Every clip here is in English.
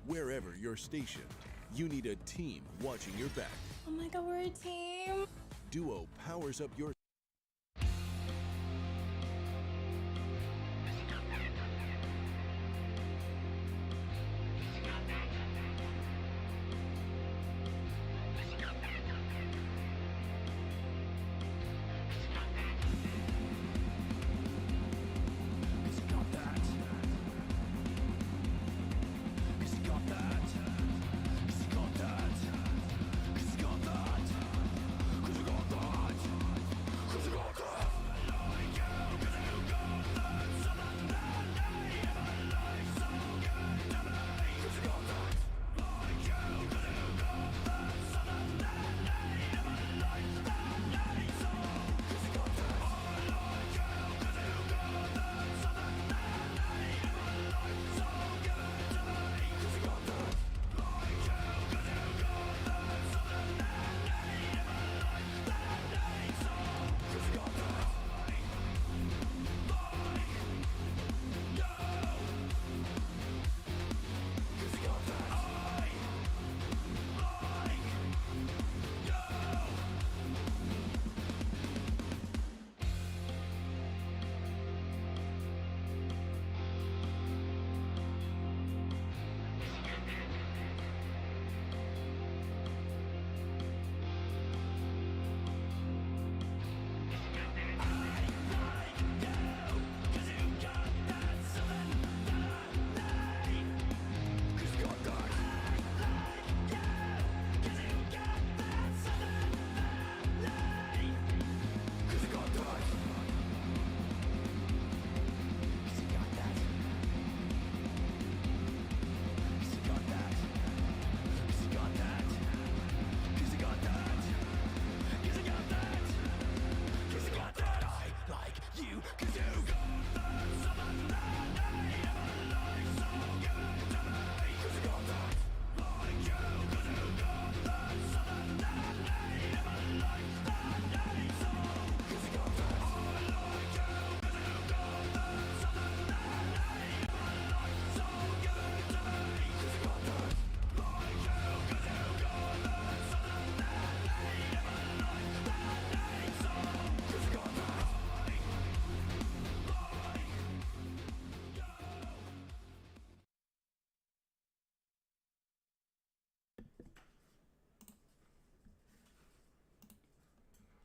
Wherever you're stationed, you need a team watching your back. Oh my God, we're a team. Duo powers up your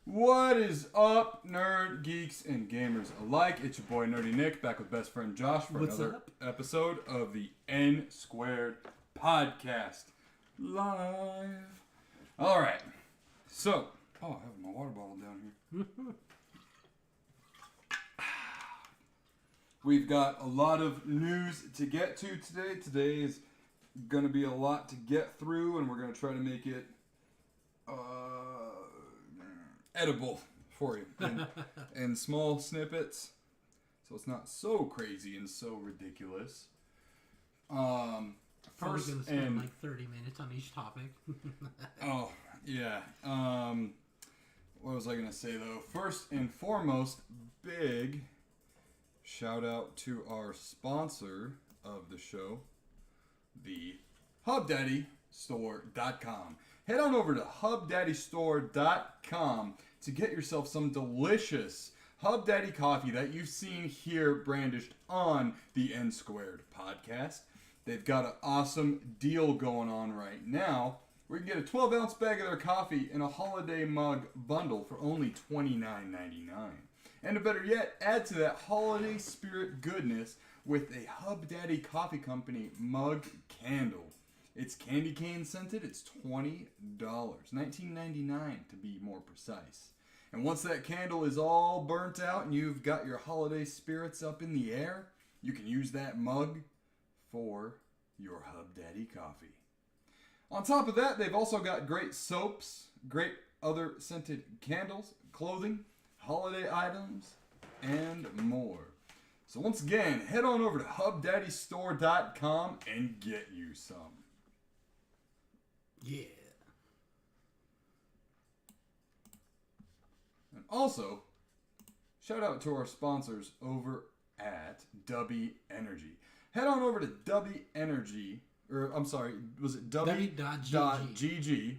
What is up, nerd, geeks, and gamers alike? It's your boy Nerdy Nick, back with best friend Josh for another episode of the NSquared Podcast. Live. Alright. So, I have my water bottle down here. We've got a lot of news to get to today. Today is going to be a lot to get through, and we're going to try to make it edible for you in small snippets, so it's not so crazy and so ridiculous. Probably First gonna spend and like 30 minutes on each topic. oh yeah. What was I gonna say though? First and foremost, big shout out to our sponsor of the show, the HubDaddyStore.com. Head on over to HubDaddyStore.com to get yourself some delicious Hub Daddy coffee that you've seen here brandished on the NSquared Podcast. They've got an awesome deal going on right now where you can get a 12-ounce bag of their coffee in a holiday mug bundle for only $29.99. And to better yet, add to that holiday spirit goodness with a Hub Daddy Coffee Company mug candle. It's candy cane scented. It's $20, $19.99 to be more precise. And once that candle is all burnt out and you've got your holiday spirits up in the air, you can use that mug for your Hub Daddy coffee. On top of that, they've also got great soaps, great other scented candles, clothing, holiday items, and more. So once again, head on over to HubDaddyStore.com and get you some. Yeah. And also, shout out to our sponsors over at Dubby Energy. Head on over to or I'm sorry, was it W.GG.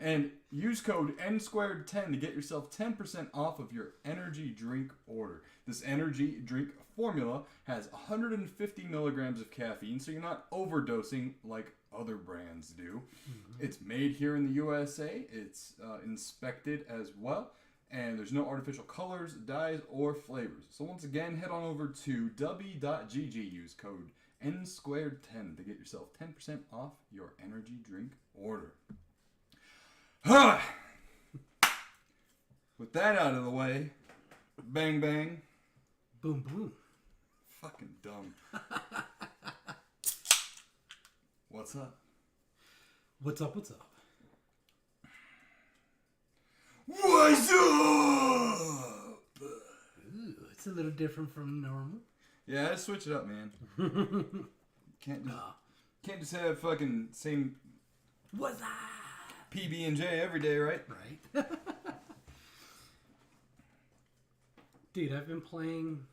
and use code NSquared10 to get yourself 10% off of your energy drink order. This energy drink formula has 150 milligrams of caffeine, so you're not overdosing like other brands do. Mm-hmm. It's made here in the USA. It's inspected as well. And there's no artificial colors, dyes, or flavors. So once again, head on over to w.gg. Use code NSquared10 to get yourself 10% off your energy drink order. With that out of the way, bang bang. Boom boom. Fucking dumb. What's up? What's up, what's up? What's up? Ooh, it's a little different from normal. Yeah, I switch it up, man. Can't just have fucking same What's up? PB&J every day, right? Right. Dude, I've been playing...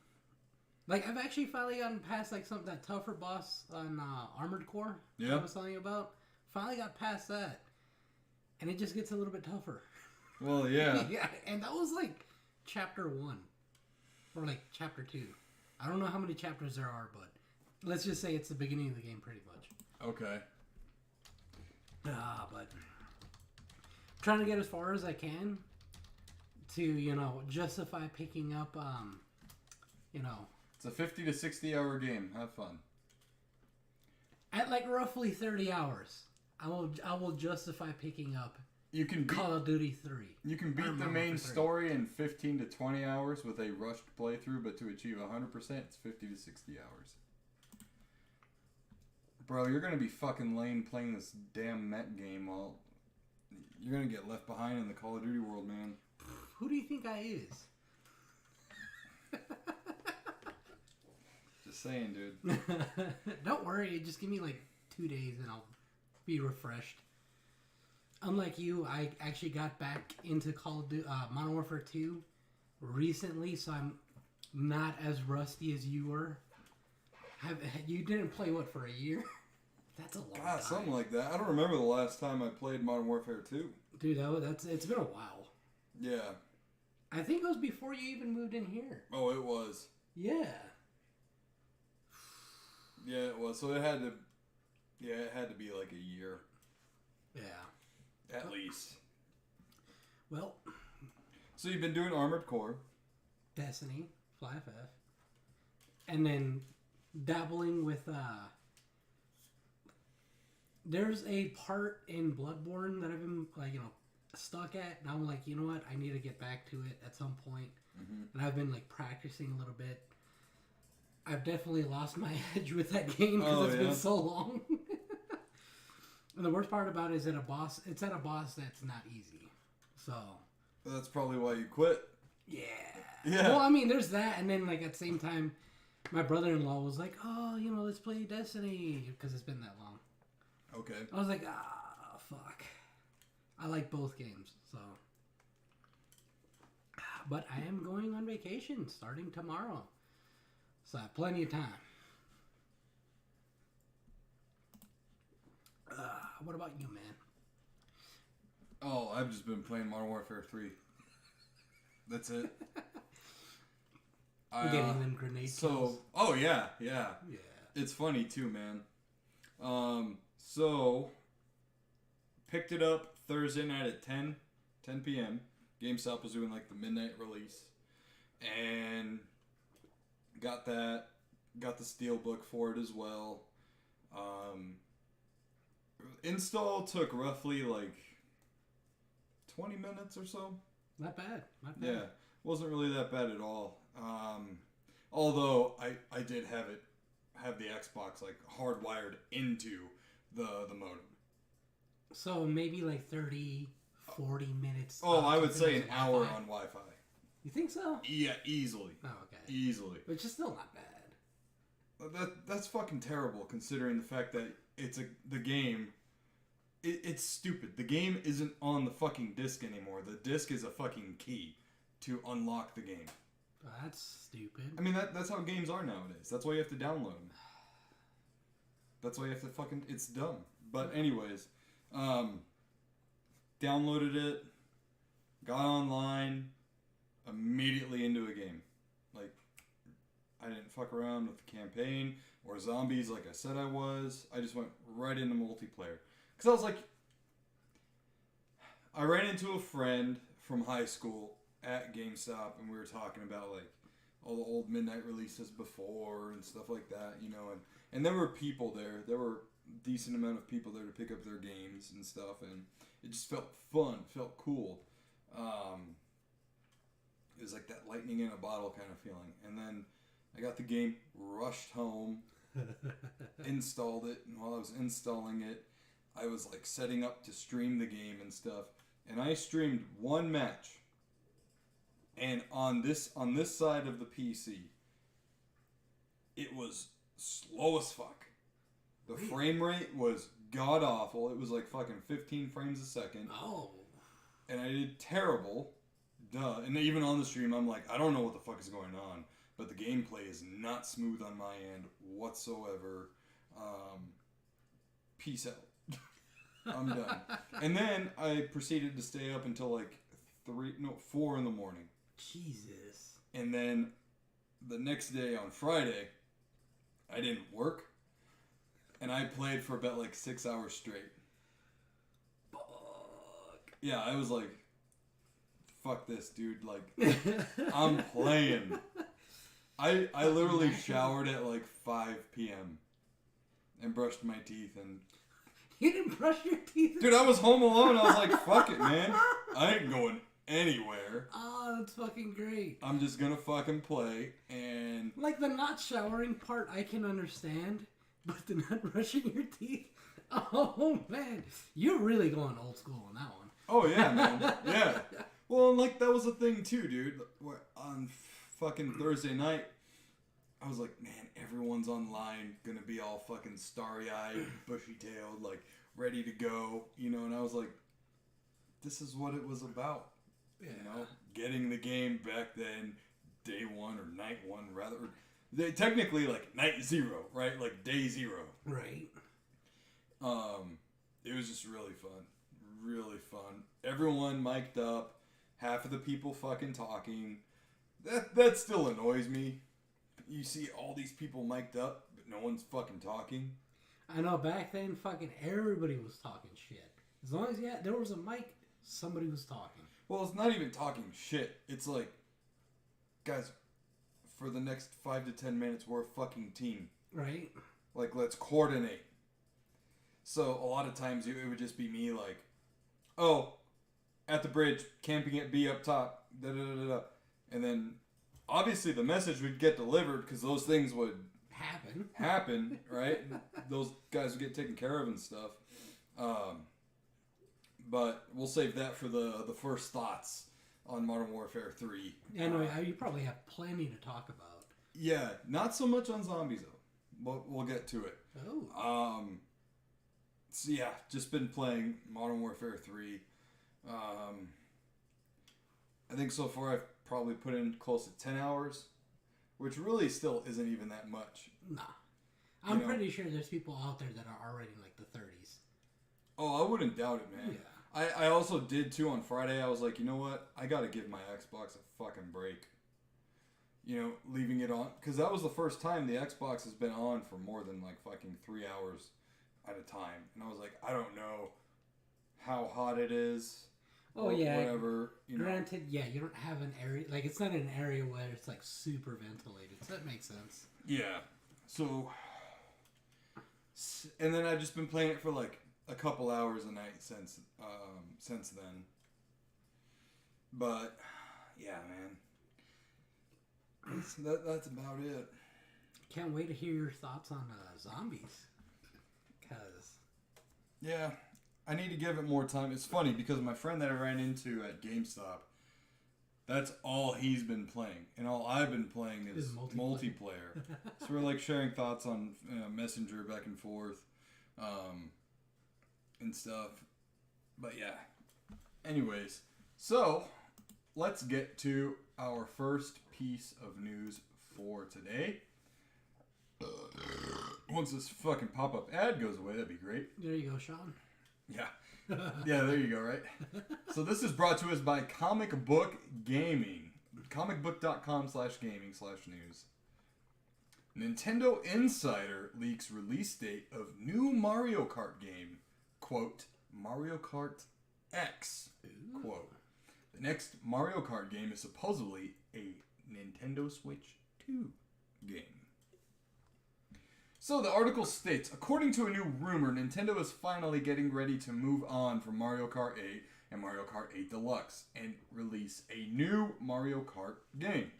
Like, I've actually finally gotten past, like, that tougher boss on Armored Core. Yeah. I was telling you about. Finally got past that. And it just gets a little bit tougher. Well, yeah. Yeah, and that was, like, chapter 1. Or, like, chapter 2. I don't know how many chapters there are, but let's just say it's the beginning of the game, pretty much. Okay. But I'm trying to get as far as I can to, you know, justify picking up, you know... It's a 50 to 60 hour game. Have fun. At, like, roughly 30 hours, I will justify picking up Call of Duty 3. You can beat the main story in 15 to 20 hours with a rushed playthrough, but to achieve 100%, it's 50 to 60 hours. Bro, you're going to be fucking lame playing this damn mech game while... You're going to get left behind in the Call of Duty world, man. Who do you think I is? Just saying, dude. Don't worry, just give me like 2 days and I'll be refreshed. Unlike you, I actually got back into Call of Duty Modern Warfare 2 recently, so I'm not as rusty as you were. You didn't play what for a year? That's a long time. Something like that. I don't remember the last time I played Modern Warfare 2. Dude, it's been a while. Yeah. I think it was before you even moved in here. Oh, it was. Yeah. Yeah, it was. So it had to be like a year. Yeah. At least. Well. So you've been doing Armored Core. Destiny, Fly FF. And then dabbling with, there's a part in Bloodborne that I've been, like, you know, stuck at. And I'm like, you know what? I need to get back to it at some point. Mm-hmm. And I've been, like, practicing a little bit. I've definitely lost my edge with that game because it's been so long. And the worst part about it is it's at a boss that's not easy. So. That's probably why you quit. Yeah. Yeah. Well, I mean, there's that. And then, like, at the same time, my brother-in-law was like, oh, you know, let's play Destiny. Because it's been that long. Okay. I was like, fuck. I like both games, so. But I am going on vacation starting tomorrow. So I have plenty of time. What about you, man? Oh, I've just been playing Modern Warfare 3. That's it. Getting them grenade kills. Oh yeah. It's funny too, man. So picked it up Thursday night at 10 p.m. GameStop was doing like the midnight release, and got the steelbook for it as well. Install took roughly like 20 minutes or so. Not bad. Yeah, wasn't really that bad at all. Although I did have the Xbox like hardwired into the modem. So maybe like 30, 40 minutes. Oh, I would say an hour on Wi-Fi. You think so? Yeah, easily. Oh, okay. Easily. Which is still not bad. That's fucking terrible considering the fact that the game. It's stupid. The game isn't on the fucking disc anymore. The disc is a fucking key to unlock the game. That's stupid. I mean, that's how games are nowadays. That's why you have to download them. That's why you have to fucking... It's dumb. But anyways, downloaded it, got online, immediately into a game. Like, I didn't fuck around with the campaign or zombies like I said I was. I just went right into multiplayer. Because I was like... I ran into a friend from high school at GameStop, and we were talking about, like, all the old midnight releases before and stuff like that, you know, and there were people there. There were a decent amount of people there to pick up their games and stuff, and it just felt fun, felt cool. It was like that lightning in a bottle kind of feeling. And then I got the game, rushed home, installed it, and while I was installing it, I was like setting up to stream the game and stuff, and I streamed one match. And on this side of the PC, it was slow as fuck. The frame rate was god awful. It was like fucking 15 frames a second. Oh. And I did terrible. Duh. And even on the stream, I'm like, I don't know what the fuck is going on. But the gameplay is not smooth on my end whatsoever. Peace out. I'm done. And then I proceeded to stay up until like 4 in the morning. Jesus. And then the next day on Friday, I didn't work. And I played for about like 6 hours straight. Fuck. Yeah, I was like, fuck this, dude. Like, I'm playing. I literally showered at like 5 p.m. and brushed my teeth and... You didn't brush your teeth? Dude, I was home alone. I was like, fuck it, man. I ain't going anywhere. Oh, that's fucking great. I'm just gonna fucking play and... Like, the not showering part I can understand, but the not brushing your teeth? Oh, man. You're really going old school on that one. Oh, yeah, man. Yeah. Well, and like, that was the thing, too, dude. On fucking Thursday night, I was like, man, everyone's online, gonna be all fucking starry-eyed, bushy-tailed, like, ready to go, you know, and I was like, this is what it was about, you know, getting the game back then, day one or night one, rather, technically, like, night zero, right, like, day zero. Right. It was just really fun, everyone mic'd up, half of the people fucking talking, that still annoys me. You see all these people mic'd up, but no one's fucking talking. I know, back then, fucking everybody was talking shit. As long as there was a mic, somebody was talking. Well, it's not even talking shit. It's like, guys, for the next 5 to 10 minutes, we're a fucking team. Right. Like, let's coordinate. So, a lot of times, it would just be me like, oh, at the bridge, camping at B up top, da-da-da-da-da. And then... obviously, the message would get delivered because those things would happen, right? Those guys would get taken care of and stuff. But we'll save that for the first thoughts on Modern Warfare 3. Yeah, no, you probably have plenty to talk about. Yeah, not so much on zombies though. But we'll get to it. Oh. So yeah, just been playing Modern Warfare 3. I think so far I've probably put in close to 10 hours, which really still isn't even that much. Nah. I'm pretty sure there's people out there that are already in like the 30s. Oh, I wouldn't doubt it, man. Yeah. I also did too on Friday. I was like, you know what? I gotta give my Xbox a fucking break. You know, leaving it on. Because that was the first time the Xbox has been on for more than like fucking 3 hours at a time. And I was like, I don't know how hot it is. Oh, yeah. Whatever. Granted, yeah, you don't have an area, like, it's not an area where it's, like, super ventilated, so that makes sense. Yeah. So, and then I've just been playing it for, like, a couple hours a night since then. But, yeah, man. That's about it. Can't wait to hear your thoughts on zombies. Because... yeah. I need to give it more time. It's funny because my friend that I ran into at GameStop, that's all he's been playing. And all I've been playing is multiplayer. So we're like sharing thoughts on Messenger back and forth and stuff. But yeah. Anyways, so let's get to our first piece of news for today. Once this fucking pop-up ad goes away, that'd be great. There you go, Sean. Yeah. Yeah, there you go, right? So this is brought to us by Comic Book Gaming. comicbook.com/gaming/news. Nintendo Insider leaks release date of new Mario Kart game. Quote, Mario Kart X. Ooh. Quote, the next Mario Kart game is supposedly a Nintendo Switch 2 game. So the article states, according to a new rumor, Nintendo is finally getting ready to move on from Mario Kart 8 and Mario Kart 8 Deluxe and release a new Mario Kart game.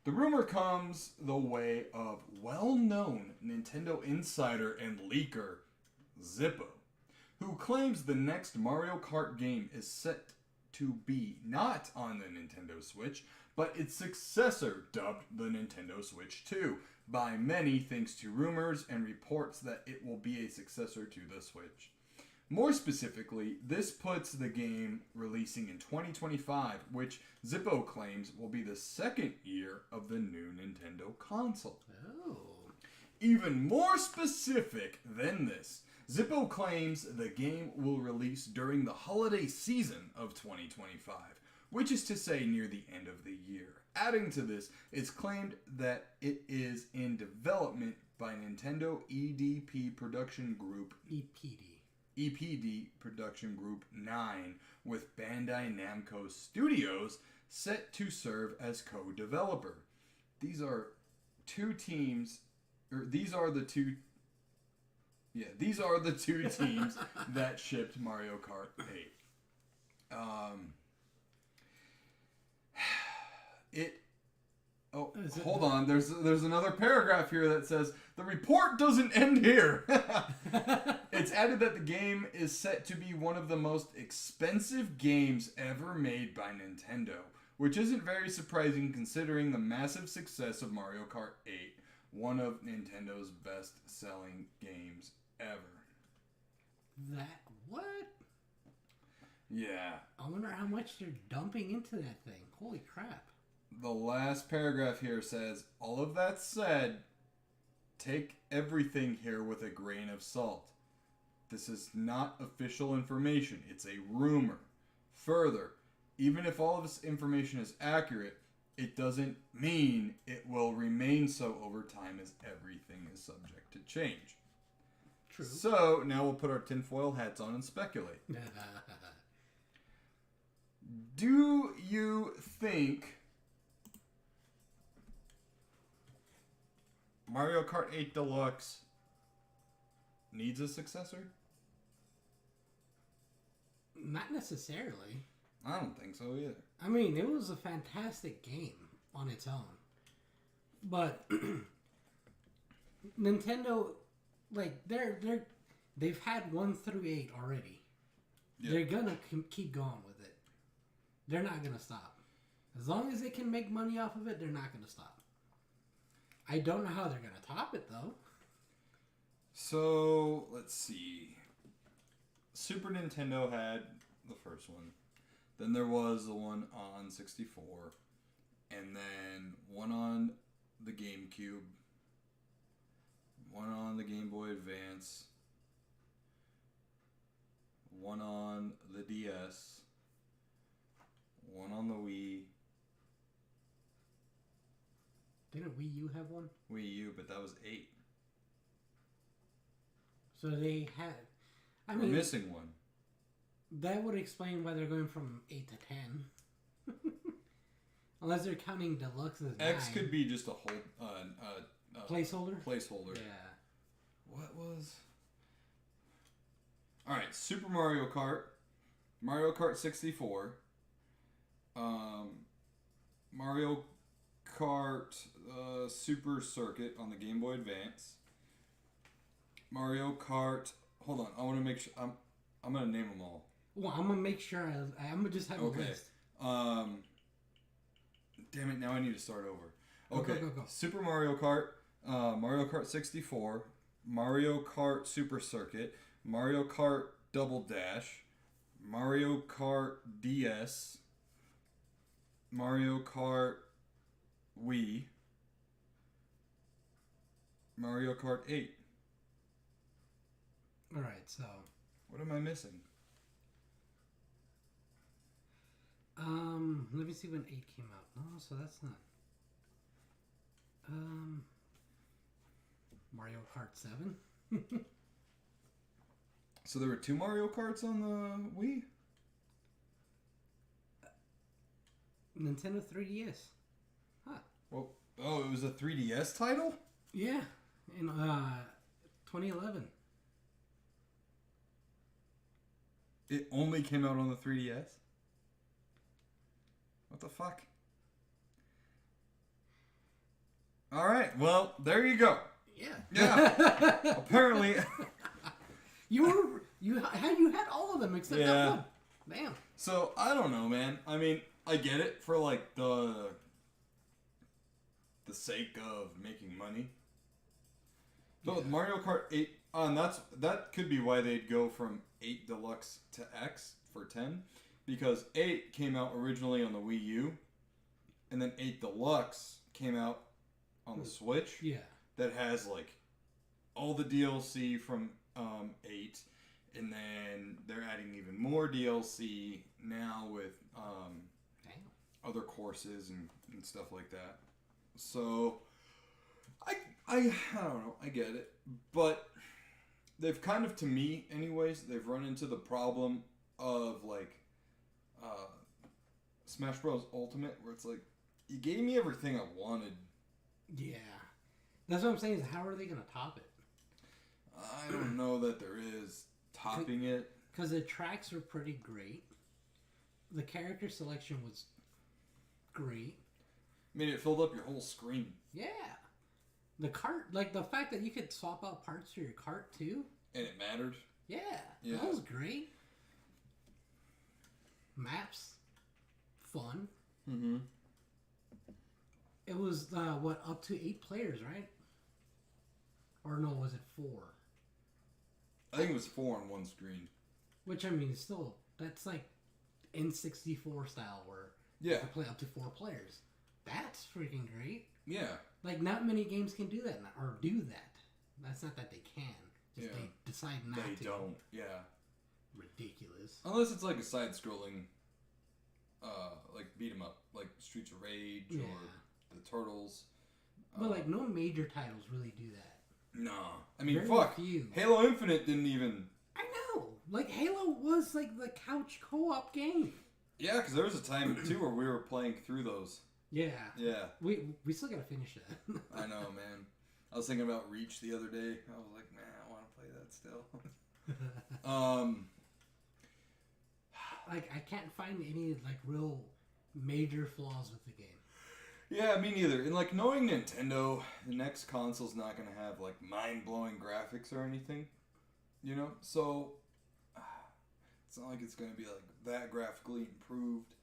The rumor comes the way of well-known Nintendo insider and leaker Zippo, who claims the next Mario Kart game is set to be not on the Nintendo Switch, but its successor, dubbed the Nintendo Switch 2, by many thanks to rumors and reports that it will be a successor to the Switch. More specifically, this puts the game releasing in 2025, which Zippo claims will be the second year of the new Nintendo console. Oh. Even more specific than this, Zippo claims the game will release during the holiday season of 2025, which is to say near the end of the year. Adding to this, it's claimed that it is in development by Nintendo EDP Production Group EPD Production Group 9 with Bandai Namco Studios set to serve as co-developer. These are the two teams that shipped Mario Kart 8. Hold on. There's another paragraph here that says the report doesn't end here. It's added that the game is set to be one of the most expensive games ever made by Nintendo, which isn't very surprising considering the massive success of Mario Kart 8, one of Nintendo's best-selling games ever. What? Yeah. I wonder how much they're dumping into that thing. Holy crap. The last paragraph here says, all of that said, take everything here with a grain of salt. This is not official information. It's a rumor. Further, even if all of this information is accurate, it doesn't mean it will remain so over time, as everything is subject to change. True. So, now we'll put our tinfoil hats on and speculate. Do you think Mario Kart 8 Deluxe needs a successor? Not necessarily. I don't think so either. I mean, it was a fantastic game on its own. But Nintendo, like, they've had 1 through 8 already. Yeah. They're gonna keep going with it. They're not gonna stop. As long as they can make money off of it, they're not gonna stop. I don't know how they're gonna top it though. So let's see. Super Nintendo had the first one. Then there was the one on 64. And then one on the GameCube. One on the Game Boy Advance. One on the DS. One on the Wii. Didn't Wii U have one? Wii U, but that was 8. So they had... We're missing one. That would explain why they're going from 8 to 10. Unless they're counting Deluxe as 9. X could be just a whole... placeholder? Placeholder. Yeah. What was... Alright, Super Mario Kart. Mario Kart 64. Mario Kart Super Circuit on the Game Boy Advance. Mario Kart... Hold on, I want to make sure... I'm going to name them all. Well, I'm going to make sure... I'm going to just have a list. Damn it, now I need to start over. Okay, Go. Super Mario Kart, Mario Kart 64, Mario Kart Super Circuit, Mario Kart Double Dash, Mario Kart DS, Mario Kart Wii, Mario Kart 8. All right, so. What am I missing? Let me see when 8 came out. No, so that's not. Mario Kart 7. So there were 2 Mario Karts on the Wii? Nintendo 3DS. Huh. Well, oh, it was a 3DS title? Yeah, in 2011. It only came out on the 3DS? What the fuck? Alright, well, there you go. Yeah. Yeah. Apparently. You had all of them except that one. Damn. So, I don't know, man. I mean, I get it for, like, the sake of making money. But with Mario Kart 8, that could be why they'd go from 8 Deluxe to X for 10. Because 8 came out originally on the Wii U, and then 8 Deluxe came out on the Switch. Yeah. That has, like, all the DLC from 8, and then they're adding even more DLC now with other courses and stuff like that. So, I don't know, I get it. But they've kind of, to me anyways, they've run into the problem of, like, Smash Bros. Ultimate, where it's like, you gave me everything I wanted. Yeah. That's what I'm saying, is how are they going to top it? I don't know that there is topping it. Because the tracks were pretty great. The character selection was great. I mean, it filled up your whole screen. Yeah. The cart, like the fact that you could swap out parts for your cart too. And it mattered. Yeah. That was great. Maps. Fun. Mm-hmm. It was, up to 8 players, right? Or no, was it 4? I think it was 4 on one screen. Which, I mean, still, that's like N64 style where you can play up to 4 players. That's freaking great. Yeah. Like, not many games can do that, or do that. That's not that they can. Just they decide not to. They don't, yeah. Ridiculous. Unless it's like a side-scrolling, like, beat-em-up, like Streets of Rage or the Turtles. But, like, no major titles really do that. No. I mean, Very fuck. few. Halo Infinite didn't even... I know. Like, Halo was, like, the couch co-op game. Yeah, because there was a time, too, where we were playing through those. Yeah. Yeah. We still gotta finish that. I know, man. I was thinking about Reach the other day. I was like, man, I want to play that still. Like, I can't find any, like, real major flaws with the game. Yeah, me neither. And, like, knowing Nintendo, the next console's not going to have, like, mind-blowing graphics or anything. You know? So, it's not like it's going to be, like, that graphically improved.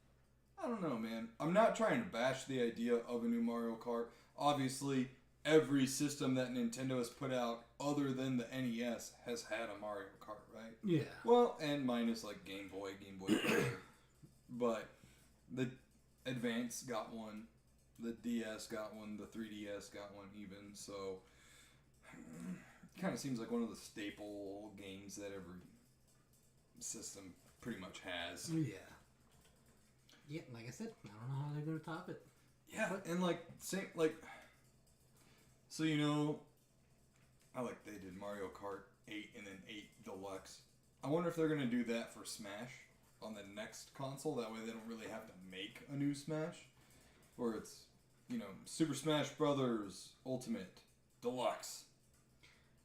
I don't know, man. I'm not trying to bash the idea of a new Mario Kart. Obviously, every system that Nintendo has put out, other than the NES, has had a Mario Kart, right? Yeah. Well, and minus, like, Game Boy Color. But the Advance got one. The DS got one. The 3DS got one even. So, it kind of seems like one of the staple games that every system pretty much has. Yeah. Yeah, like I said, I don't know how they're going to top it. Yeah, and like, same, like, so you know, they did Mario Kart 8 and then 8 Deluxe. I wonder if they're going to do that for Smash on the next console. That way they don't really have to make a new Smash. Or it's, you know, Super Smash Brothers Ultimate Deluxe.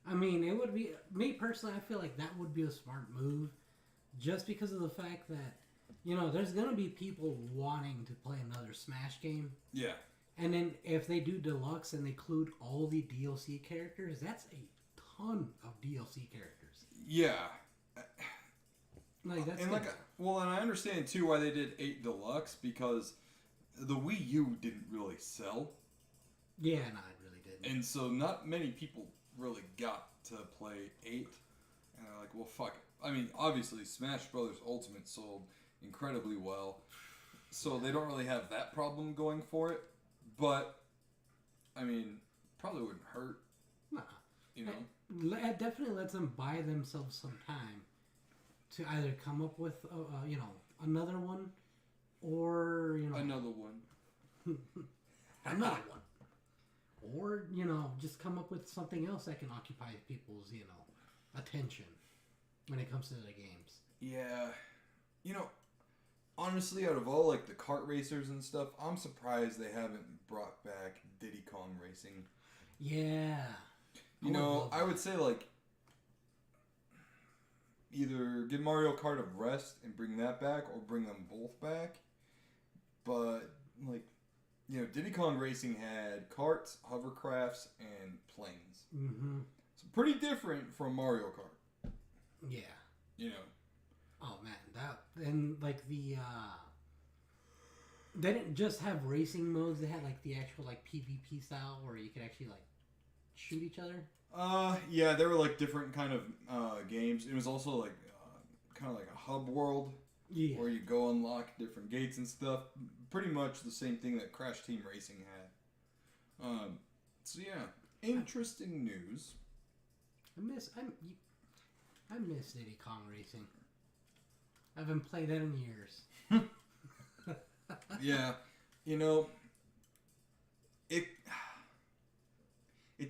I mean, it would be, me personally, I feel like that would be a smart move. Just because of the fact that, you know, there's going to be people wanting to play another Smash game. Yeah. And then if they do Deluxe and they include all the DLC characters, that's a ton of DLC characters. Yeah. Like, that's and good. and I understand too why they did 8 Deluxe, because the Wii U didn't really sell. Yeah, no, it really didn't. And so not many people really got to play 8. And they're like, well, fuck it. I mean, obviously, Smash Brothers Ultimate sold incredibly well. So they don't really have that problem going for it. But, I mean, probably wouldn't hurt. Nah. You know? it definitely lets them buy themselves some time to either come up with, another one, or Another one. another one, or just come up with something else that can occupy people's attention when it comes to the games. Yeah, honestly, out of all like the kart racers and stuff, I'm surprised they haven't brought back Diddy Kong Racing. Yeah. I would say like either give Mario Kart a rest and bring that back, or bring them both back. But like, Diddy Kong Racing had karts, hovercrafts, and planes. Mm-hmm. It's pretty different from Mario Kart. Yeah. Oh man, they didn't just have racing modes. They had like the actual like PvP style where you could actually like shoot each other. Yeah, there were like different kind of games. It was also like kind of like a hub world, where you go unlock different gates and stuff. Pretty much the same thing that Crash Team Racing had. So yeah, interesting news. I miss Diddy Kong Racing. I haven't played that in years. Yeah, it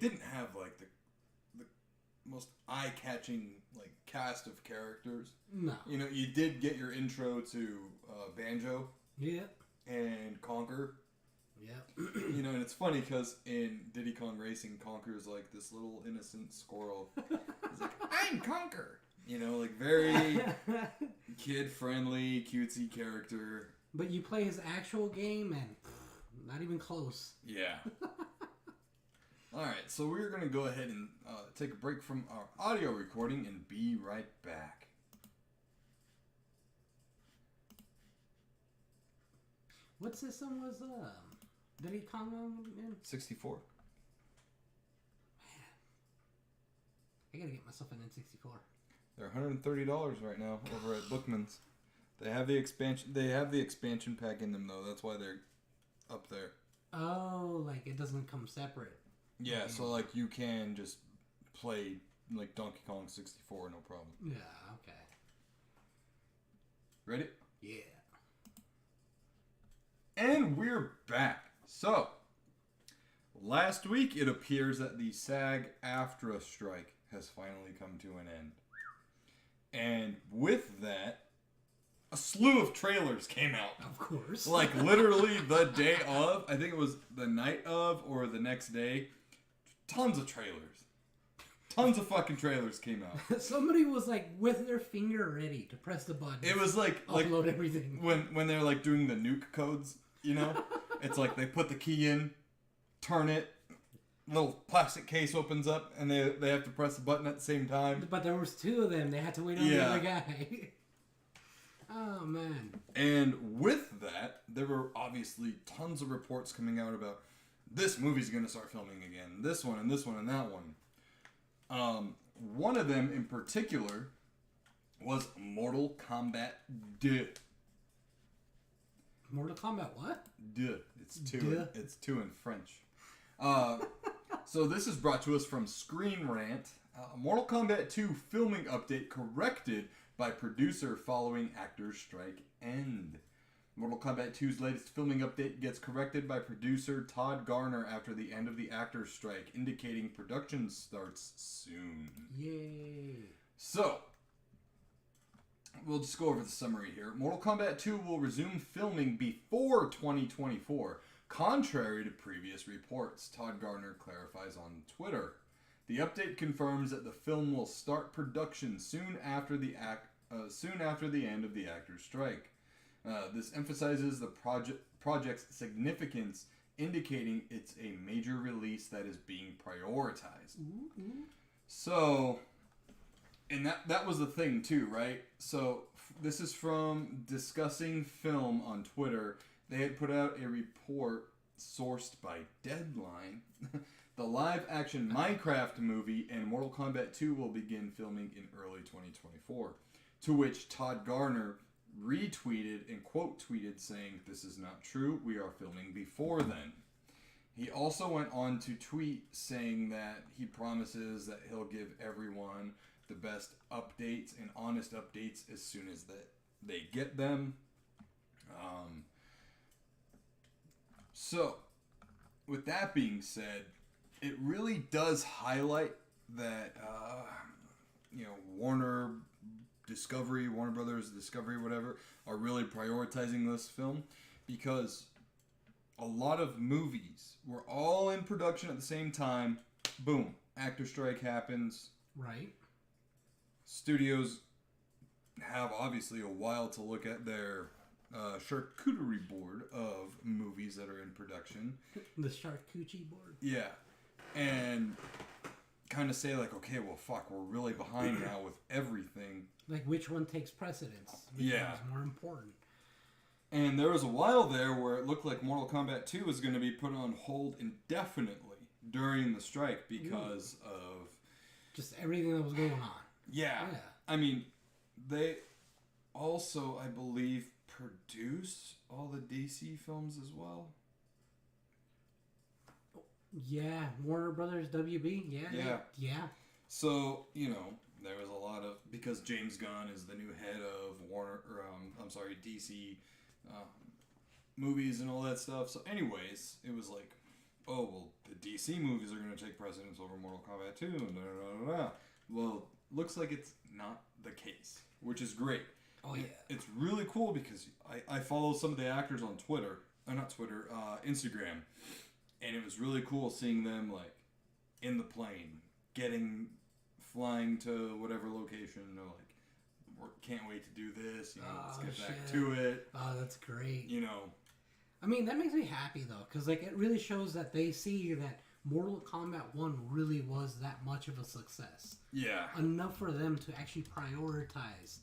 didn't have like the most eye-catching like cast of characters. No. You did get your intro to Banjo. Yeah. And Conker. Yeah. And it's funny because in Diddy Kong Racing, Conker's like this little innocent squirrel. He's like, I'm Conker. Like very kid-friendly, cutesy character. But you play his actual game and not even close. Yeah. Alright, so we're going to go ahead and take a break from our audio recording and be right back. What system was Diddy Kong in? 64. Man. I gotta get myself an N64. They're $130 right now over at Bookman's. They have the expansion pack in them though. That's why they're up there. Oh, like it doesn't come separate. Yeah, so like you can just play like Donkey Kong 64 no problem. Yeah, okay. Ready? Yeah. And we're back. So, last week it appears that the SAG-AFTRA strike has finally come to an end. And with that, a slew of trailers came out. Of course. Like literally the day of, I think it was the night of or the next day. Tons of trailers. Tons of fucking trailers came out. Somebody was like with their finger ready to press the button. It was like upload everything. When they're like doing the nuke codes, it's like they put the key in, turn it, little plastic case opens up, and they have to press the button at the same time. But there was two of them. They had to wait on the other guy. Oh man. And with that, there were obviously tons of reports coming out about this movie's going to start filming again. This one and this one and that one. One of them in particular was Mortal Kombat 2. Mortal Kombat what? 2. It's 2. It's 2 in French. So this is brought to us from Screen Rant. Mortal Kombat 2 filming update corrected by producer following actors' strike end. Mortal Kombat 2's latest filming update gets corrected by producer Todd Garner after the end of the actors' strike, indicating production starts soon. Yay. So, we'll just go over the summary here. Mortal Kombat 2 will resume filming before 2024, contrary to previous reports, Todd Garner clarifies on Twitter. The update confirms that the film will start production soon after the end of the actors' strike. This emphasizes the project's significance, indicating it's a major release that is being prioritized. Mm-hmm. So, and that was the thing too, right? So this is from Discussing Film on Twitter. They had put out a report sourced by Deadline. The live-action Minecraft movie and Mortal Kombat 2 will begin filming in early 2024. To which Todd Garner retweeted and quote tweeted saying, "This is not true. We are filming before then." He also went on to tweet saying that he promises that he'll give everyone the best updates and honest updates as soon as they get them. So, with that being said, it really does highlight that, Warner Brothers Discovery, whatever, are really prioritizing this film because a lot of movies were all in production at the same time. Boom. Actor strike happens. Right. Studios have obviously a while to look at their charcuterie board of movies that are in production. The charcuterie board? Yeah. And kind of say like, okay, well, fuck, we're really behind now with everything. Like, which one takes precedence? Which one is more important? And there was a while there where it looked like Mortal Kombat 2 was going to be put on hold indefinitely during the strike because of... just everything that was going on. Yeah. I mean, they also, I believe, produced all the DC films as well. Yeah, Warner Brothers, WB, yeah. So, there was a lot of... because James Gunn is the new head of DC movies and all that stuff. So anyways, it was like, oh, well, the DC movies are going to take precedence over Mortal Kombat 2. And Well, looks like it's not the case, which is great. Oh, yeah. It's really cool because I follow some of the actors on Instagram. And it was really cool seeing them, like, in the plane, flying to whatever location. They're like, can't wait to do this. Let's get back to it. Oh, that's great. I mean, that makes me happy, though, because, like, it really shows that they see that Mortal Kombat 1 really was that much of a success. Yeah. Enough for them to actually prioritize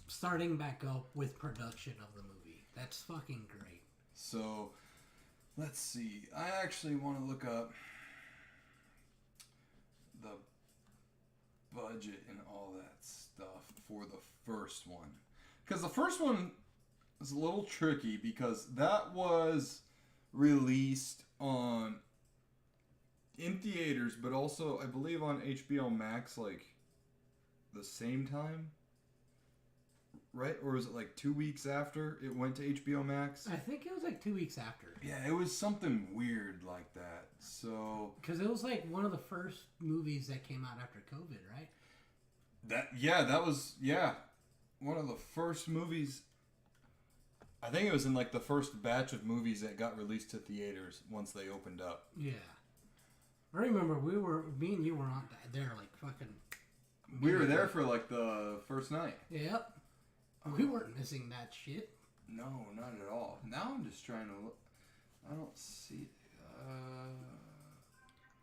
starting back up with production of the movie. That's fucking great. So... let's see. I actually want to look up the budget and all that stuff for the first one. Because the first one is a little tricky because that was released in theaters, but also, I believe, on HBO Max, like, the same time. Right? Or was it like 2 weeks after it went to HBO Max? I think it was like 2 weeks after. Yeah, it was something weird like that. So... because it was like one of the first movies that came out after COVID, right? That was one of the first movies. I think it was in like the first batch of movies that got released to theaters once they opened up. Yeah. I remember me and you were on there like fucking... we were there for like the first night. Yep. We weren't missing that shit. No, not at all. Now I'm just trying to look. I don't see...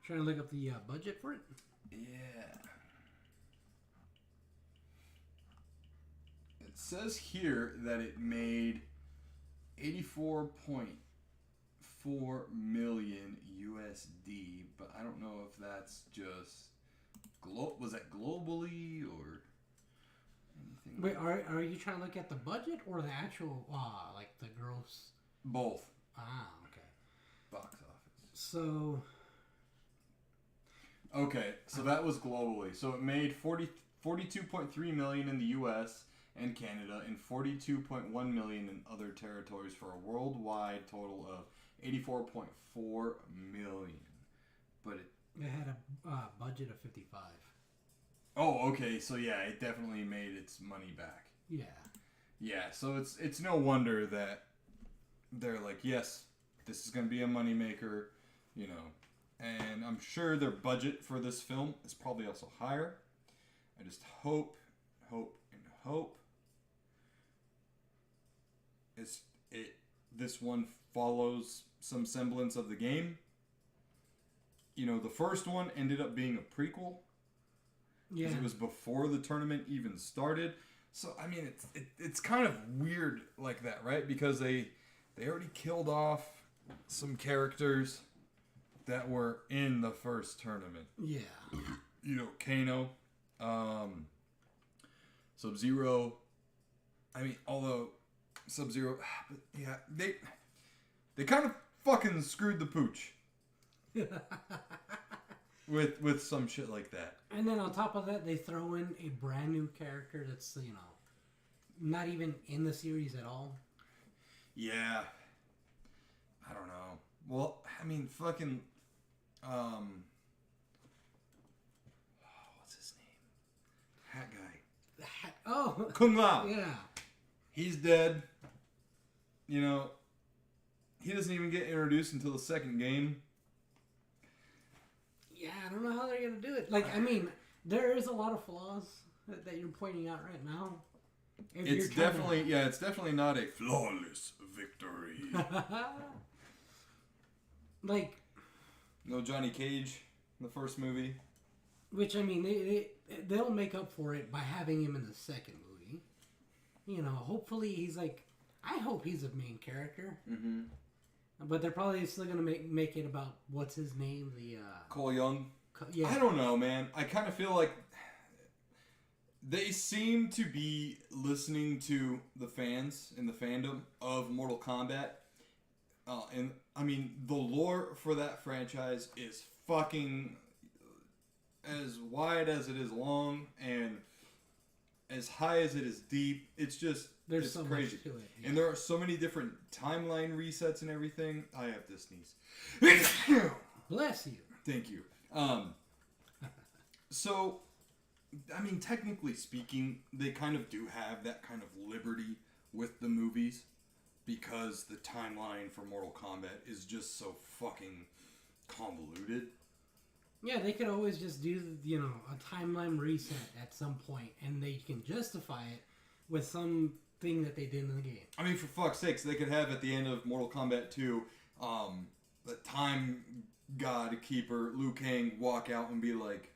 trying to look up the budget for it? Yeah. It says here that it made $84.4 million USD, but I don't know if that's just... was that globally or... wait, are you trying to look at the budget or the actual, like the gross? Both. Ah, okay. Box office. So. Okay, so that was globally. So it made 42.3 million in the U.S. and Canada and 42.1 million in other territories for a worldwide total of 84.4 million. But it had a budget of 55. Oh, okay. So yeah, it definitely made its money back. Yeah. Yeah. So it's no wonder that they're like, yes, this is going to be a moneymaker, and I'm sure their budget for this film is probably also higher. I just hope this one follows some semblance of the game. The first one ended up being a prequel. Yeah. It was before the tournament even started. So, I mean, it's kind of weird like that, right? Because they already killed off some characters that were in the first tournament. Yeah. Kano, Sub-Zero. I mean, although Sub-Zero, yeah, they kind of fucking screwed the pooch with some shit like that. And then on top of that, they throw in a brand new character that's, not even in the series at all. Yeah. I don't know. Well, I mean, fucking, what's his name? Hat guy. Oh. Kung Lao. Yeah. He's dead. He doesn't even get introduced until the second game. Yeah, I don't know how they're going to do it. Like, I mean, there is a lot of flaws that you're pointing out right now. It's definitely not a flawless victory. Like, no Johnny Cage in the first movie. Which, I mean, they'll make up for it by having him in the second movie. Hopefully he's like, I hope he's a main character. Mm-hmm. But they're probably still going to make it about, what's his name? Cole Young? Yeah. I don't know, man. I kind of feel like they seem to be listening to the fans and the fandom of Mortal Kombat. And, I mean, the lore for that franchise is fucking as wide as it is long and as high as it is deep. It's just, There's it's so crazy. much to it. Yeah. And there are so many different timeline resets and everything. I have to sneeze. Bless you. Thank you. So, I mean, technically speaking, they kind of do have that kind of liberty with the movies because the timeline for Mortal Kombat is just so fucking convoluted. Yeah, they could always just do, a timeline reset at some point, and they can justify it with something that they did in the game. I mean, for fuck's sakes, they could have at the end of Mortal Kombat 2, the time god keeper, Liu Kang, walk out and be like,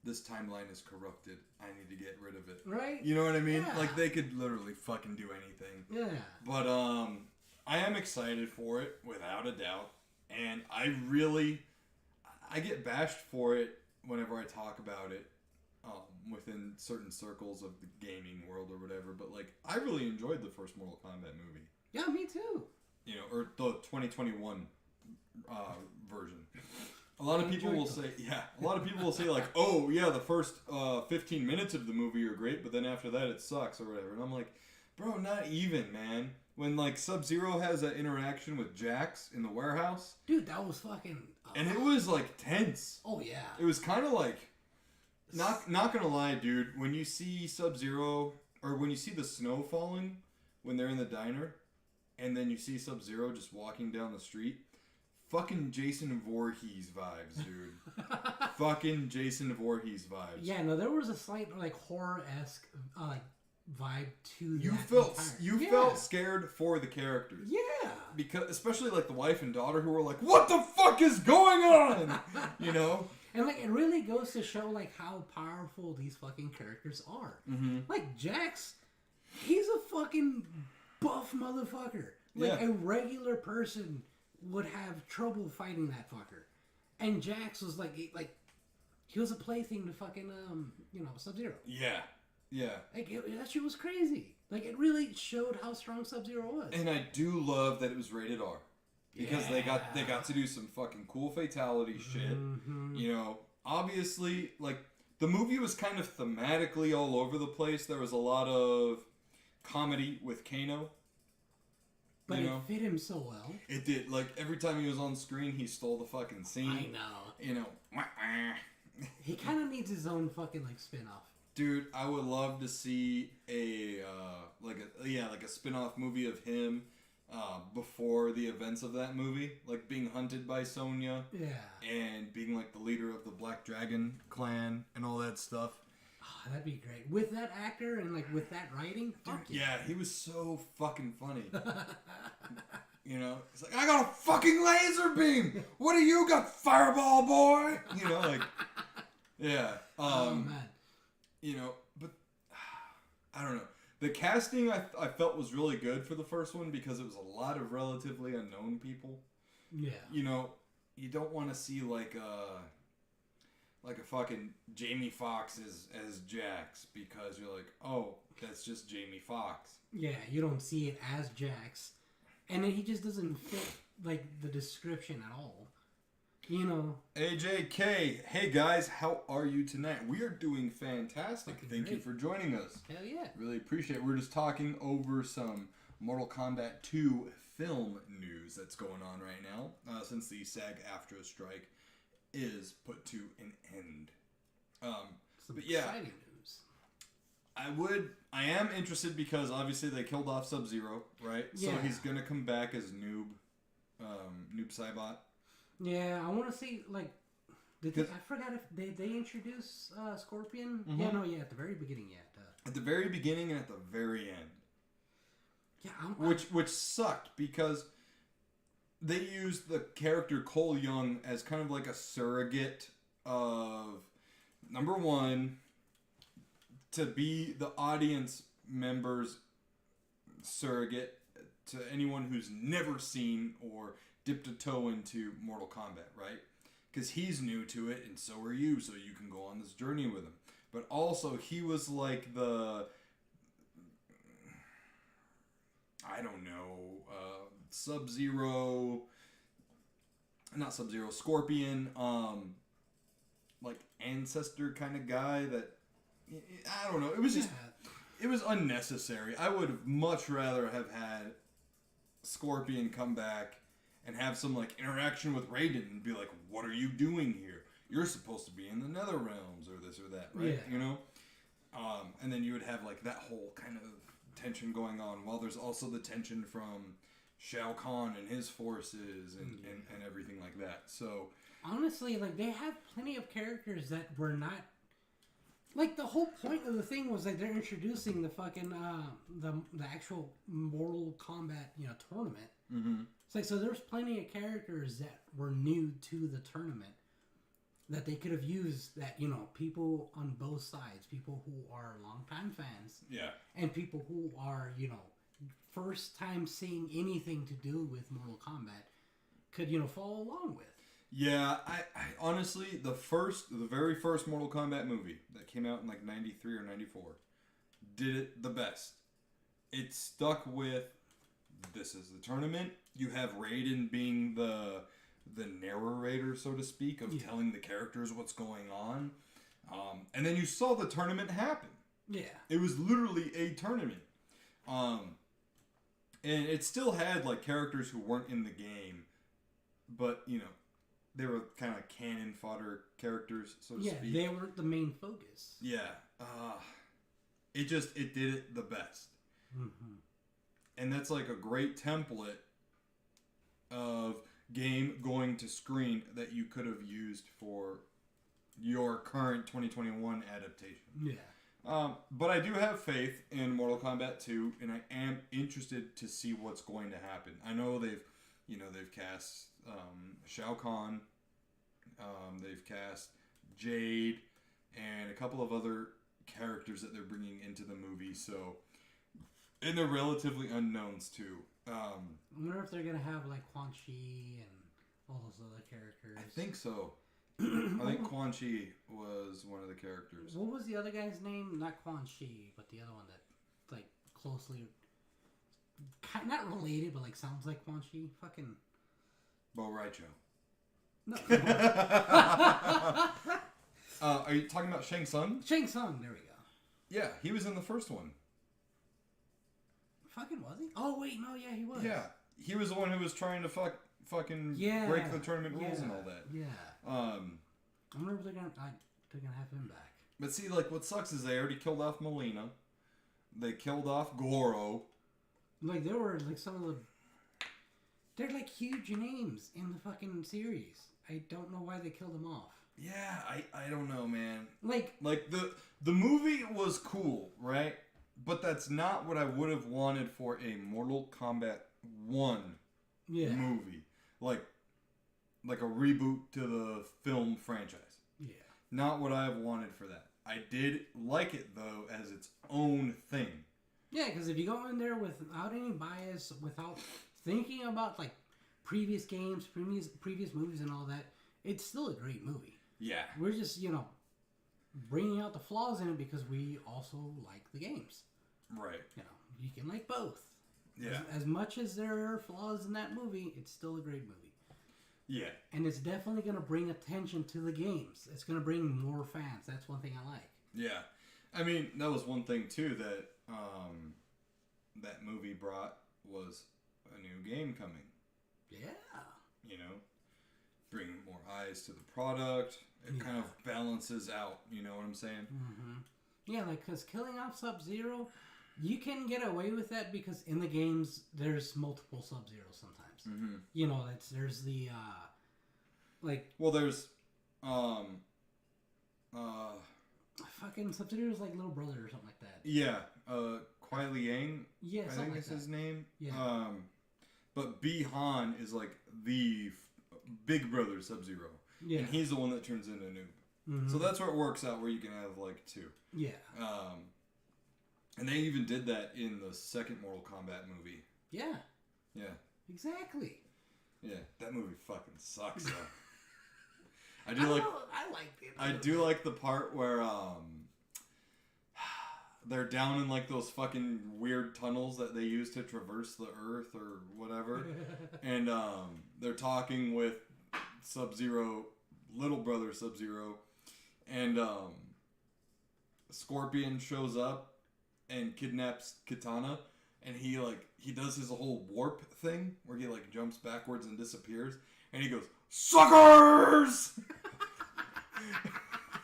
this timeline is corrupted. I need to get rid of it. Right? You know what I mean? Yeah. Like, they could literally fucking do anything. Yeah. But, I am excited for it, without a doubt. And I get bashed for it whenever I talk about it, within certain circles of the gaming world or whatever. But, like, I really enjoyed the first Mortal Kombat movie. Yeah, me too. Or the 2021 version. A lot of people will say, like, oh, yeah, the first 15 minutes of the movie are great, but then after that it sucks or whatever. And I'm like, bro, not even, man. When, like, Sub-Zero has that interaction with Jax in the warehouse. Dude, that was fucking... And it was, like, tense. Oh, yeah. It was kind of like... Not gonna lie, dude. When you see Sub-Zero, or when you see the snow falling when they're in the diner, and then you see Sub-Zero just walking down the street... Fucking Jason Voorhees vibes, dude. Fucking Jason Voorhees vibes. Yeah, no, there was a slight, like, horror-esque, vibe to you that. Felt scared for the characters. Yeah. Because, especially, like, the wife and daughter who were like, what the fuck is going on? And, like, it really goes to show, like, how powerful these fucking characters are. Mm-hmm. Like, Jax, he's a fucking buff motherfucker. Like, a regular person would have trouble fighting that fucker. And Jax was like he was a plaything to fucking Sub-Zero. Yeah. Like that shit was crazy. Like it really showed how strong Sub-Zero was. And I do love that it was rated R. Because they got to do some fucking cool fatality shit. Mm-hmm. Obviously, like the movie was kind of thematically all over the place. There was a lot of comedy with Kano. But it fit him so well. It did. Like, every time he was on screen, he stole the fucking scene. I know. He kind of needs his own fucking, like, spin-off. Dude, I would love to see a spin-off movie of him before the events of that movie. Like, being hunted by Sonya. Yeah. And being, like, the leader of the Black Dragon clan and all that stuff. Oh, that'd be great. With that actor and, like, with that writing. Dude, yeah, he was so fucking funny. It's like, I got a fucking laser beam! What do you got, fireball boy? Yeah. Oh, man. But, I don't know. The casting, I felt was really good for the first one because it was a lot of relatively unknown people. Yeah. You don't want to see, like a fucking Jamie Foxx as Jax because you're like, oh, that's just Jamie Foxx. Yeah, you don't see it as Jax. And he just doesn't fit, like, the description at all. You know. AJK, hey guys, how are you tonight? We are doing fantastic. Thank you for joining us. Hell yeah. Really appreciate it. We're just talking over some Mortal Kombat 2 film news that's going on right now, since the SAG-AFTRA strike is put to an end. Some but yeah, exciting news. I am interested because obviously they killed off Sub-Zero, right? Yeah. So he's gonna come back as Noob Saibot. Yeah, I want to see, like, I forgot if they introduce Scorpion. Mm-hmm. Yeah, at the very beginning yet. At the very beginning and at the very end. Yeah, which sucked because they used the character Cole Young as kind of like a surrogate of, number one, to be the audience member's surrogate to anyone who's never seen or dipped a toe into Mortal Kombat, right? Because he's new to it, and so are you, so you can go on this journey with him. But also, he was like the, I don't know, Scorpion, like ancestor kind of guy that, I don't know, it was just, it was unnecessary. I would have much rather have had Scorpion come back and have some like interaction with Raiden and be like, what are you doing here? You're supposed to be in the Nether Realms or this or that, right? Yeah. You know? And then you would have like that whole kind of tension going on while there's also the tension from Shao Kahn and his forces and everything like that. So honestly, like, they have plenty of characters that were not, like, the whole point of the thing was that they're introducing the fucking the actual Mortal Kombat, tournament. Mm-hmm. It's like, so there's plenty of characters that were new to the tournament that they could have used, that, people on both sides, people who are longtime fans, yeah, and people who are, first time seeing anything to do with Mortal Kombat could, follow along with. Yeah, I honestly, the very first Mortal Kombat movie that came out in like 93 or 94 did it the best. It stuck with, this is the tournament. You have Raiden being the narrator, so to speak, of telling the characters what's going on. And then you saw the tournament happen. Yeah. It was literally a tournament. And it still had like characters who weren't in the game, but, they were kind of cannon fodder characters, so to speak. Yeah, they weren't the main focus. Yeah. It did it the best. Mm-hmm. And that's like a great template of game going to screen that you could have used for your current 2021 adaptation. Yeah. But I do have faith in Mortal Kombat 2, and I am interested to see what's going to happen. I know they've cast Shao Kahn, they've cast Jade, and a couple of other characters that they're bringing into the movie. So, and they're relatively unknowns too. I wonder if they're gonna have like Quan Chi and all those other characters. I think so. I think Quan Chi was one of the characters. What was the other guy's name? Not Quan Chi, but the other one that like closely, not related, but like sounds like Quan Chi. Fucking Bo Raicho. No. Are you talking about Shang Tsung? Shang Tsung. There we go. Yeah, he was in the first one. Fucking was he? Oh wait, no, yeah, he was. Yeah, he was the one who was trying to fucking break the tournament rules and all that. Yeah. I wonder if they're gonna have him back. But see, like, what sucks is they already killed off Melina. They killed off Goro. Like, they were like some of the. They're like huge names in the fucking series. I don't know why they killed them off. Yeah, I don't know, man. Like the movie was cool, right? But that's not what I would have wanted for a Mortal Kombat 1 movie. Like a reboot to the film franchise. Yeah. Not what I have wanted for that. I did like it, though, as its own thing. Yeah, because if you go in there without any bias, without thinking about, like, previous games, previous movies and all that, it's still a great movie. Yeah. We're just, bringing out the flaws in it because we also like the games. Right. You can like both. Yeah. As much as there are flaws in that movie, it's still a great movie. Yeah. And it's definitely going to bring attention to the games. It's going to bring more fans. That's one thing I like. Yeah. I mean, that was one thing, too, that that movie brought was a new game coming. Yeah. You know? Bringing more eyes to the product. It kind of balances out, you know what I'm saying? Mm-hmm. Yeah, like, because killing off Sub-Zero, you can get away with that because in the games, there's multiple Sub-Zeros sometimes. Mm-hmm. You know, there's the, Well, there's, fucking Sub-Zero's like little brother or something like that. yeah, Kuai Liang, Yeah, I something think like is that. his name. Yeah. But Bi-Han is like the big brother Sub-Zero. Yeah. And he's the one that turns into Noob. Mm-hmm. So that's where it works out, where you can have like two. Yeah. And they even did that in the second Mortal Kombat movie. Yeah. Yeah. Exactly. Yeah. That movie fucking sucks, though. I liked it. I do like the part where they're down in like those fucking weird tunnels that they use to traverse the earth or whatever. And they're talking with Sub-Zero, little brother Sub-Zero, and Scorpion shows up and kidnaps Kitana, and he does his whole warp thing where he like jumps backwards and disappears, and he goes, "Suckers!"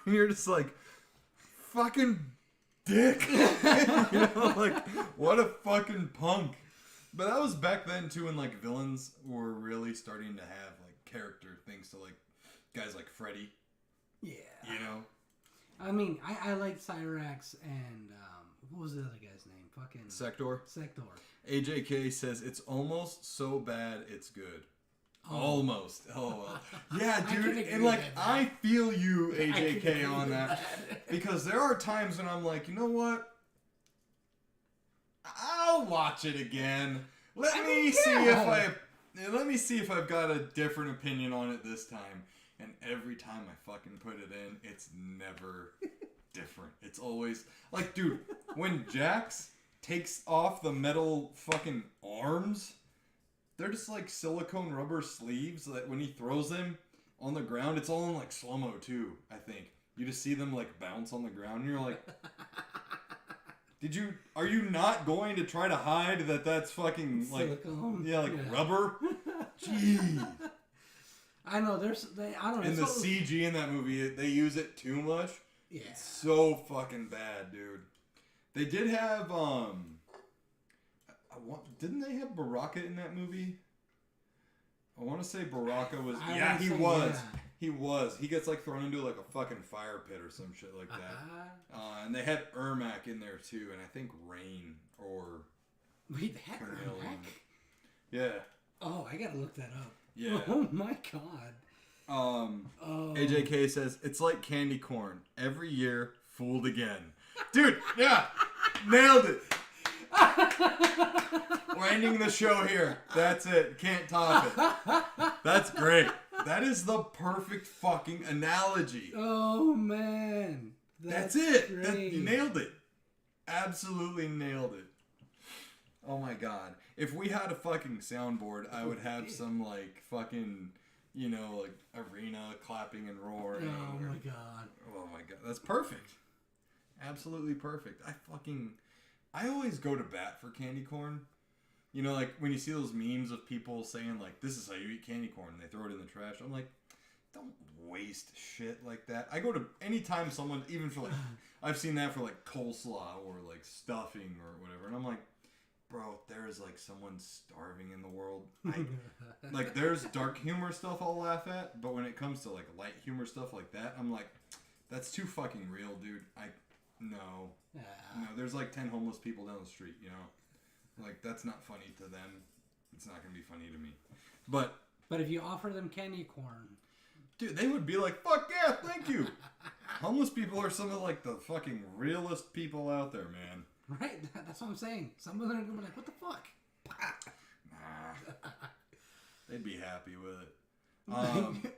And you're just like, fucking dick. You know, like, what a fucking punk. But that was back then too, when like villains were really starting to have like character, thanks to like guys like Freddy. Yeah. You know? I mean, I like Cyrax and what was the other guy's name? Fucking Sector. AJK says it's almost so bad it's good. Oh. Almost. Oh well. Yeah, dude. And like I feel you, AJK, on that. Because there are times when I'm like, you know what? I'll watch it again. Let me see if I've got a different opinion on it this time. And every time I fucking put it in, it's never different. It's always like, dude, when Jax takes off the metal fucking arms, they're just like silicone rubber sleeves that when he throws them on the ground, it's all in like slow-mo too, I think. You just see them like bounce on the ground and you're like, are you not going to try to hide that that's fucking like, silicone. Rubber? Jeez. I know, I don't know. And the CG in that movie, they use it too much. Yeah. It's so fucking bad, dude. They did have, didn't they have Baraka in that movie? I want to say Baraka was, he was. Yeah. He was. He gets like thrown into like a fucking fire pit or some shit like that. And they had Ermac in there too, and I think Rain or... Wait, they had Ermac? Yeah. Oh, I gotta look that up. Yeah. Oh my god. AJK says, it's like candy corn. Every year, fooled again. Dude, yeah. Nailed it. We're ending the show here. That's it. Can't top it. That's great. That is the perfect fucking analogy. Oh, man. That's it. You nailed it. Absolutely nailed it. Oh my god. If we had a fucking soundboard, I would have some like fucking, you know, like arena clapping and roaring. Oh my god. Oh my god. That's perfect. Absolutely perfect. I always go to bat for candy corn. You know, like when you see those memes of people saying like, this is how you eat candy corn, and they throw it in the trash. I'm like, don't waste shit like that. I go to anytime someone, even for like, I've seen that for like coleslaw or like stuffing or whatever, and I'm like, bro, there is like someone starving in the world. Like there's dark humor stuff I'll laugh at, but when it comes to like light humor stuff like that, I'm like, that's too fucking real, dude. No. There's like 10 homeless people down the street, you know? Like that's not funny to them. It's not gonna be funny to me. But if you offer them candy corn, dude, they would be like, fuck yeah, thank you. Homeless people are some of like the fucking realest people out there, man. Right? That's what I'm saying. Some of them are going to be like, what the fuck? Nah. They'd be happy with it.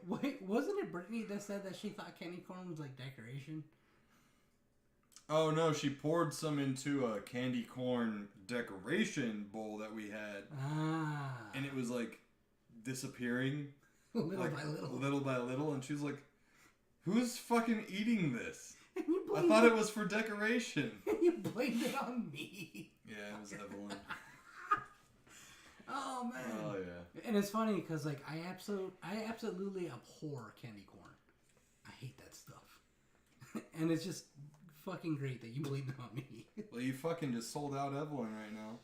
Wait, wasn't it Brittany that said that she thought candy corn was like decoration? Oh no, she poured some into a candy corn decoration bowl that we had. And it was like disappearing. Little by little. Little by little, and she's like, "Who's fucking eating this? I I thought it was for decoration." You blamed it on me. Yeah, it was Evelyn. Oh man. Oh yeah. And it's funny because like I absolutely abhor candy corn. I hate that stuff. And it's just fucking great that you blamed it on me. Well, you fucking just sold out Evelyn right now.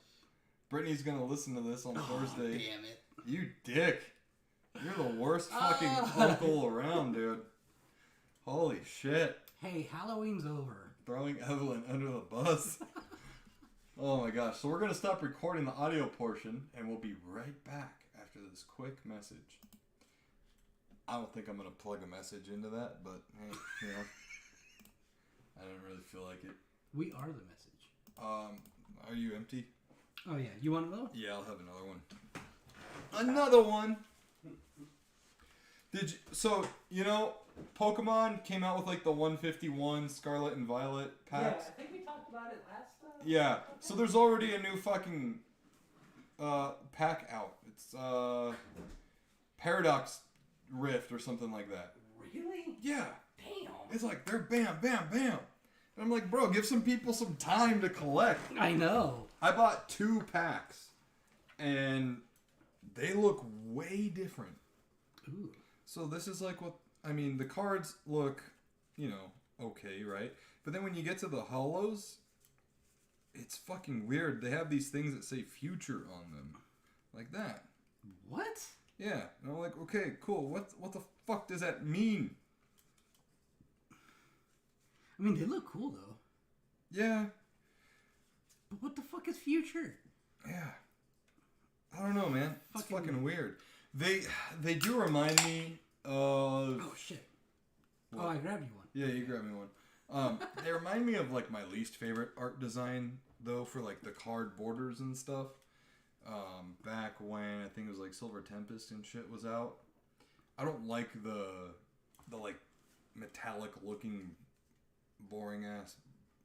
Brittany's gonna listen to this on Thursday. Damn it. You dick. You're the worst fucking uncle around, dude. Holy shit. Hey, Halloween's over. Throwing Evelyn under the bus. Oh my gosh. So we're going to stop recording the audio portion and we'll be right back after this quick message. I don't think I'm going to plug a message into that, but hey, you know. I didn't really feel like it. We are the message. Are you empty? Oh yeah. You want another? Yeah, I'll have another one. Another one. So, you know, Pokemon came out with like the 151 Scarlet and Violet packs. Yeah, I think we talked about it last time. Yeah, so there's already a new fucking pack out. It's Paradox Rift or something like that. Really? Yeah. Damn. It's like they're bam, bam, bam. And I'm like, bro, give some people some time to collect. I know. I bought 2 packs, and they look way different. Ooh. So this is like what, I mean, the cards look, you know, okay, right? But then when you get to the holos, it's fucking weird. They have these things that say future on them. Like that. What? Yeah. And I'm like, okay, cool. What the fuck does that mean? I mean, they look cool though. Yeah. But what the fuck is future? Yeah. I don't know, man. It's fucking weird. They do remind me of... Oh, shit. What? Oh, I grabbed you one. Yeah, you grabbed me one. They remind me of, like, my least favorite art design, though, for, like, the card borders and stuff. Back when, I think it was, like, Silver Tempest and shit was out. I don't like the like, metallic-looking, boring-ass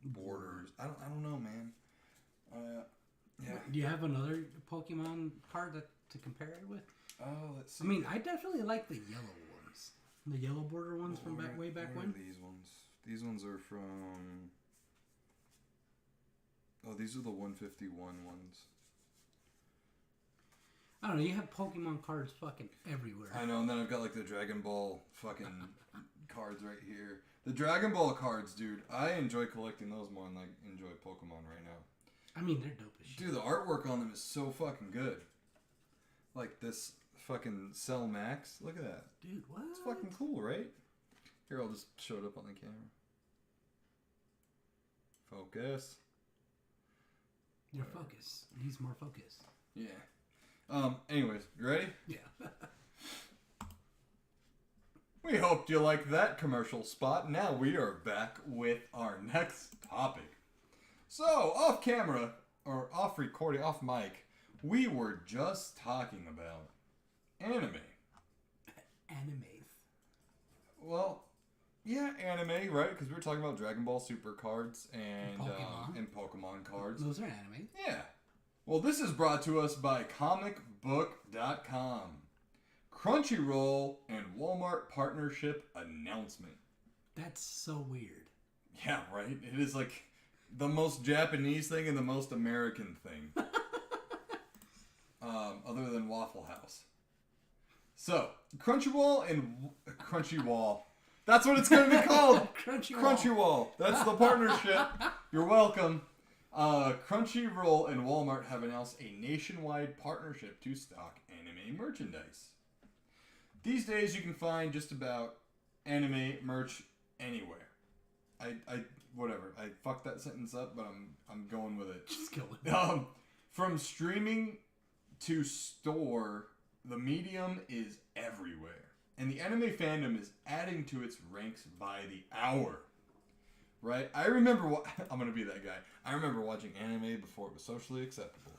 borders. I don't know, man. Yeah. Do you have another Pokemon card to compare it with? Oh, let's see. I mean, I definitely like the yellow ones. The yellow border ones from way back when. These ones. These ones are from... Oh, these are the 151 ones. I don't know, you have Pokemon cards fucking everywhere. I know, and then I've got like the Dragon Ball fucking cards right here. The Dragon Ball cards, dude, I enjoy collecting those more than I enjoy Pokemon right now. I mean, they're dope as shit. Dude, the artwork on them is so fucking good. Like this fucking Cell Max. Look at that. Dude, what? It's fucking cool, right? Here, I'll just show it up on the camera. Focus. Your focus. Needs more focus. Yeah. Anyways, you ready? Yeah. We hoped you liked that commercial spot. Now we are back with our next topic. So, off camera, or off recording, off mic, we were just talking about anime. Animes. Well, yeah, anime, right? Because we were talking about Dragon Ball Super cards and Pokemon cards. Those are anime. Yeah. Well, this is brought to us by comicbook.com. Crunchyroll and Walmart partnership announcement. That's so weird. Yeah, right? It is like the most Japanese thing and the most American thing. Other than Waffle House. So, Crunchyroll and... Crunchyroll. That's what it's going to be called! Crunchyroll. That's the partnership. You're welcome. Crunchyroll and Walmart have announced a nationwide partnership to stock anime merchandise. These days, you can find just about anime merch anywhere. Whatever. I fucked that sentence up, but I'm going with it. Just go with it. From streaming to store, the medium is everywhere. And the anime fandom is adding to its ranks by the hour. Right? I remember I'm going to be that guy. I remember watching anime before it was socially acceptable.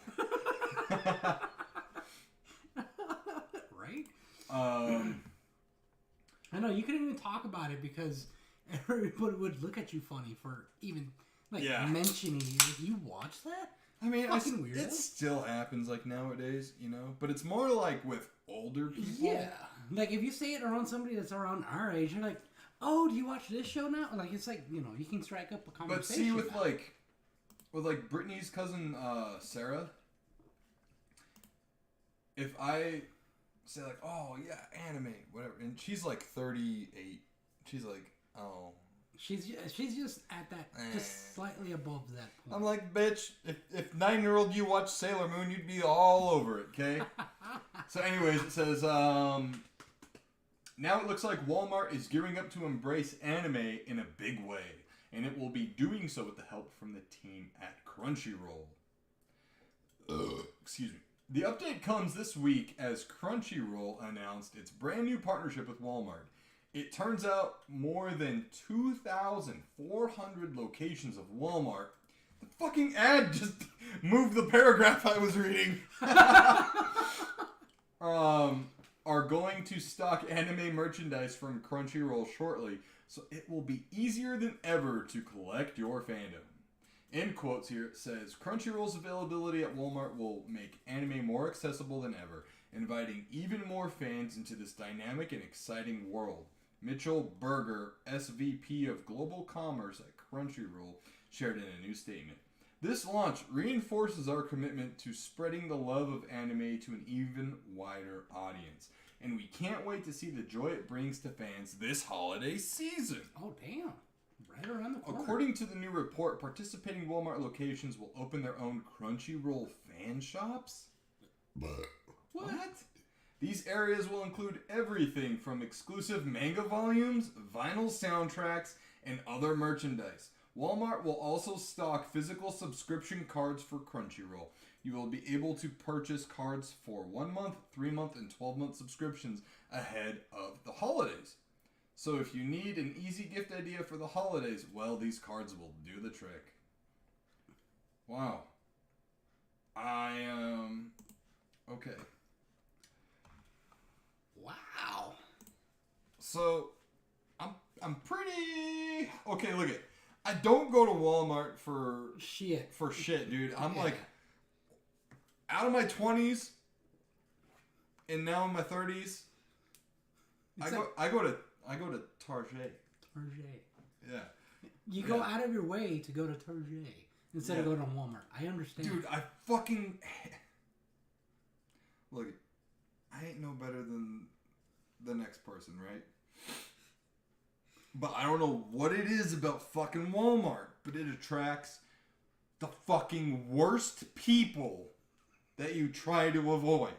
Right? I know, you couldn't even talk about it because everybody would look at you funny for even mentioning you watch that? I mean, weirdo. It still happens like nowadays, you know? But it's more like with older people. Yeah. Like, if you say it around somebody that's around our age, you're like, oh, do you watch this show now? Like, it's like, you can strike up a conversation. But see, with Brittany's cousin, Sarah, if I say, like, oh, yeah, anime, whatever, and she's, like, 38, she's like, oh. She's just at that, just slightly above that point. I'm like, bitch, if 9-year-old you watch Sailor Moon, you'd be all over it, okay? So anyways, it says, now it looks like Walmart is gearing up to embrace anime in a big way, and it will be doing so with the help from the team at Crunchyroll. Excuse me. The update comes this week as Crunchyroll announced its brand new partnership with Walmart. It turns out more than 2,400 locations of Walmart. The fucking ad just moved the paragraph I was reading. Are going to stock anime merchandise from Crunchyroll shortly, so it will be easier than ever to collect your fandom. In quotes here, it says, Crunchyroll's availability at Walmart will make anime more accessible than ever, inviting even more fans into this dynamic and exciting world. Mitchell Berger, SVP of Global Commerce at Crunchyroll, shared in a new statement. This launch reinforces our commitment to spreading the love of anime to an even wider audience, and we can't wait to see the joy it brings to fans this holiday season. Oh, damn. Right around the corner. According to the new report, participating Walmart locations will open their own Crunchyroll fan shops? What? These areas will include everything from exclusive manga volumes, vinyl soundtracks, and other merchandise. Walmart will also stock physical subscription cards for Crunchyroll. You will be able to purchase cards for 1 month, 3 month, and 12-month subscriptions ahead of the holidays. So if you need an easy gift idea for the holidays, well, these cards will do the trick. Wow. Okay. Wow. So, I'm pretty... Okay, look it. I don't go to Walmart for... Shit. For shit, dude. I'm like... Out of my 20s, and now in my 30s, I go to Target. Target. Yeah. You go out of your way to go to Target instead of going to Walmart. I understand. Dude, I fucking... Look, I ain't no better than the next person, right? But I don't know what it is about fucking Walmart, but it attracts the fucking worst people that you try to avoid.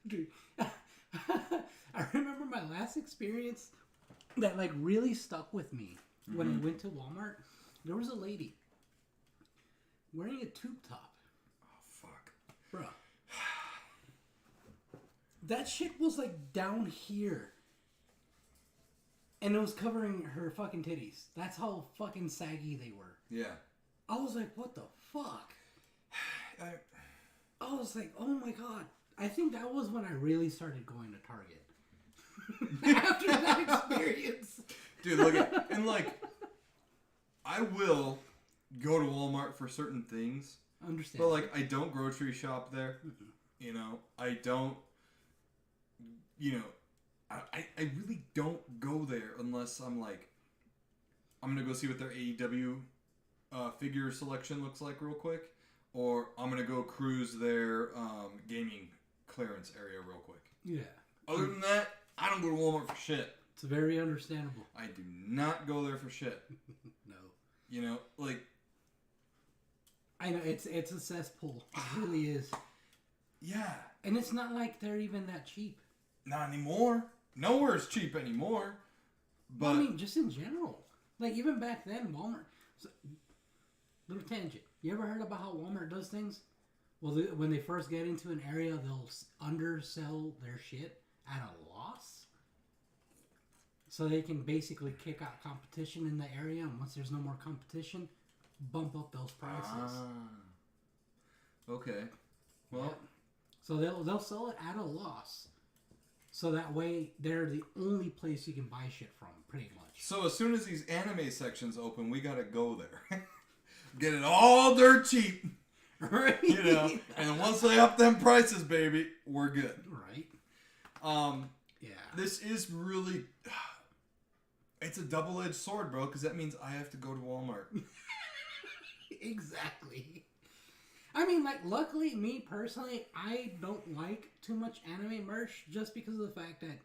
Dude, I remember my last experience that like really stuck with me when I went to Walmart. There was a lady wearing a tube top. Oh, fuck. Bro. That shit was like down here. And it was covering her fucking titties. That's how fucking saggy they were. Yeah. I was like, what the fuck? I was like, oh my god. I think that was when I really started going to Target. After that experience. Dude, look at... And like, I will go to Walmart for certain things. Understand. But like, I don't grocery shop there. Mm-hmm. You know, I don't... You know... I really don't go there unless I'm like, I'm going to go see what their AEW figure selection looks like real quick. Or I'm going to go cruise their gaming clearance area real quick. Yeah. Other than that, I don't go to Walmart for shit. It's very understandable. I do not go there for shit. No. You know, like... I know, it's a cesspool. It really is. Yeah. And it's not like they're even that cheap. Not anymore. Nowhere is cheap anymore. But well, I mean, just in general. Like, even back then, Walmart... So, little tangent. You ever heard about how Walmart does things? Well, when they first get into an area, they'll undersell their shit at a loss. So they can basically kick out competition in the area. And once there's no more competition, bump up those prices. Okay. Well... Yeah. So they'll sell it at a loss. So that way, they're the only place you can buy shit from, pretty much. So as soon as these anime sections open, we gotta go there. Get it all dirt cheap. Right? You know, and once they up them prices, baby, we're good. Right. Yeah. This is really... It's a double-edged sword, bro, because that means I have to go to Walmart. Exactly. I mean, like, luckily, me personally, I don't like too much anime merch just because of the fact that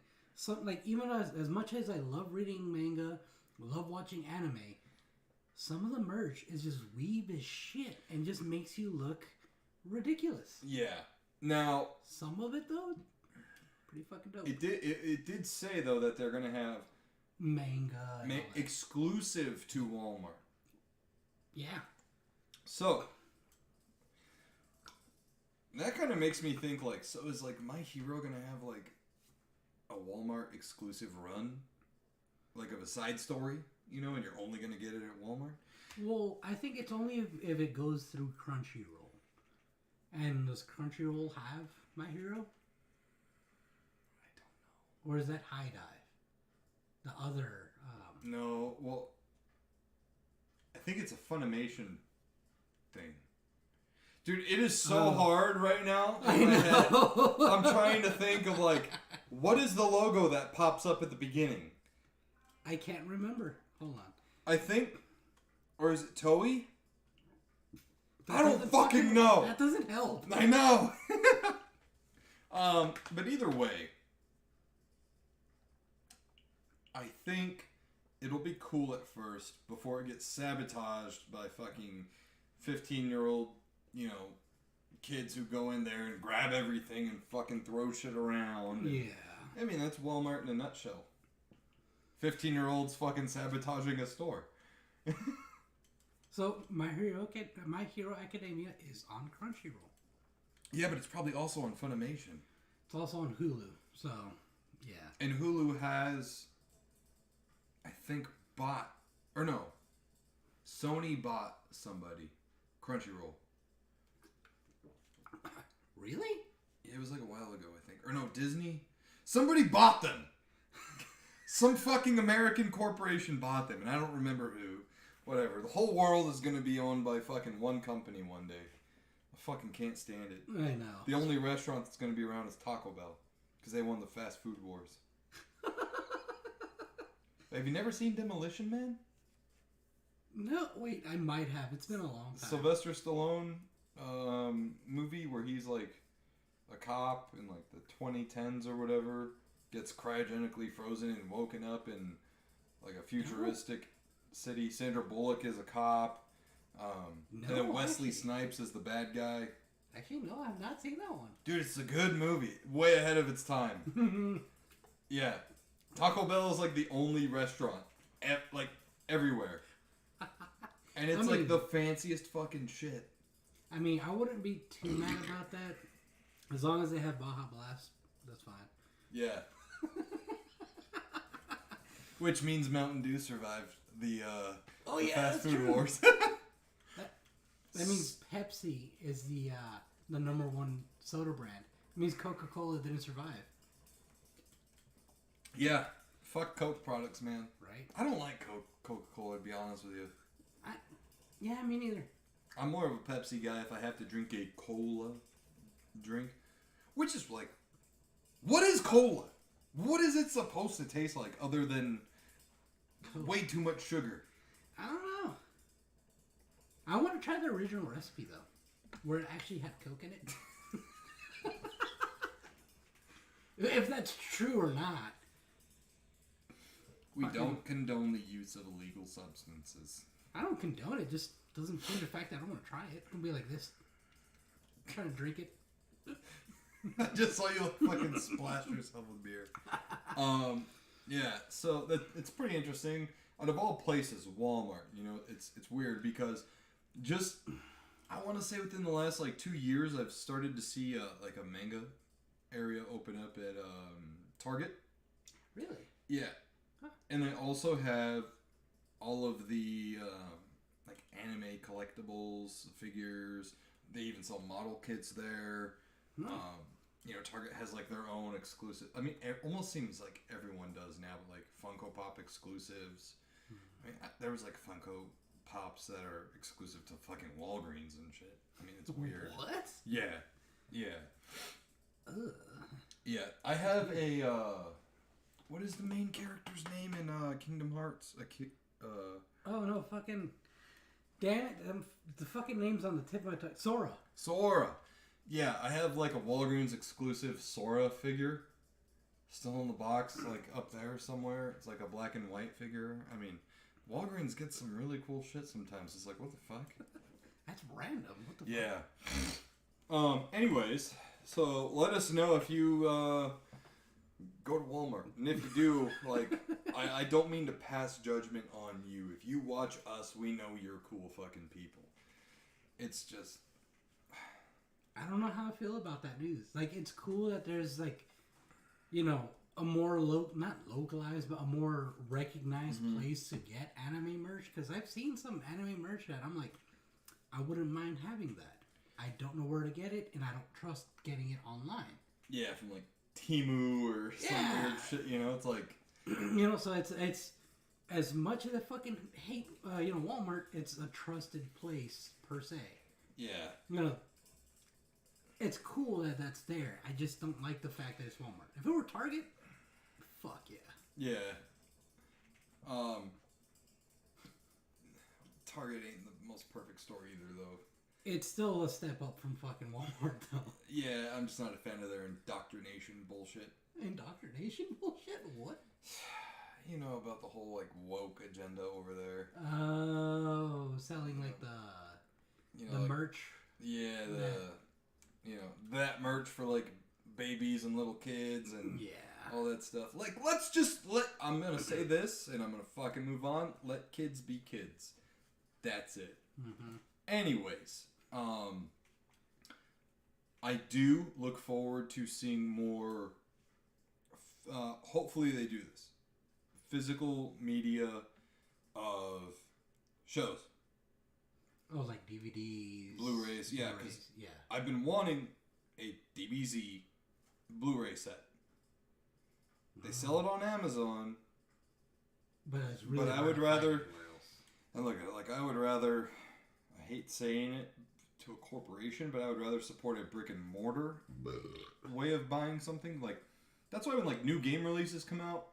even as much as I love reading manga, love watching anime, some of the merch is just weeb as shit and just makes you look ridiculous. Yeah. Now... Some of it, though, pretty fucking dope. It did say, though, that they're going to have... Manga. Exclusive to Walmart. Yeah. So... That kind of makes me think, like, so is, like, My Hero going to have, like, a Walmart exclusive run? Like, of a side story, you know, and you're only going to get it at Walmart? Well, I think it's only if it goes through Crunchyroll. And does Crunchyroll have My Hero? I don't know. Or is that High Dive? The other... No, well... I think it's a Funimation thing. Dude, it is so hard right now in my head. I'm trying to think of, like, what is the logo that pops up at the beginning? I can't remember. Hold on. I think... Or is it Toei? I don't fucking know. That doesn't help. I know. But either way, I think it'll be cool at first before it gets sabotaged by fucking 15-year-old, you know, kids who go in there and grab everything and fucking throw shit around. Yeah. I mean, that's Walmart in a nutshell. 15-year-olds fucking sabotaging a store. So, My Hero Academia is on Crunchyroll. Yeah, but it's probably also on Funimation. It's also on Hulu, so, yeah. And Hulu has, I think, Sony bought somebody. Crunchyroll. Really? It was like a while ago, I think. Or no, Disney? Somebody bought them! Some fucking American corporation bought them, and I don't remember who. Whatever. The whole world is going to be owned by fucking one company one day. I fucking can't stand it. I know. The only restaurant that's going to be around is Taco Bell. Because they won the fast food wars. Have you never seen Demolition Man? No, wait, I might have. It's been a long time. Sylvester Stallone movie where he's like a cop in like the 2010s or whatever, gets cryogenically frozen and woken up in like a futuristic city. Sandra Bullock is a cop. And then Wesley Snipes is the bad guy. Actually, no, I've not seen that one. Dude, it's a good movie. Way ahead of its time. Yeah. Taco Bell is like the only restaurant like everywhere. And it's like the fanciest fucking shit. I mean, I wouldn't be too mad about that. As long as they have Baja Blast, that's fine. Yeah. Which means Mountain Dew survived the fast food wars. That means Pepsi is the number one soda brand. It means Coca-Cola didn't survive. Yeah. Fuck Coke products, man. Right? I don't like Coca-Cola, to be honest with you. Yeah, me neither. I'm more of a Pepsi guy if I have to drink a cola drink. Which is like, what is cola? What is it supposed to taste like other than way too much sugar? I don't know. I want to try the original recipe, though. Where it actually had Coke in it. If that's true or not. We don't condone the use of illegal substances. I don't condone it. Just doesn't change the fact that I don't want to try it. It's going to be like this. I'm trying to drink it. I just saw you fucking splash yourself with beer. Yeah, so it's pretty interesting. Out of all places, Walmart, you know, it's weird because just, I want to say within the last like 2 years, I've started to see like a manga area open up at Target. Really? Yeah. Huh. And they also have all of the like anime collectibles, figures. They even sell model kits there. No. You know, Target has like their own exclusive. I mean, it almost seems like everyone does now, but like Funko Pop exclusives. I mean, there was like Funko Pops that are exclusive to fucking Walgreens and shit. I mean, it's weird. What? Yeah. Yeah. Ugh. Yeah. I have a What is the main character's name in Kingdom Hearts? Oh no, fucking damn it! The fucking name's on the tip of my tongue. Sora. Sora. Yeah, I have like a Walgreens exclusive Sora figure. Still in the box, like up there somewhere. It's like a black and white figure. I mean, Walgreens gets some really cool shit sometimes. It's like, what the fuck? That's random. What the fuck? Anyways, so let us know if you go to Walmart. And if you do, like, I don't mean to pass judgment on you. If you watch us, we know you're cool fucking people. It's just... I don't know how I feel about that news. Like, it's cool that there's, like, you know, a more, not localized, but a more recognized place to get anime merch. Because I've seen some anime merch that I'm like, I wouldn't mind having that. I don't know where to get it, and I don't trust getting it online. Yeah, from, like, Temu or some weird shit, you know? It's like... You know, so it's as much as I fucking hate, Walmart, it's a trusted place, per se. Yeah. You know, it's cool that that's there. I just don't like the fact that it's Walmart. If it were Target, fuck yeah. Yeah. Target ain't the most perfect store either, though. It's still a step up from fucking Walmart, though. Yeah, I'm just not a fan of their indoctrination bullshit. Indoctrination bullshit? What? You know about the whole, like, woke agenda over there. Oh, selling, like, the like, merch. Yeah, that merch for, like, babies and little kids and all that stuff. Like, I'm gonna say this, and I'm gonna fucking move on. Let kids be kids. That's it. Mm-hmm. Anyways, I do look forward to seeing more, hopefully they do this, physical media of shows. Oh, like DVDs. Blu-rays, yeah, because I've been wanting a DBZ Blu-ray set. They sell it on Amazon. But it's really I would rather, and look, like, I would rather, I hate saying it to a corporation, but I would rather support a brick and mortar way of buying something. Like, that's why when, like, new game releases come out,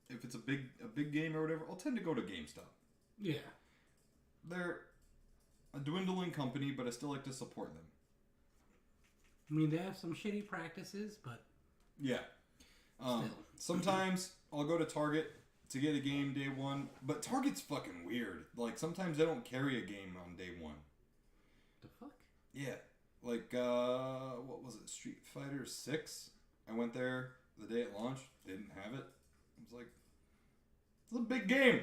if it's a big game or whatever, I'll tend to go to GameStop. Yeah. They're a dwindling company, but I still like to support them. I mean, they have some shitty practices, but... Yeah. Sometimes I'll go to Target to get a game day one, but Target's fucking weird. Like, sometimes they don't carry a game on day one. The fuck? Yeah. Like, what was it? Street Fighter 6? I went there the day it launched. Didn't have it. I was like, it's a big game.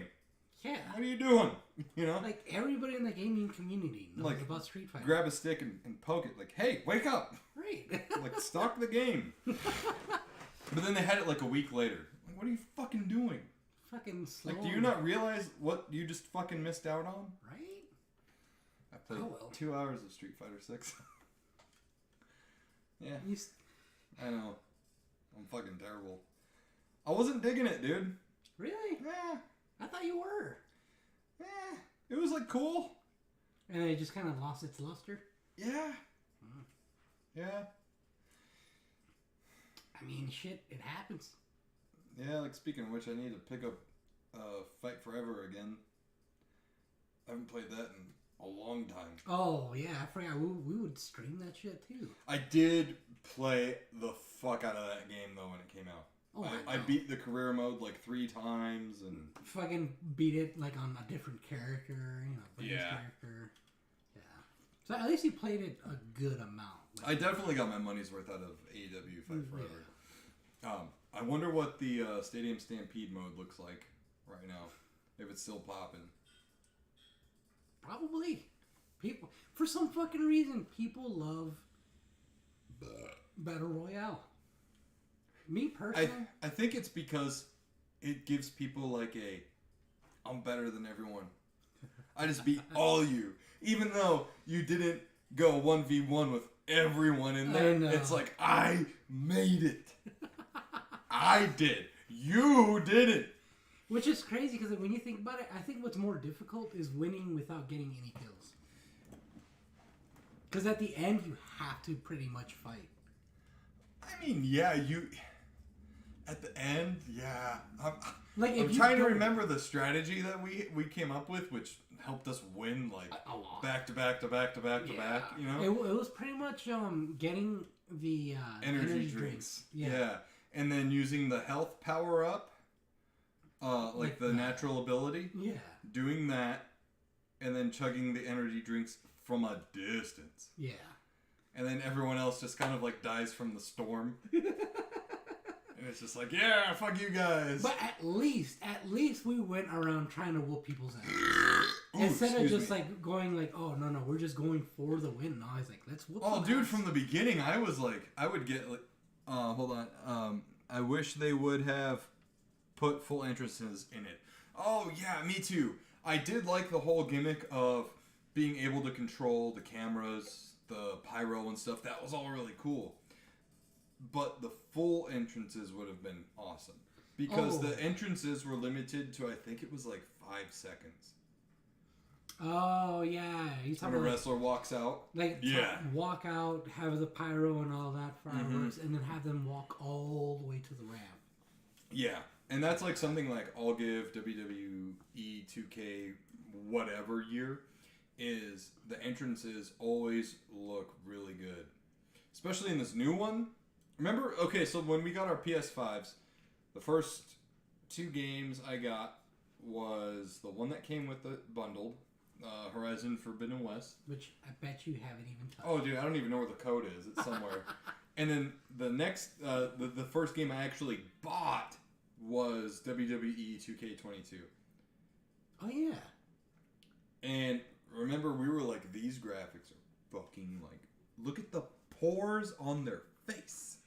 Yeah. What are you doing? You know? Like, everybody in the gaming community knows like, about Street Fighter. Grab a stick and poke it. Like, hey, wake up. Right. Like, stock the game. But then they had it like a week later. Like, what are you fucking doing? Fucking slow. Like, do you not realize what you just fucking missed out on? Right? I played 2 hours of Street Fighter 6. Yeah. I know. I'm fucking terrible. I wasn't digging it, dude. Really? Yeah. I thought you were. Yeah. It was, like, cool. And then it just kind of lost its luster? Yeah. Yeah. I mean, shit, it happens. Yeah, like, speaking of which, I need to pick up Fight Forever again. I haven't played that in a long time. Oh, yeah, I forgot. We would stream that shit, too. I did play the fuck out of that game, though, when it came out. Oh, I beat the career mode, like, 3 times, and... Fucking beat it, like, on a different character, character. Yeah. So at least you played it a good amount. Like, I definitely got my money's worth out of AEW Fight Forever. Yeah. I wonder what the Stadium Stampede mode looks like right now. If it's still popping. Probably. People, for some fucking reason, people love Battle Royale. Me personally, I think it's because it gives people like I'm better than everyone. I just beat all you. Even though you didn't go 1v1 with everyone in there. It's like, I made it. I did. You didn't. Which is crazy because when you think about it, I think what's more difficult is winning without getting any kills. Because at the end, you have to pretty much fight. I mean, yeah, At the end, yeah. If I'm you trying to don't- remember the strategy that we came up with, which helped us win like a lot. back to back to back to back to back. You know, it was pretty much getting the energy drinks. Yeah, and then using the health power up, like the natural ability. Yeah. Doing that, and then chugging the energy drinks from a distance. Yeah. And then everyone else just kind of like dies from the storm. And it's just like, yeah, fuck you guys. But at least we went around trying to whoop people's ass. Instead of just like going like, oh no, we're just going for the win. No, I was like, let's whoop. Oh, dude, ass. from the beginning, I was like, I would get like, hold on. I wish they would have put full entrances in it. Oh yeah, me too. I did like the whole gimmick of being able to control the cameras, the pyro and stuff. That was all really cool. But the full entrances would have been awesome. Because the entrances were limited to, I think it was like 5 seconds. Oh, yeah. When a wrestler walks out. Like, walk out, have the pyro and all that fireworks, and then have them walk all the way to the ramp. Yeah. And that's like something like I'll give WWE 2K whatever year is the entrances always look really good. Especially in this new one. Remember, okay, so when we got our PS5s, the first 2 games I got was the one that came with the bundled, Horizon Forbidden West. Which I bet you haven't even touched. Oh, dude, I don't even know where the code is. It's somewhere. And then the next, the first game I actually bought was WWE 2K22. Oh, yeah. And remember, we were like, these graphics are fucking like, look at the pores on their face.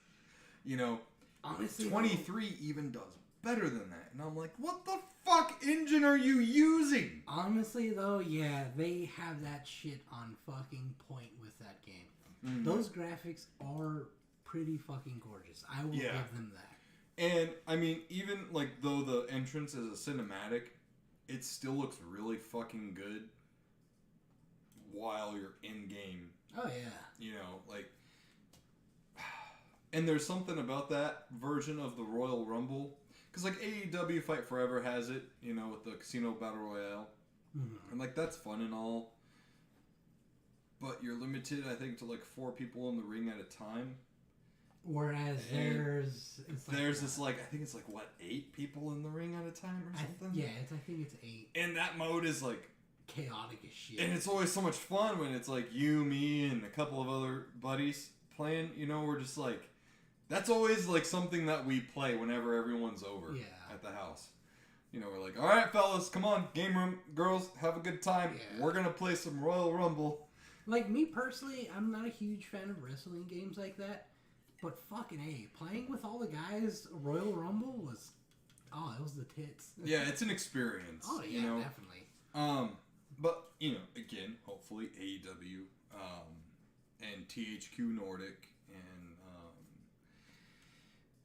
You know, honestly, 23 even does better than that. And I'm like, what the fuck engine are you using? Honestly, though, yeah, they have that shit on fucking point with that game. Mm-hmm. Those graphics are pretty fucking gorgeous. I will give them that. And, I mean, even, like, though the entrance is a cinematic, it still looks really fucking good while you're in-game. Oh, yeah. You know, like... And there's something about that version of the Royal Rumble. Because, like, AEW Fight Forever has it, you know, with the Casino Battle Royale. Mm-hmm. And, like, that's fun and all. But you're limited, I think, to, like, 4 people in the ring at a time. Whereas there's this, like, I think it's, like, what, 8 people in the ring at a time or something? I think it's 8. And that mode is, like... chaotic as shit. And it's always so much fun when it's, like, you, me, and a couple of other buddies playing. You know, we're just, like... That's always, like, something that we play whenever everyone's over at the house. You know, we're like, all right, fellas, come on, game room, girls, have a good time. Yeah. We're going to play some Royal Rumble. Like, me personally, I'm not a huge fan of wrestling games like that. But fucking A, playing with all the guys, Royal Rumble was... Oh, it was the tits. Yeah, it's an experience. Oh, yeah, you know? Definitely. But, you know, again, hopefully AEW and THQ Nordic and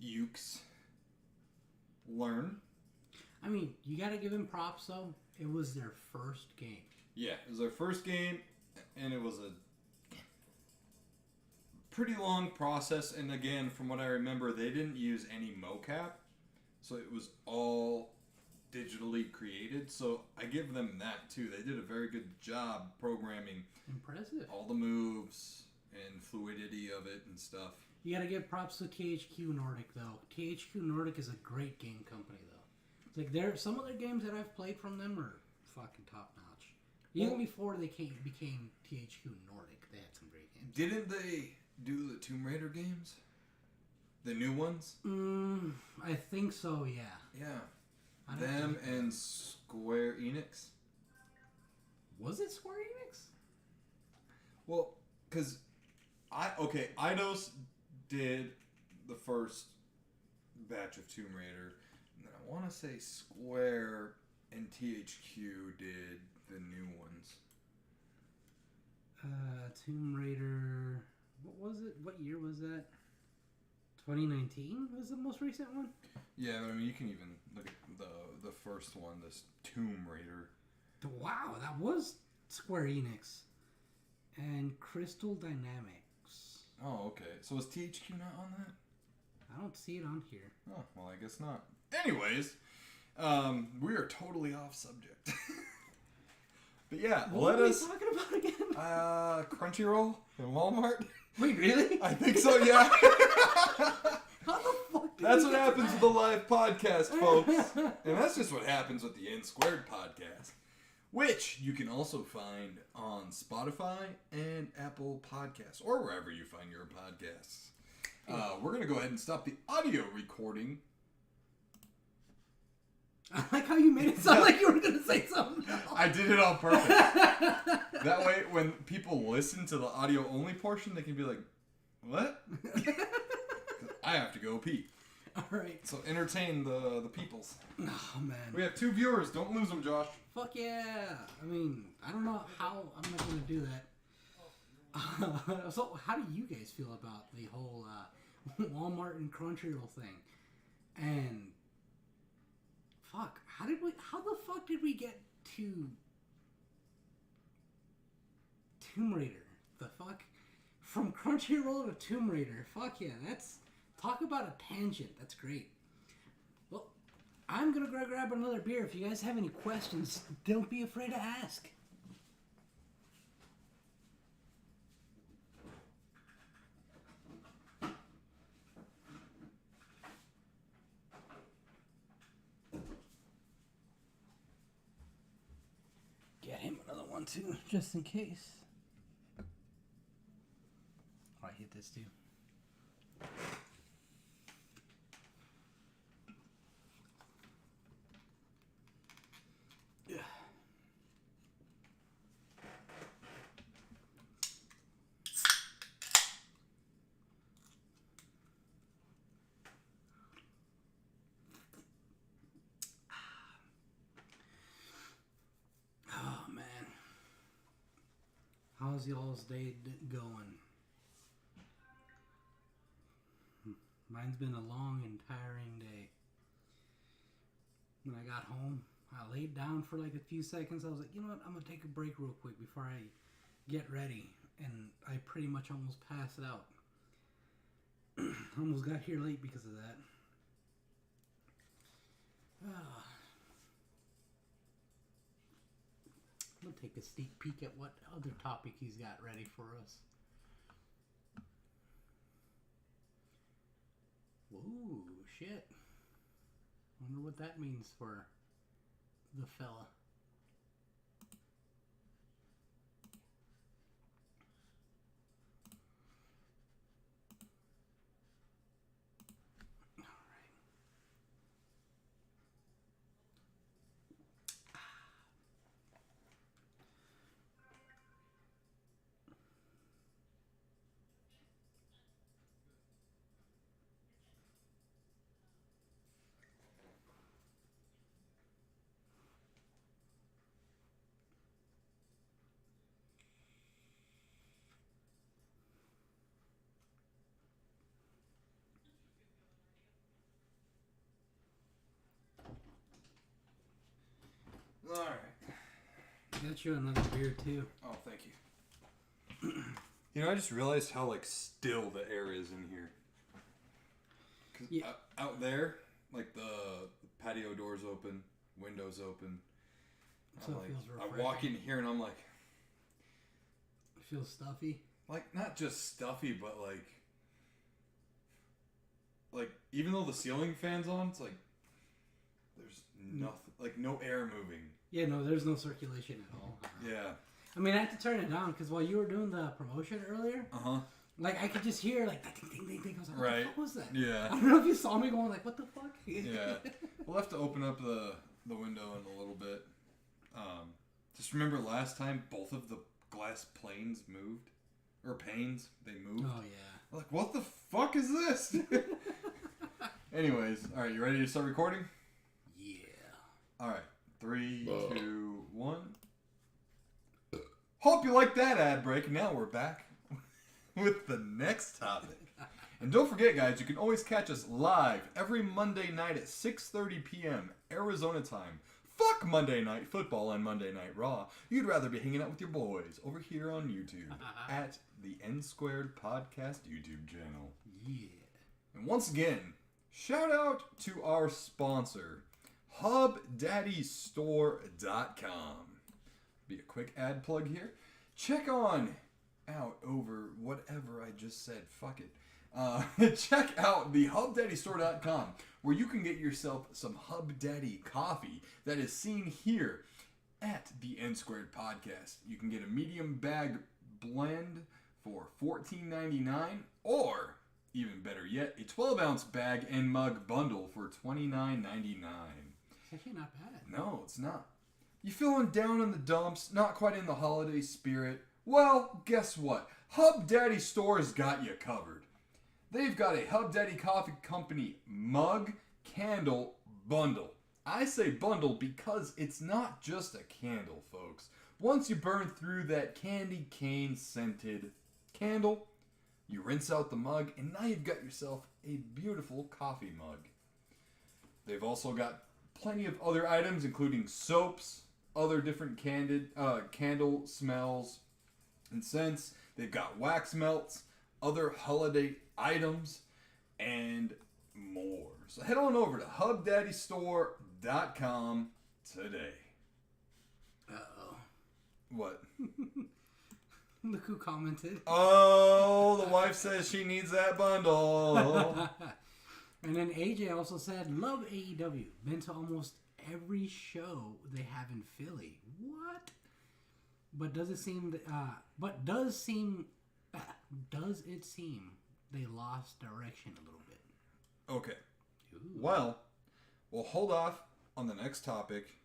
Ukes learn. I mean, you gotta give them props, though. It was their first game. Yeah, it was their first game, and it was a pretty long process. And again, from what I remember, they didn't use any mocap, so it was all digitally created. So I give them that too. They did a very good job programming. Impressive. All the moves and fluidity of it and stuff. You gotta give props to THQ Nordic, though. THQ Nordic is a great game company, though. It's like some of their games that I've played from them are fucking top notch. Even before they became THQ Nordic, they had some great games. Didn't they do the Tomb Raider games? The new ones? I think so, yeah. Yeah. Them and Square Enix. Was it Square Enix? Well, because Eidos did the first batch of Tomb Raider, and then I want to say Square and THQ did the new ones. Tomb Raider. What was it? What year was that? 2019 was the most recent one? Yeah, but I mean, you can even look at the first one, this Tomb Raider. Wow, that was Square Enix. And Crystal Dynamics. Oh, okay. So was THQ not on that? I don't see it on here. Oh, well, I guess not. Anyways, we are totally off subject. But yeah, what are we talking about again? Crunchyroll and Walmart. Wait, really? I think so, yeah. How the fuck did That's we what get happens to with a live podcast, folks. And that's just what happens with the NSquared Podcast, which you can also find on Spotify and Apple Podcasts, or wherever you find your podcasts. We're going to go ahead and stop the audio recording. I like how you made it sound like you were going to say something else. I did it on purpose. That way, when people listen to the audio-only portion, they can be like, what? I have to go pee. All right. So entertain the peoples. Oh, man. We have 2 viewers. Don't lose them, Josh. Fuck yeah. I mean, I don't know how I'm not going to do that. So, how do you guys feel about the whole Walmart and Crunchyroll thing? And fuck, how the fuck did we get to Tomb Raider? The fuck? From Crunchyroll to Tomb Raider. Fuck yeah, talk about a tangent. That's great. Well, I'm gonna go grab another beer. If you guys have any questions, don't be afraid to ask. Get him another one too, just in case. Oh, I hit this too. Yeah. Oh man, how's y'all's day going? Mine's been a long and tiring day. When I got home, I laid down for like a few seconds. I was like, you know what? I'm gonna take a break real quick before I get ready, and I pretty much almost passed out. Almost got here late because of that. I'm gonna take a sneak peek at what other topic he's got ready for us. Ooh, shit. Wonder what that means for the fella. Alright. Got you another beer too. Oh, thank you. You know, I just realized how, like, still the air is in here. Cause yeah. Out there, like, the patio doors open, windows open. So it feels refreshing. I walk in here and I'm like... It feels stuffy? Like, not just stuffy, but, like, even though the ceiling fan's on, it's like, there's nothing, like, no air moving. Yeah, no, there's no circulation at all. Yeah. I mean, I had to turn it down because while you were doing the promotion earlier, like, I could just hear, like, that ding, ding, ding, ding. I was like, what the fuck was that? Yeah. I don't know if you saw me going, like, what the fuck? Yeah. We'll have to open up the window in a little bit. Just remember last time, both of the glass planes moved. Or panes, they moved. Oh, yeah. Like, what the fuck is this? Anyways, alright, you ready to start recording? Yeah. Alright, 3, 2, 1. Hope you like that ad break. Now we're back with the next topic. And don't forget, guys, you can always catch us live every Monday night at 6:30 p.m. Arizona time. Fuck Monday Night Football and Monday Night Raw. You'd rather be hanging out with your boys over here on YouTube at the NSquared Podcast YouTube channel. Yeah. And once again, shout out to our sponsor, HubDaddyStore.com. Be a quick ad plug here. Check on out over whatever I just said. Fuck it. Check out the HubDaddyStore.com, where you can get yourself some Hub Daddy coffee that is seen here at the NSquared Podcast. You can get a medium bag blend for $14.99, or even better yet, a 12-ounce bag and mug bundle for $29.99. It's actually not bad. No, it's not. You feeling down in the dumps, not quite in the holiday spirit? Well, guess what? Hub Daddy Store's got you covered. They've got a Hub Daddy Coffee Company mug candle bundle. I say bundle because it's not just a candle, folks. Once you burn through that candy cane scented candle, you rinse out the mug, and now you've got yourself a beautiful coffee mug. They've also got plenty of other items, including soaps, other different candle smells and scents. They've got wax melts, other holiday items, and more. So head on over to HubDaddyStore.com today. Uh-oh. What? Look who commented. Oh, the wife says she needs that bundle. And then AJ also said, love AEW. Been to almost every show they have in Philly. What? But does it seem they lost direction a little bit? Okay. Ooh. Well, we'll hold off on the next topic,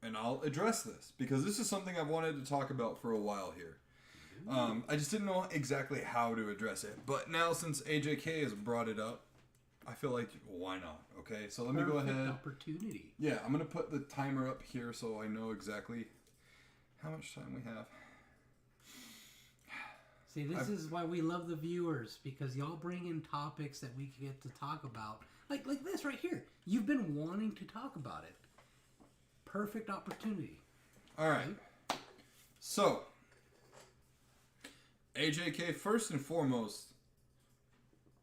and I'll address this, because this is something I've wanted to talk about for a while here. I just didn't know exactly how to address it. But now, since AJK has brought it up, I feel like, why not? Okay, so let me go ahead. Opportunity. Yeah, I'm going to put the timer up here so I know exactly how much time we have. See, this is why we love the viewers, because y'all bring in topics that we get to talk about. Like this right here. You've been wanting to talk about it. Perfect opportunity. All right. So, AJK, first and foremost,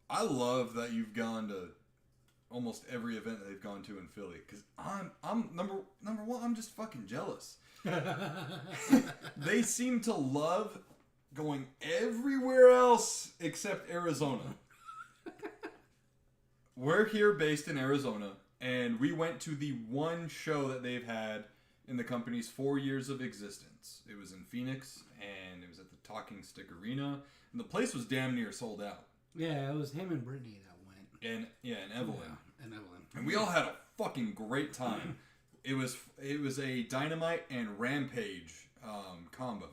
I love that you've gone to almost every event that they've gone to in Philly, because I'm number one. I'm just fucking jealous. They seem to love going everywhere else except Arizona. We're here based in Arizona, and we went to the one show that they've had in the company's 4 years of existence. It was in Phoenix, and it was at the Talking Stick Arena, and the place was damn near sold out. Yeah, it was him and Brittany that went. And Evelyn. Yeah, and Evelyn. And we all had a fucking great time. It was a Dynamite and Rampage combo.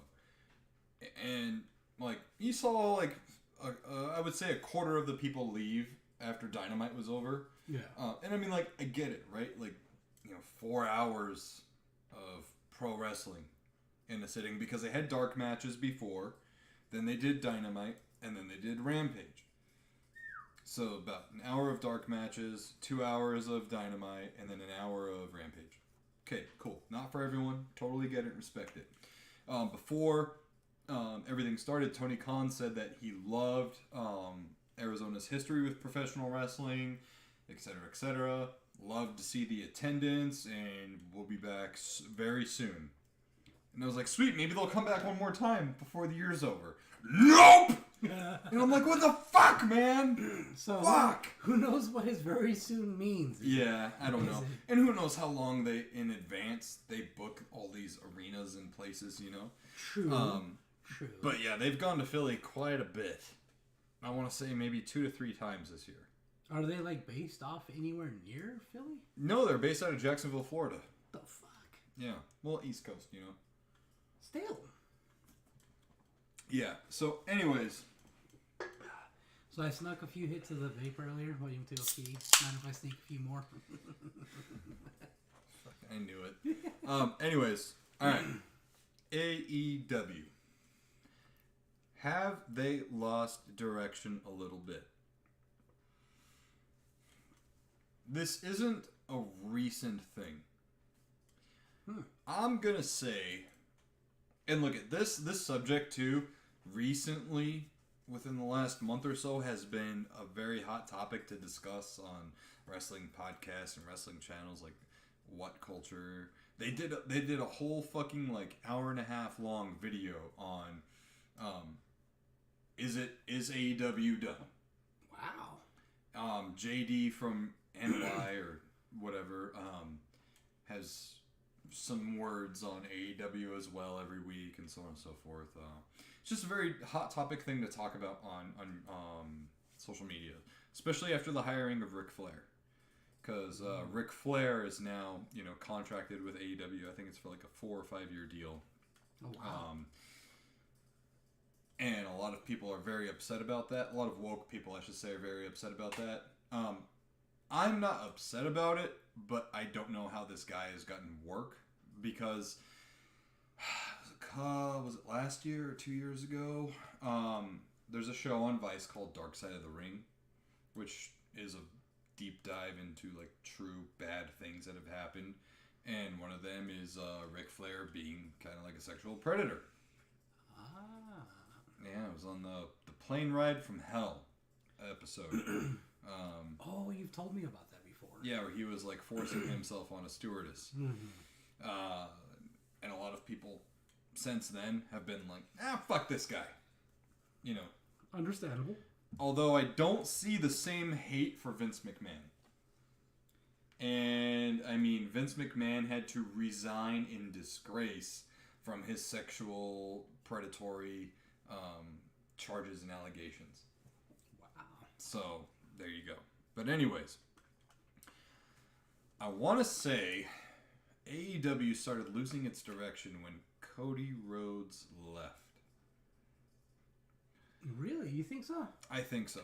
And, like, you saw, like, I would say a quarter of the people leave after Dynamite was over. Yeah. And I mean, like, I get it, right? Like, 4 hours of pro wrestling in a sitting, because they had dark matches before, then they did Dynamite, and then they did Rampage. So about an hour of dark matches, 2 hours of Dynamite, and then an hour of Rampage. Okay, cool. Not for everyone. Totally get it, respect it. Before everything started, Tony Khan said that he loved Arizona's history with professional wrestling, etc., etc. Loved to see the attendance, and we'll be back very soon. And I was like, sweet, maybe they'll come back one more time before the year's over. Nope! And I'm like, what the fuck, man? So fuck! Who knows what his very soon means? Yeah, I don't know. And who knows how long in advance they book all these arenas and places, True. True. But yeah, they've gone to Philly quite a bit. I want to say maybe 2 to 3 times this year. Are they, like, based off anywhere near Philly? No, they're based out of Jacksonville, Florida. The fuck? Yeah. Well, East Coast, Still. Yeah. So, anyways. So I snuck a few hits of the vape earlier. What, you want to go pee? Mind if I sneak a few more? Fuck, I knew it. Anyways. Alright. AEW. Have they lost direction a little bit? This isn't a recent thing. I'm going to say, and look at this subject too, recently within the last month or so has been a very hot topic to discuss on wrestling podcasts and wrestling channels, like what culture. They did a whole fucking like hour and a half long video on is AEW done? Wow. JD from NY or whatever has some words on AEW as well every week and so on and so forth. It's just a very hot topic thing to talk about on social media, especially after the hiring of Ric Flair. Because Ric Flair is now, contracted with AEW. I think it's for like a 4 or 5 year deal. Oh, wow. And a lot of people are very upset about that. A lot of woke people, I should say, are very upset about that. I'm not upset about it, but I don't know how this guy has gotten work. Because, was it last year or 2 years ago? There's a show on Vice called Dark Side of the Ring, which is a deep dive into like true bad things that have happened, and one of them is Ric Flair being kind of like a sexual predator. Yeah, it was on the plane ride from hell episode. Oh, you've told me about that before. Yeah, where he was like forcing himself on a stewardess. Mm-hmm. And a lot of people since then have been like, fuck this guy. Understandable. Although I don't see the same hate for Vince McMahon. And, I mean, Vince McMahon had to resign in disgrace from his sexual predatory charges and allegations. Wow. So, there you go. But anyways, I want to say AEW started losing its direction when Cody Rhodes left. Really? You think so? I think so.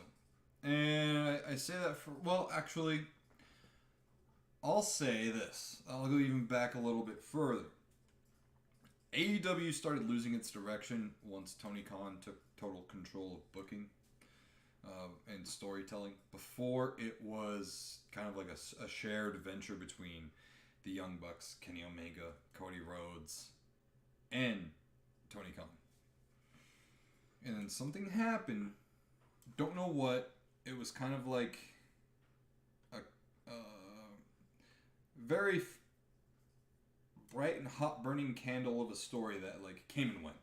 And I say that for... Well, actually, I'll say this. I'll go even back a little bit further. AEW started losing its direction once Tony Khan took total control of booking and storytelling. Before, it was kind of like a shared venture between the Young Bucks, Kenny Omega, Cody Rhodes, and Tony Khan. And then something happened. Don't know what. It was kind of like a very bright and hot burning candle of a story that like came and went.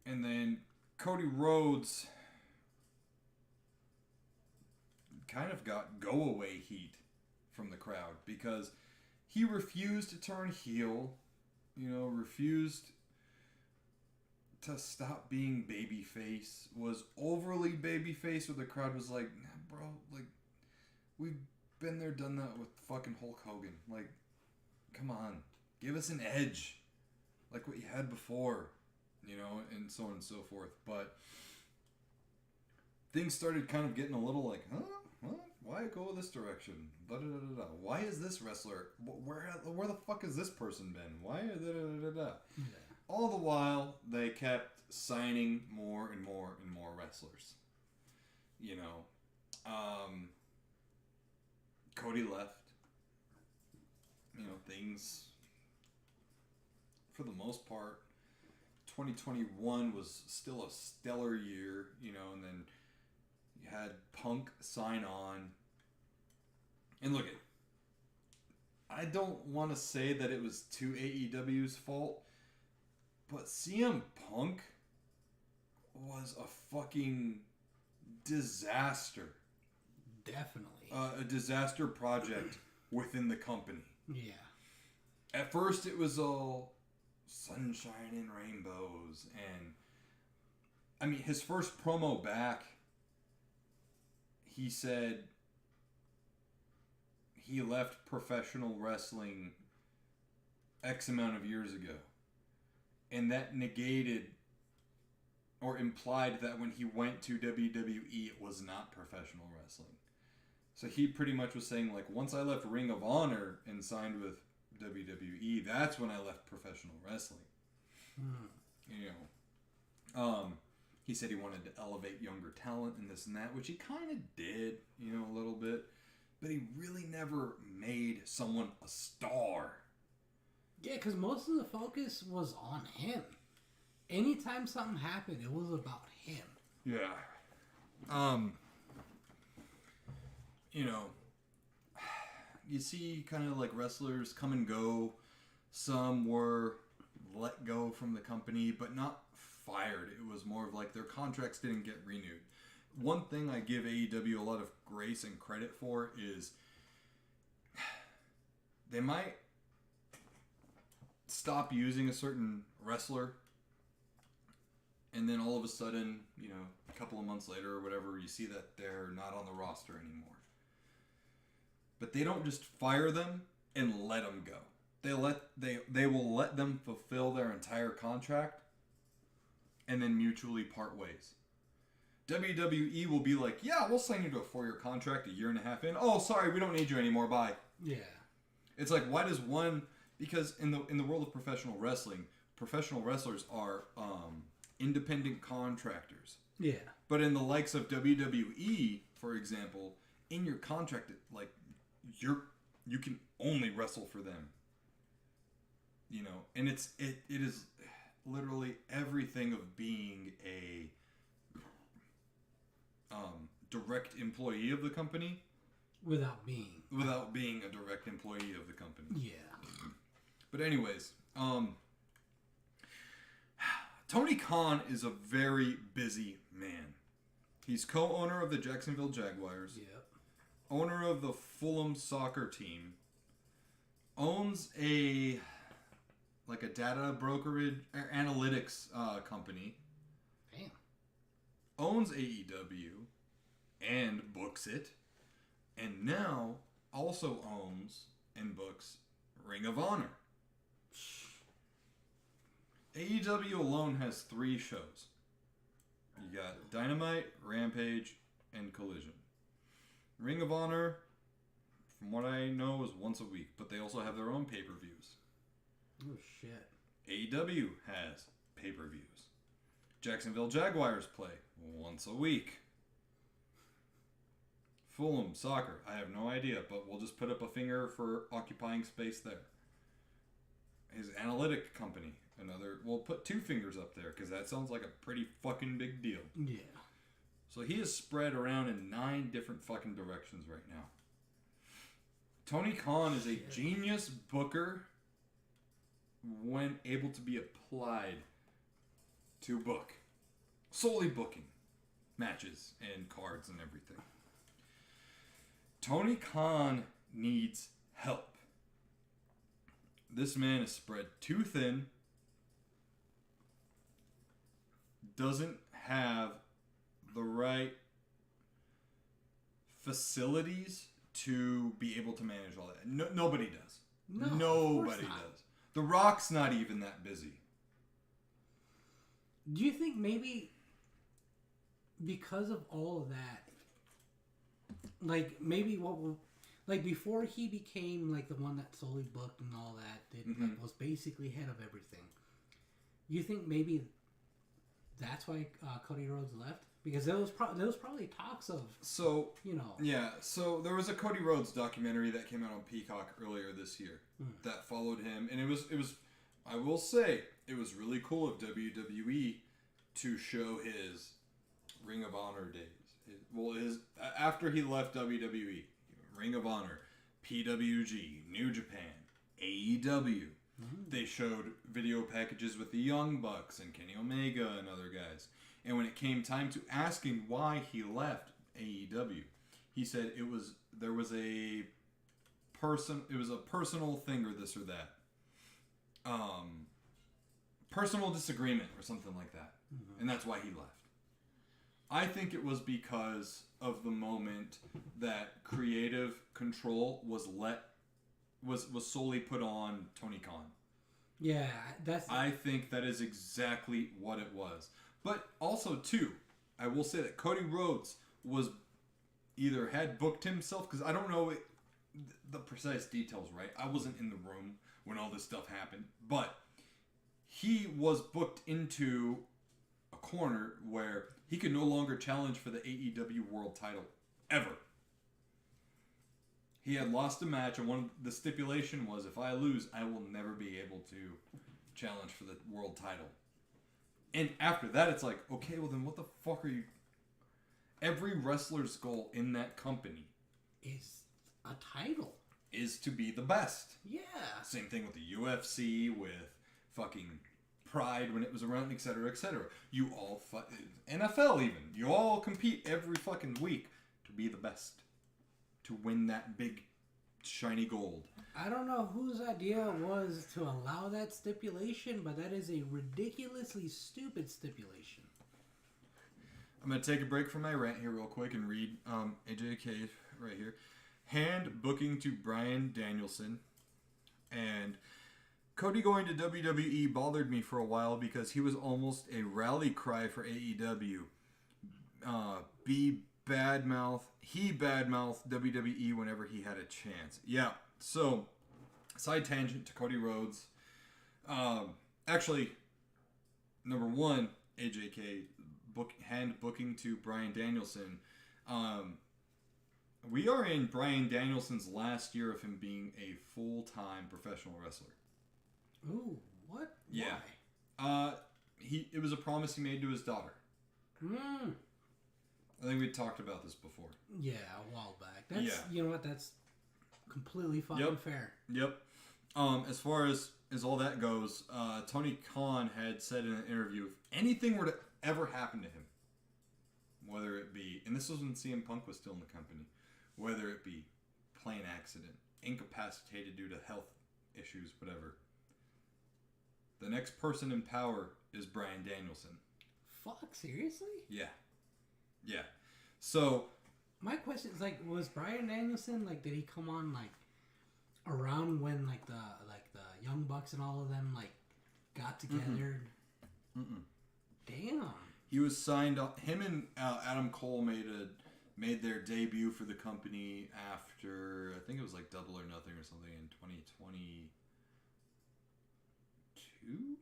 And then Cody Rhodes kind of got go-away heat from the crowd because he refused to turn heel, refused to stop being babyface, was overly babyface, where the crowd was like, nah, bro, like, we've been there, done that with fucking Hulk Hogan. Like, come on, give us an edge, like what you had before, and so on and so forth. But things started kind of getting a little like, huh? What? Why go this direction? Da-da-da-da-da. Why is this wrestler? Where the fuck has this person been? Why? Da-da-da-da-da. Yeah. All the while, they kept signing more and more and more wrestlers. Cody left. Things, for the most part, 2021 was still a stellar year, and then you had Punk sign on. And look, I don't want to say that it was to AEW's fault, but CM Punk was a fucking disaster. Definitely. A disaster project within the company. Yeah. At first it was all sunshine and rainbows, and I mean, his first promo back, he said he left professional wrestling X amount of years ago. And that negated or implied that when he went to WWE, it was not professional wrestling. So he pretty much was saying, like, once I left Ring of Honor and signed with WWE, that's when I left professional wrestling. He said he wanted to elevate younger talent and this and that, which he kind of did, a little bit. But he really never made someone a star. Yeah, because most of the focus was on him. anytime something happened, it was about him. Yeah. You see kind of like wrestlers come and go. Some were let go from the company, but not fired. It was more of like their contracts didn't get renewed. One thing I give AEW a lot of grace and credit for is they might stop using a certain wrestler, and then all of a sudden, a couple of months later or whatever, you see that they're not on the roster anymore. But they don't just fire them and let them go. They will let them fulfill their entire contract and then mutually part ways. WWE will be like, yeah, we'll sign you to a 4-year contract, a year and a half in. Oh, sorry, we don't need you anymore. Bye. Yeah. It's like, why does one? Because in the world of professional wrestling, professional wrestlers are independent contractors. Yeah. But in the likes of WWE, for example, in your contract, like you can only wrestle for them. And it is literally everything of being a direct employee of the company without being a direct employee of the company. Yeah. But anyways, Tony Khan is a very busy man. He's co-owner of the Jacksonville Jaguars. Yep. Owner of the Fulham soccer team. Owns a data brokerage analytics company. Damn. Owns AEW and books it. And now also owns and books Ring of Honor. AEW alone has 3 shows. You got Dynamite, Rampage, and Collision. Ring of Honor, from what I know, is once a week, but they also have their own pay-per-views. Oh, shit. AEW has pay-per-views. Jacksonville Jaguars play once a week. Fulham Soccer, I have no idea, but we'll just put up a finger for occupying space there. His analytic company, we'll put 2 fingers up there, because that sounds like a pretty fucking big deal. Yeah. So he is spread around in 9 different fucking directions right now. Tony Khan is a genius booker when able to be applied to book. Solely booking matches and cards and everything. Tony Khan needs help. This man is spread too thin. Doesn't have the right facilities to be able to manage all that. Nobody does. No, Nobody does. The Rock's not even that busy. Do you think maybe because of all of that, like maybe before he became like the one that solely booked and all that, like, was basically head of everything. You think maybe that's why Cody Rhodes left? Because there was probably talks of Yeah, so there was a Cody Rhodes documentary that came out on Peacock earlier this year that followed him, and it was I will say it was really cool of WWE to show his Ring of Honor days. After he left WWE, Ring of Honor, PWG, New Japan, AEW. They showed video packages with the Young Bucks and Kenny Omega and other guys. And when it came time to asking why he left AEW, he said it was a personal thing or this or that. Personal disagreement or something like that. And that's why he left. I think it was because of the moment that creative control was solely put on Tony Khan. Yeah, I think that is exactly what it was. But also, too, I will say that Cody Rhodes was either had booked himself, because I don't know the precise details, right? I wasn't in the room when all this stuff happened. But he was booked into a corner where he could no longer challenge for the AEW World title. Ever. He had lost a match, and the stipulation was, if I lose, I will never be able to challenge for the world title. And after that, it's like, okay, well then what the fuck are you... Every wrestler's goal in that company Is a title. is to be the best. Yeah. Same thing with the UFC, with fucking Pride when it was around, etc., etc. You all... NFL even. You all compete every fucking week to be the best. To win that big, shiny gold. I don't know whose idea it was to allow that stipulation, but that is a ridiculously stupid stipulation. I'm going to take a break from my rant here real quick and read AJK right here. Hand booking to Bryan Danielson. And Cody going to WWE bothered me for a while because he was almost a rally cry for AEW. He badmouthed WWE whenever he had a chance. Yeah, so, side tangent to Cody Rhodes. Actually, number one, AJK, hand booking to Bryan Danielson. We are in Bryan Danielson's last year of him being a full-time professional wrestler. Ooh, what? Yeah. Why? It was a promise he made to his daughter. Hmm. I think we talked about this before. Yeah, a while back. That's, Yeah. You know what? That's completely fucking fair. Yep. As far as all that goes, Tony Khan had said in an interview, if anything were to ever happen to him, whether it be, and this was when CM Punk was still in the company, whether it be plane accident, incapacitated due to health issues, whatever, the next person in power is Bryan Danielson. Fuck, seriously? Yeah. Yeah. So... My question is, like, was Bryan Danielson, like, did he come on, like, around when, like, the Young Bucks and all of them, like, got together? Mm-mm. Damn. He was signed up. Him and Adam Cole made their debut for the company after, I think it was like Double or Nothing or something in 2022?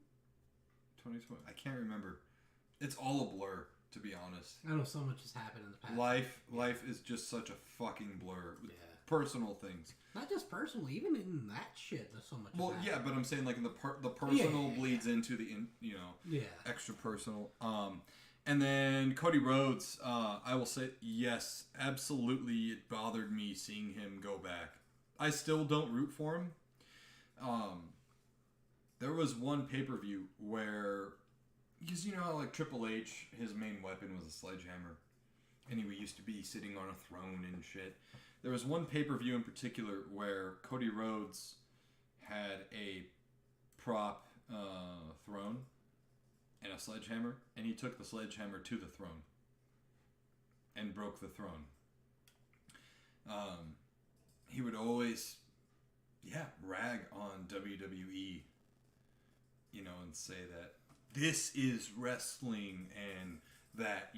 2020? I can't remember. It's all a blur, to be honest. I know so much has happened in the past. Life is just such a fucking blur. With Yeah. personal things. Not just personal, even in that shit, there's so much. Well, yeah, but I'm saying like in the personal bleeds into the yeah, extra personal. And then Cody Rhodes, I will say yes, absolutely. It bothered me seeing him go back. I still don't root for him. There was one pay-per-view where, because you know how like Triple H, his main weapon was a sledgehammer, and he used to be sitting on a throne and shit. There was one pay-per-view in particular where Cody Rhodes had a prop throne and a sledgehammer, and he took the sledgehammer to the throne and broke the throne. He would always, rag on WWE, and say that this is wrestling and that,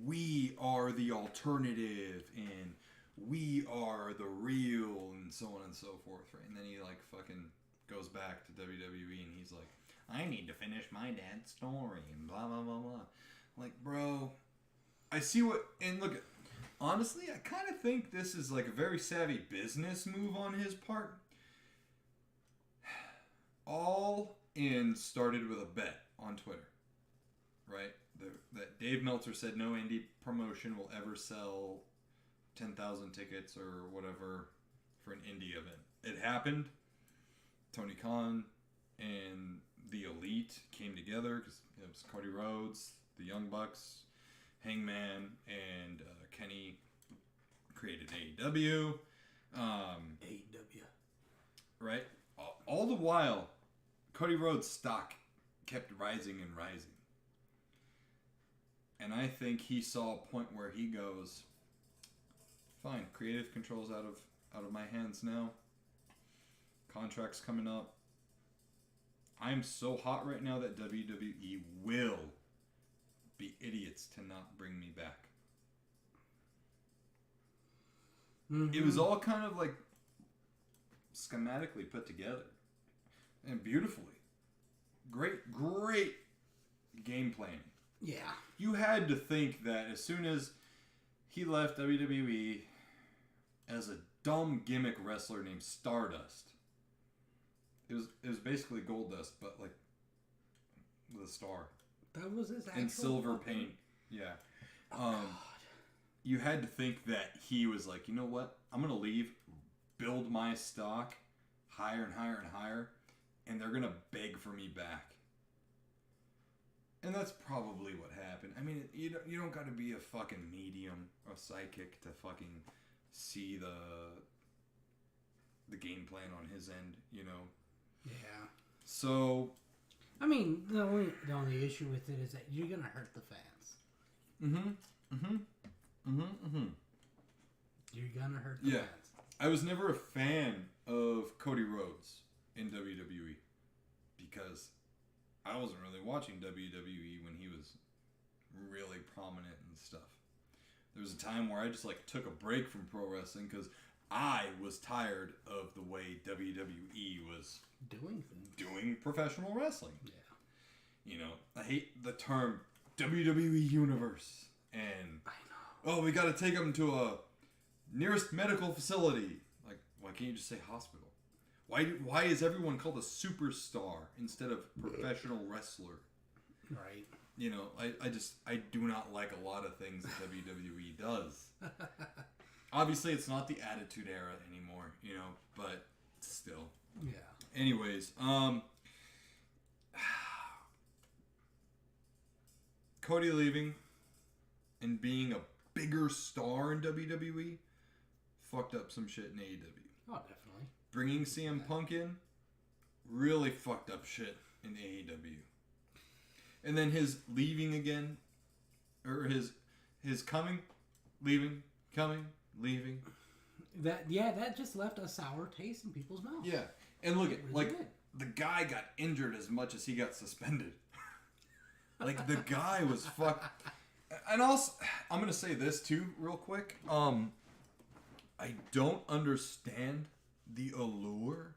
we are the alternative and we are the real and so on and so forth, right? And then he like fucking goes back to WWE and he's like, I need to finish my dad's story and blah blah blah blah. Like, bro, I see what, and look, honestly, I kind of think this is like a very savvy business move on his part. All in started with a bet on Twitter, right? That Dave Meltzer said no indie promotion will ever sell 10,000 tickets or whatever for an indie event. It happened. Tony Khan and the Elite came together because it was Cody Rhodes, the Young Bucks, Hangman, and Kenny created AEW. AEW. Right? All the while, Cody Rhodes' stock kept rising and rising. And I think he saw a point where he goes, fine, creative control's out of my hands now. Contract's coming up. I'm so hot right now that WWE will be idiots to not bring me back. Mm-hmm. It was all kind of like schematically put together. And beautifully. Great game planning. Yeah. You had to think that as soon as he left WWE as a dumb gimmick wrestler named Stardust, it was basically Goldust, but like the star. That was his actual... In silver paint. Yeah. You had to think that he was like, you know what? I'm going to leave, build my stock higher and higher and higher, and they're going to beg for me back. And that's probably what happened. I mean, you don't got to be a fucking medium or psychic to fucking see the game plan on his end, you know? Yeah. So... I mean, the only issue with it is that you're going to hurt the fans. You're going to hurt the fans. I was never a fan of Cody Rhodes in WWE because I wasn't really watching WWE when he was really prominent and stuff. There was a time where I just like took a break from pro wrestling because I was tired of the way WWE was doing professional wrestling. Yeah. You know, I hate the term WWE Universe and I know. Oh, we got to take them to a nearest medical facility. Like, why can't you just say hospital? Why is everyone called a superstar instead of professional wrestler? Right. You know, I do not like a lot of things that WWE does. Obviously, it's not the Attitude Era anymore, you know, but still. Yeah. Anyways, Cody leaving and being a bigger star in WWE fucked up some shit in AEW. Oh, definitely. Bringing CM Punk in really fucked up shit in AEW. And then his leaving again, or his coming, leaving, coming, leaving. That just left a sour taste in people's mouths. Yeah, and look at the guy got injured as much as he got suspended. Like the guy was fucked. And also, I'm gonna say this too, real quick. I don't understand the allure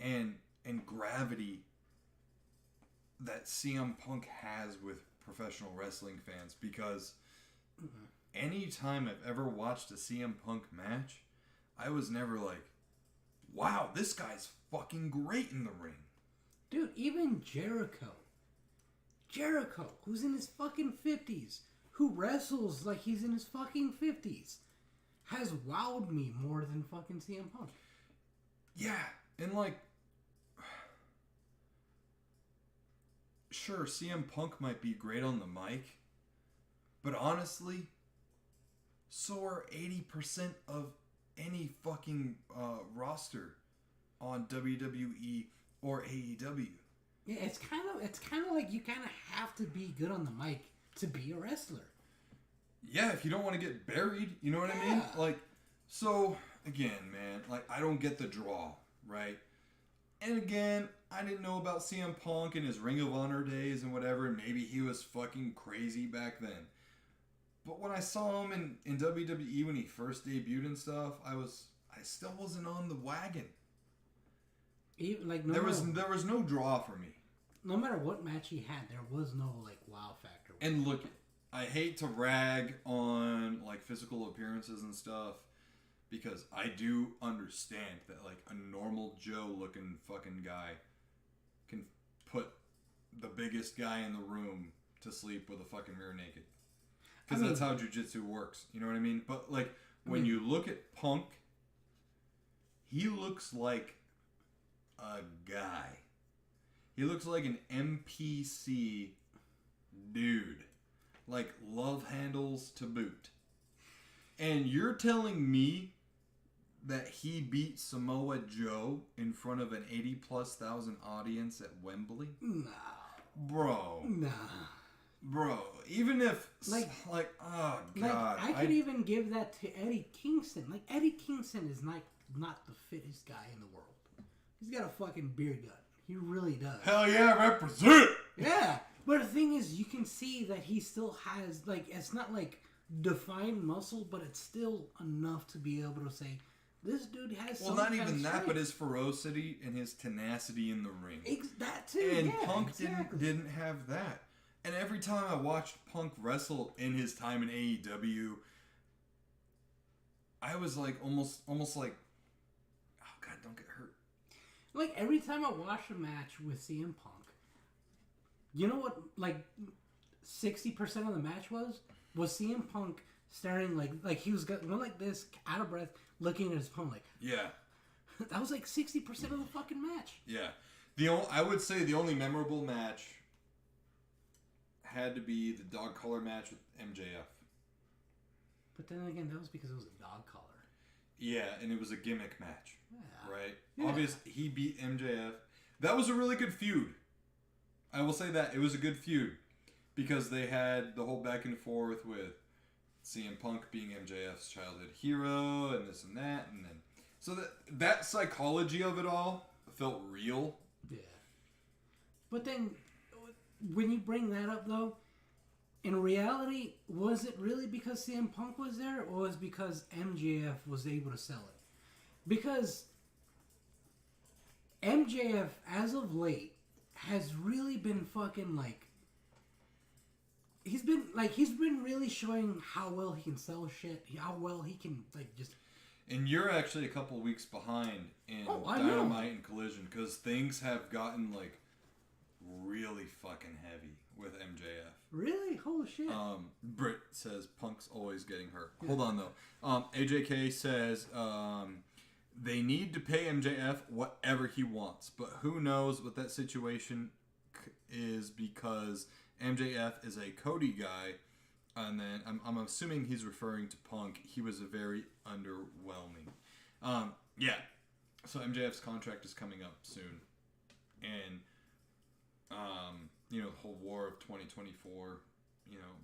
and gravity that CM Punk has with professional wrestling fans because anytime I've ever watched a CM Punk match, I was never like, wow, this guy's fucking great in the ring. Dude, even Jericho, who's in his fucking 50s, who wrestles like he's in his fucking 50s, has wowed me more than fucking CM Punk. Yeah, and like, sure, CM Punk might be great on the mic, but honestly, so are 80% of any fucking roster on WWE or AEW. Yeah, it's kind of like you kind of have to be good on the mic to be a wrestler. Yeah, if you don't want to get buried, you know what I mean? Like, so again, man, like I don't get the draw, right? And again, I didn't know about CM Punk and his Ring of Honor days and whatever, and maybe he was fucking crazy back then. But when I saw him in WWE when he first debuted and stuff, I still wasn't on the wagon. There was no draw for me. No matter what match he had, there was no like wow factor. And look, I hate to rag on like physical appearances and stuff because I do understand that like a normal Joe looking fucking guy can put the biggest guy in the room to sleep with a fucking rear naked. Because that's how jiu-jitsu works. You know what I mean? But like when you look at Punk, he looks like a guy. He looks like an NPC dude. Like love handles to boot. And you're telling me that he beat Samoa Joe in front of an 80,000+ audience at Wembley? No. Bro. Nah. Bro, even if oh god, I could even give that to Eddie Kingston. Like Eddie Kingston is not the fittest guy in the world. He's got a fucking beer gut. He really does. Hell yeah, represent. Yeah, but the thing is, you can see that he still has like it's not like defined muscle, but it's still enough to be able to say this dude has. Well, not even that, but his ferocity and his tenacity in the ring. That too. And Punk didn't have that. And every time I watched Punk wrestle in his time in AEW, I was like almost like, oh god, don't get hurt. Like every time I watch a match with CM Punk, You know what? Like 60% of the match was CM Punk staring like he was going like this, out of breath, looking at his opponent like. Yeah. That was like 60% of the fucking match. Yeah. I would say the only memorable match had to be the dog collar match with MJF. But then again, that was because it was a dog collar. Yeah, and it was a gimmick match. Yeah. Right? Yeah. Obviously, he beat MJF. That was a really good feud. I will say that. It was a good feud. Because they had the whole back and forth with CM Punk being MJF's childhood hero and this and that. And then, so that psychology of it all felt real. Yeah. But then, when you bring that up, though, in reality, was it really because CM Punk was there, or was it because MJF was able to sell it? Because MJF, as of late, has really been fucking, like... He's been really showing how well he can sell shit, how well he can, like, just... And you're actually a couple weeks behind in I Dynamite know. and Collision, because things have gotten, like, really fucking heavy with MJF. Really? Holy shit. Britt says Punk's always getting hurt. Hold on, though. AJK says they need to pay MJF whatever he wants, but who knows what that situation is, because MJF is a Cody guy, and then I'm assuming he's referring to Punk. He was a very underwhelming. Yeah. So MJF's contract is coming up soon, and the whole war of 2024,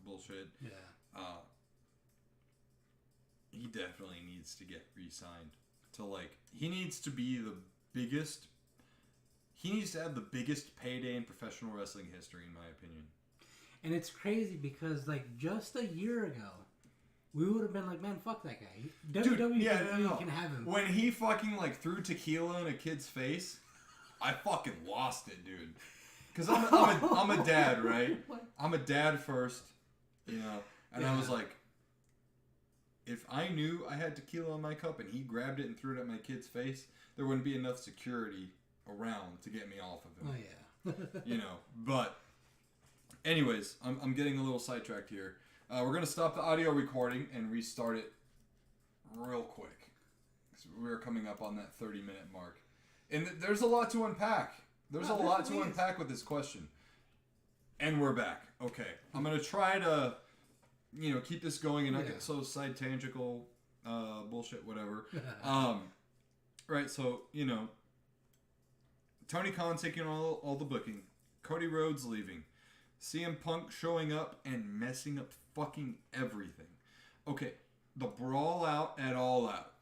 bullshit. Yeah. He definitely needs to get re-signed. He needs to be the biggest. He needs to have the biggest payday in professional wrestling history, in my opinion. And it's crazy because, like, just a year ago, we would have been like, man, fuck that guy. WWE can have him. When he fucking, threw tequila in a kid's face, I fucking lost it, dude. Because I'm a dad, right? I'm a dad first, and Yeah. I was like, if I knew I had tequila in my cup and he grabbed it and threw it at my kid's face, there wouldn't be enough security around to get me off of him. Oh, yeah. But anyways, I'm getting a little sidetracked here. We're going to stop the audio recording and restart it real quick. We're coming up on that 30-minute mark. And there's a lot to unpack. There's a lot to unpack with this question. And we're back. Okay. I'm going to try to, keep this going and not get so side tangical, bullshit, whatever. Right, so, Tony Khan taking all the booking. Cody Rhodes leaving. CM Punk showing up and messing up fucking everything. Okay, the brawl out at All Out.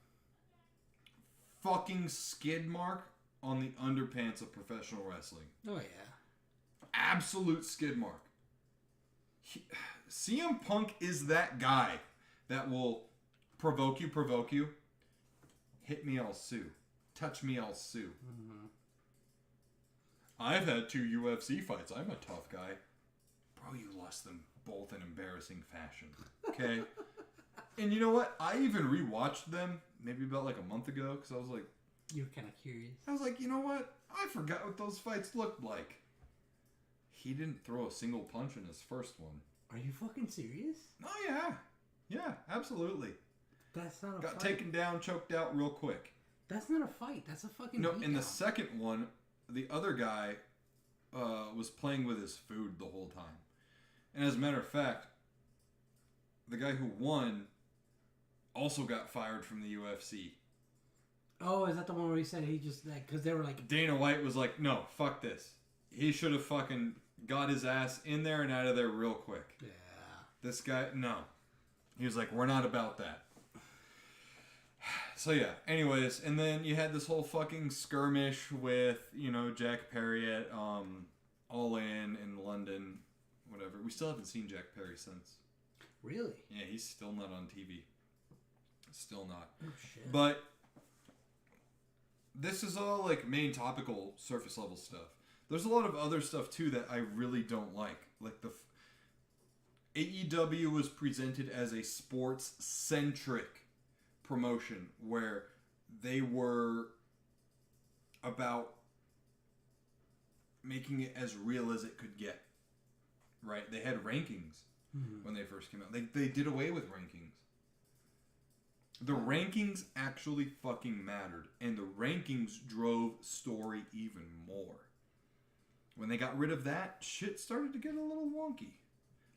Fucking skid mark on the underpants of professional wrestling. Oh, yeah. Absolute skid mark. CM Punk is that guy that will provoke you. Hit me, I'll sue. Touch me, I'll sue. Mm-hmm. I've had 2 UFC fights. I'm a tough guy. Bro, you lost them both in embarrassing fashion. Okay? And you know what? I even rewatched them maybe about a month ago because I was like... You're kind of curious. I was like, you know what? I forgot what those fights looked like. He didn't throw a single punch in his first one. Are you fucking serious? Oh, yeah. Yeah, absolutely. That's not a Got fight. taken down, choked out real quick. That's not a fight. That's a fucking No, beat in the down. second one, the other guy was playing with his food the whole time. And as a matter of fact, the guy who won also got fired from the UFC. Oh, is that the one where he said he just... Because they were like... Dana White was like, no, fuck this. He should have fucking got his ass in there and out of there real quick. Yeah. This guy, no. He was like, we're not about that. So yeah, anyways, and then you had this whole fucking skirmish with, Jack Perry at All In London, whatever. We still haven't seen Jack Perry since. Really? Yeah, he's still not on TV. Still not. Oh, shit. But this is all main topical surface level stuff. There's a lot of other stuff too that I really don't like. Like the AEW was presented as a sports centric promotion where they were about making it as real as it could get. right? They had rankings when they first came out. They did away with rankings. The rankings actually fucking mattered, and the rankings drove story even more. When they got rid of that, shit started to get a little wonky.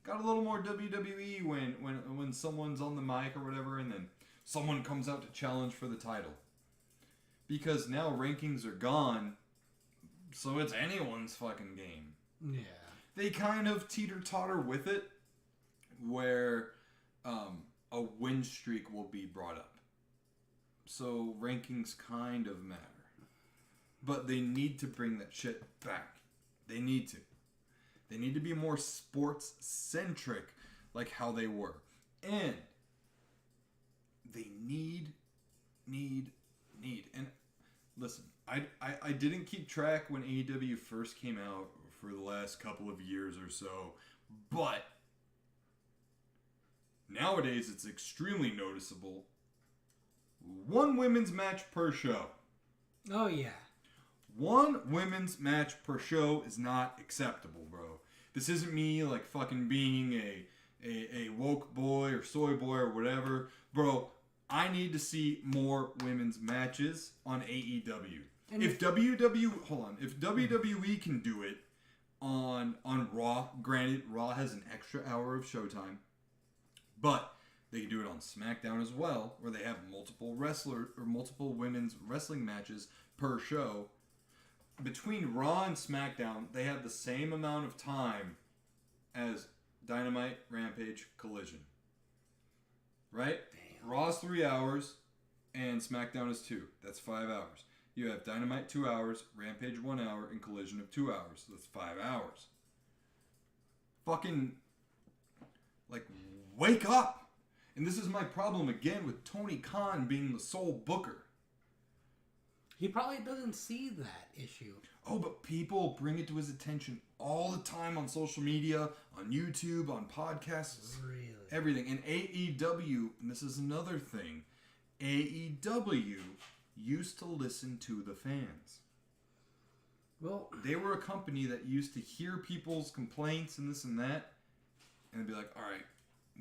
Got a little more WWE when someone's on the mic or whatever, and then someone comes out to challenge for the title. Because now rankings are gone, so it's anyone's fucking game. Yeah. They kind of teeter-totter with it, where a win streak will be brought up. So rankings kind of matter. But they need to bring that shit back. They need to. They need to be more sports-centric, like how they were. And they need. And listen, I didn't keep track when AEW first came out for the last couple of years or so, but nowadays it's extremely noticeable. 1 women's match per show. Oh, yeah. 1 women's match per show is not acceptable, bro. This isn't me like fucking being a woke boy or soy boy or whatever. Bro, I need to see more women's matches on AEW. And if WWE can do it on Raw, granted Raw has an extra hour of showtime, but they can do it on SmackDown as well, where they have multiple women's wrestling matches per show. Between Raw and SmackDown, they have the same amount of time as Dynamite, Rampage, Collision. Right? Damn. Raw's 3 hours, and SmackDown is 2. That's 5 hours. You have Dynamite 2 hours, Rampage 1 hour, and Collision of 2 hours. That's 5 hours. Fucking, like, wake up! And this is my problem again with Tony Khan being the sole booker. He probably doesn't see that issue. Oh, but people bring it to his attention all the time on social media, on YouTube, on podcasts. Really? Everything. And AEW, and this is another thing, AEW used to listen to the fans. Well, they were a company that used to hear people's complaints and this and that, and be like, all right,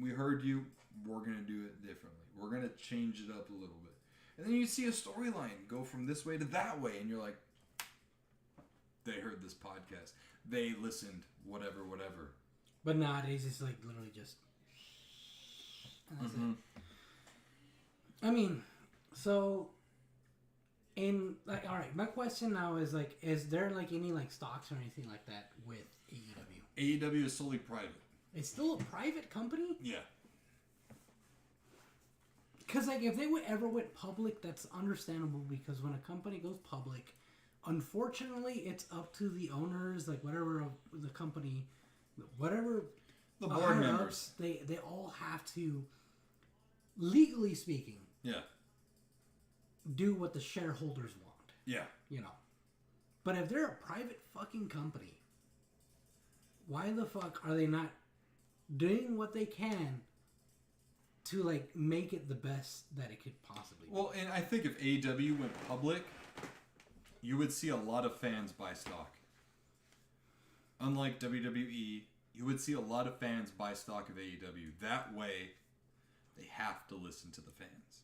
we heard you, we're going to do it differently. We're going to change it up a little bit. And then you see a storyline go from this way to that way, and you're like, they heard this podcast. They listened, whatever. But nowadays, it's like literally just... And that's it. I mean, so... all right, my question now is, like, is there, like, any, like, stocks or anything like that with AEW? AEW is solely private. It's still a private company? Yeah. Because, like, if they ever went public, that's understandable, because when a company goes public, unfortunately, it's up to the owners, like, whatever of the company, whatever... The board members. They all have to, legally speaking... Yeah. Do what the shareholders want. Yeah. You know. But if they're a private fucking company, why the fuck are they not doing what they can to, like, make it the best that it could possibly be? Well, and I think if AEW went public, you would see a lot of fans buy stock. Unlike WWE, you would see a lot of fans buy stock of AEW. That way, they have to listen to the fans.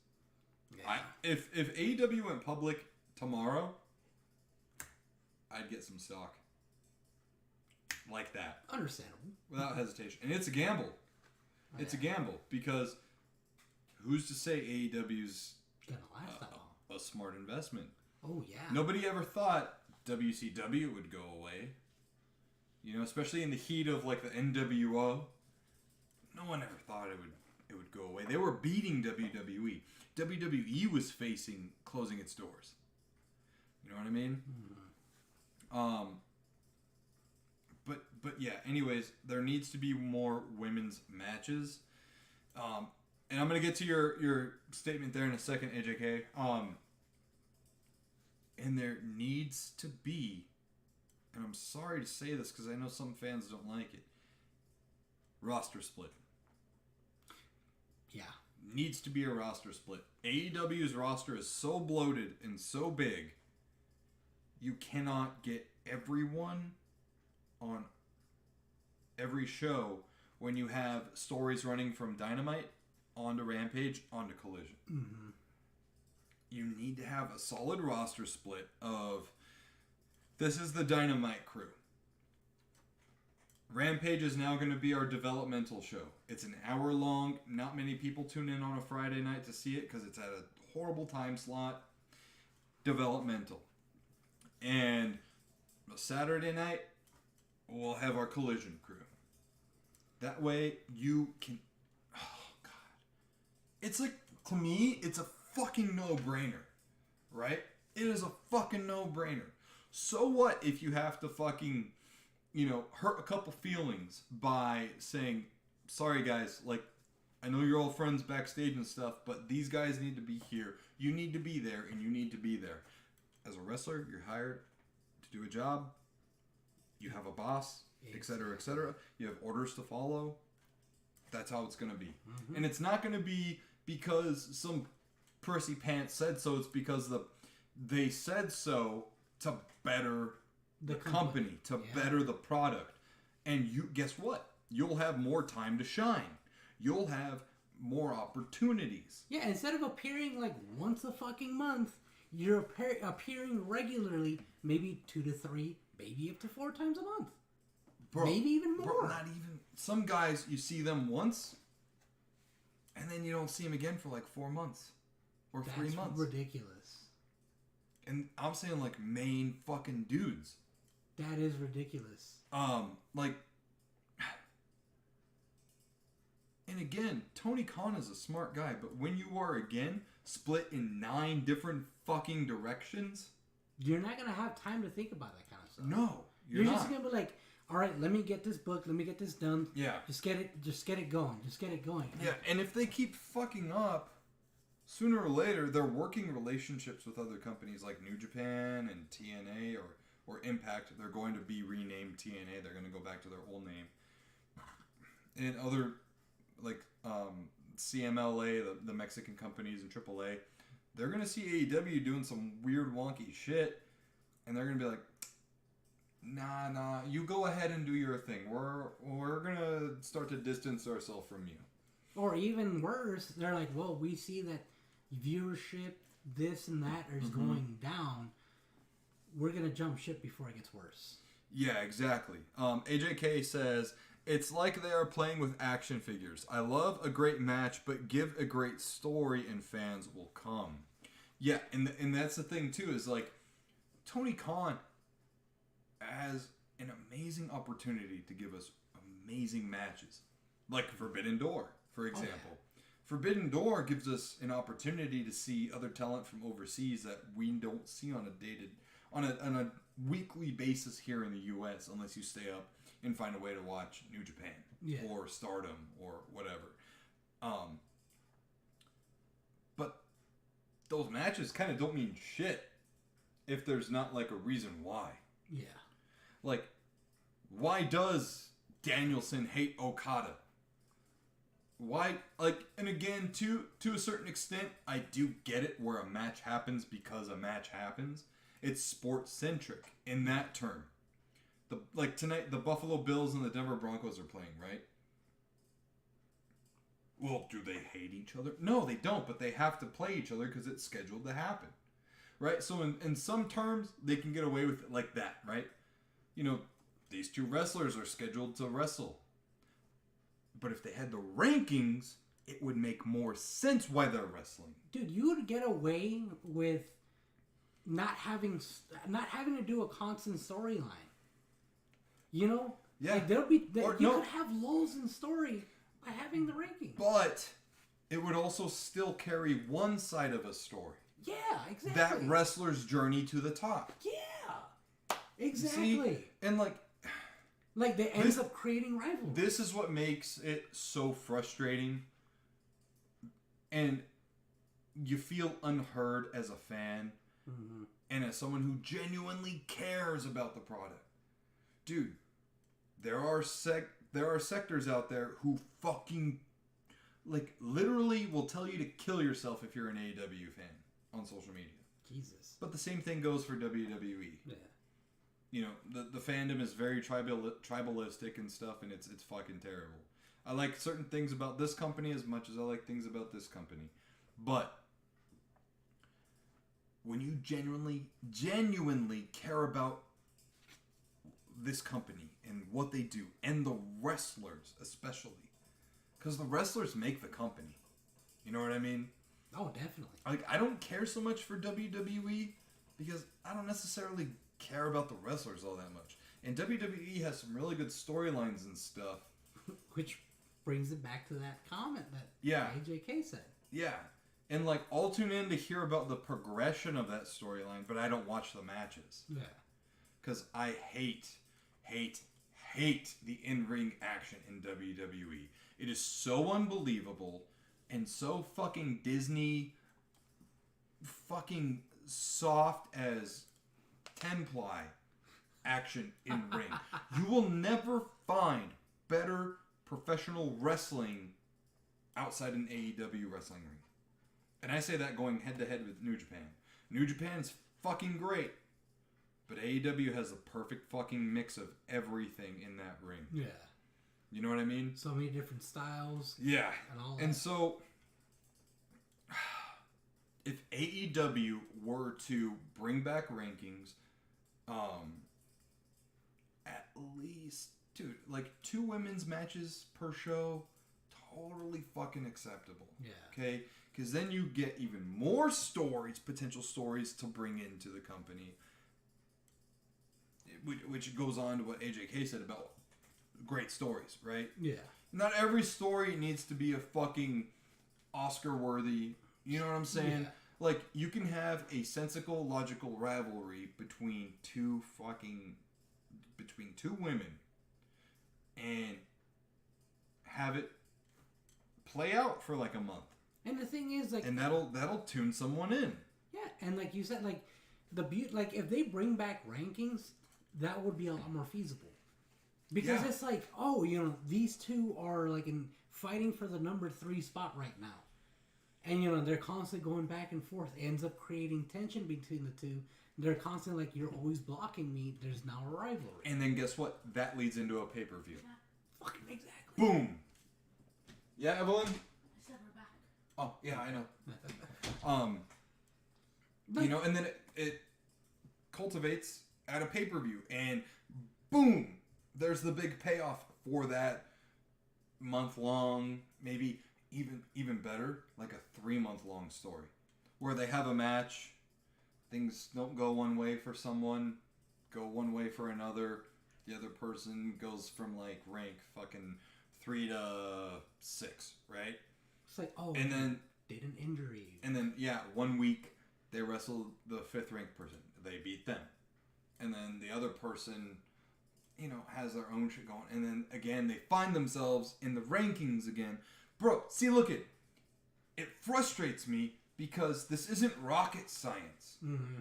Yeah. If AEW went public tomorrow, I'd get some stock. Like that. Understandable. Without hesitation. And it's a gamble. It's a gamble, because who's to say AEW's gonna last that long? A smart investment? Oh, yeah. Nobody ever thought WCW would go away. You know, especially in the heat of, like, the NWO. No one ever thought it would go away. They were beating WWE. WWE was facing closing its doors. You know what I mean? Mm-hmm. But yeah, anyways, there needs to be more women's matches. And I'm going to get to your statement there in a second, AJK. And there needs to be, and I'm sorry to say this because I know some fans don't like it, roster split. Yeah. Needs to be a roster split. AEW's roster is so bloated and so big, you cannot get everyone on every show when you have stories running from Dynamite onto Rampage onto Collision. Mm-hmm. You need to have a solid roster split of, this is the Dynamite crew. Rampage is now going to be our developmental show. It's an hour long. Not many people tune in on a Friday night to see it because it's at a horrible time slot. Developmental. And a Saturday night, we'll have our Collision crew. That way you can... Oh, God. It's like, to me, it's a fucking no-brainer. Right? It is a fucking no-brainer. So what if you have to fucking... hurt a couple feelings by saying, sorry guys, like, I know you're all friends backstage and stuff, but these guys need to be here. You need to be there, and you need to be there. As a wrestler, you're hired to do a job. You have a boss, etc., etc. You have orders to follow. That's how it's going to be. Mm-hmm. And it's not going to be because some prissy pants said so. It's because they said so to better the company to better the product. And you guess what? You'll have more time to shine. You'll have more opportunities. Yeah, instead of appearing like once a fucking month, you're appearing regularly, maybe 2 to 3, maybe up to 4 times a month. Bro, maybe even more. Bro, not even. Some guys, you see them once, and then you don't see them again for like 4 months or 3 months. That's ridiculous. And I'm saying like main fucking dudes. That is ridiculous. Like, and again, Tony Khan is a smart guy, but when you are again split in 9 different fucking directions, you're not gonna have time to think about that kind of stuff. No, you're just gonna be like, all right, let me get this book, let me get this done. Yeah, just get it going. Yeah, and if they keep fucking up, sooner or later, they're working relationships with other companies like New Japan and TNA or Impact. They're going to be renamed TNA. They're going to go back to their old name. And other, like CMLA, the Mexican companies, and AAA, they're going to see AEW doing some weird, wonky shit, and they're going to be like, nah, you go ahead and do your thing. We're going to start to distance ourselves from you. Or even worse, they're like, well, we see that viewership, this and that is going down. We're going to jump ship before it gets worse. Yeah, exactly. AJK says, it's like they are playing with action figures. I love a great match, but give a great story and fans will come. Yeah, and that's the thing, too, is like, Tony Khan has an amazing opportunity to give us amazing matches. Like Forbidden Door, for example. Oh, yeah. Forbidden Door gives us an opportunity to see other talent from overseas that we don't see on a weekly basis here in the U.S. unless you stay up and find a way to watch New Japan or Stardom or whatever. But those matches kind of don't mean shit if there's not like a reason why. Yeah. Like, why does Danielson hate Okada? Why, like, and again, to a certain extent, I do get it where a match happens because a match happens. It's sports-centric in that term. Like tonight, the Buffalo Bills and the Denver Broncos are playing, right? Well, do they hate each other? No, they don't, but they have to play each other because it's scheduled to happen. Right? So in some terms, they can get away with it like that, right? You know, these two wrestlers are scheduled to wrestle. But if they had the rankings, it would make more sense why they're wrestling. Dude, you would get away with not having to do a constant storyline. You know? Yeah. Like could have lulls in story by having the rankings. But it would also still carry one side of a story. Yeah, exactly. That wrestler's journey to the top. Yeah. Exactly. See? And like they end up creating rivalry. This is what makes it so frustrating. And you feel unheard as a fan. Mm-hmm. And as someone who genuinely cares about the product. Dude, there are sectors out there who fucking, like, literally will tell you to kill yourself if you're an AEW fan on social media. Jesus. But the same thing goes for WWE. Yeah. the fandom is very tribalistic and stuff, and it's fucking terrible. I like certain things about this company as much as I like things about this company. But when you genuinely care about this company and what they do, and the wrestlers especially, because the wrestlers make the company. You know what I mean? Oh, definitely. Like, I don't care so much for WWE because I don't necessarily care about the wrestlers all that much. And WWE has some really good storylines and stuff. Which brings it back to that comment that AJK said. Yeah. And, like, I'll tune in to hear about the progression of that storyline, but I don't watch the matches. Yeah. Because I hate the in-ring action in WWE. It is so unbelievable and so fucking Disney fucking soft as 10-ply action in ring. You will never find better professional wrestling outside an AEW wrestling ring. And I say that going head to head with New Japan. New Japan's fucking great. But AEW has the perfect fucking mix of everything in that ring. Yeah. You know what I mean? So many different styles. Yeah. And all that. And so, if AEW were to bring back rankings, at least, dude, like 2 women's matches per show, totally fucking acceptable. Yeah. Okay? Because then you get even more stories, potential stories to bring into the company. Which goes on to what AJK said about great stories, right? Yeah. Not every story needs to be a fucking Oscar-worthy, you know what I'm saying? Yeah. Like, you can have a sensical, logical rivalry between two women and have it play out for like a month. And the thing is, like, and that'll tune someone in. Yeah, and like you said, like like if they bring back rankings, that would be a lot more feasible. Because it's like, oh, these two are like fighting for the number 3 spot right now. And they're constantly going back and forth. It ends up creating tension between the two. They're constantly like, you're always blocking me. There's now a rivalry. And then guess what? That leads into a pay-per-view. Yeah, fucking exactly. Boom. Yeah, Evelyn? I said we're back. Oh, yeah, I know. And then it cultivates at a pay-per-view, and boom, there's the big payoff for that month-long, maybe even better, like a 3-month-long story, where they have a match, things don't go one way for someone, go one way for another, the other person goes from like rank fucking 3 to 6, right? It's like, oh, and then did an injury. And then, 1 week, they wrestle the 5th ranked person. They beat them. And then the other person, has their own shit going. And then, again, they find themselves in the rankings again. Bro, see, look it. It frustrates me because this isn't rocket science. Mm-hmm.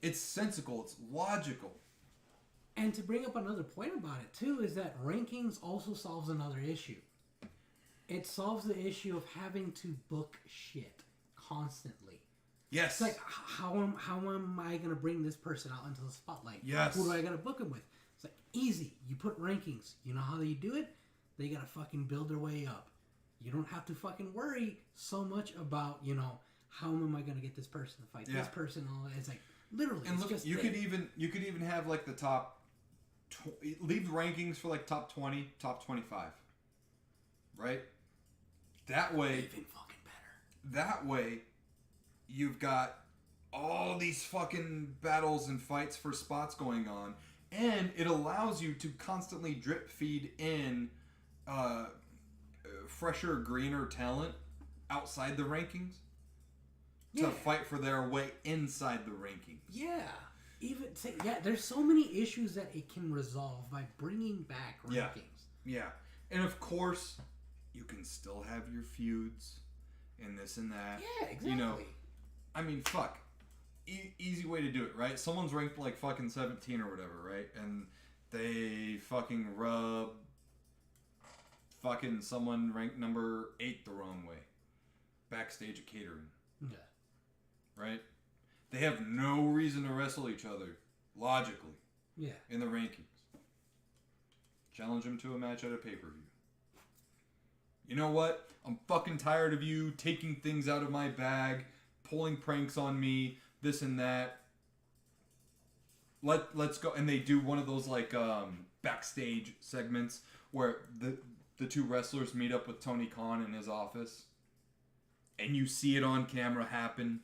It's sensical. It's logical. And to bring up another point about it, too, is that rankings also solves another issue. It solves the issue of having to book shit constantly. Yes. It's like, how am I going to bring this person out into the spotlight? Yes. Who do I got to book him with? It's like, easy. You put rankings. You know how they do it? They got to fucking build their way up. You don't have to fucking worry so much about, how am I going to get this person to fight this person and all that. It's like, literally, and it's look, just you could even have like the top, leave rankings for like top 20, top 25. Right? That way, even fucking better. That way, you've got all these fucking battles and fights for spots going on, and it allows you to constantly drip feed in fresher, greener talent outside the rankings to fight for their way inside the rankings. Yeah. There's so many issues that it can resolve by bringing back rankings. Yeah. And of course, you can still have your feuds and this and that. Yeah, exactly. I mean, fuck. Easy way to do it, right? Someone's ranked like fucking 17 or whatever, right? And they fucking rub fucking someone ranked number 8 the wrong way. Backstage at catering. Yeah. Right? They have no reason to wrestle each other, logically. Yeah. In the rankings. Challenge him to a match at a pay-per-view. You know what? I'm fucking tired of you taking things out of my bag, pulling pranks on me, this and that. Let's go. And they do one of those like backstage segments where the two wrestlers meet up with Tony Khan in his office. And you see it on camera happen.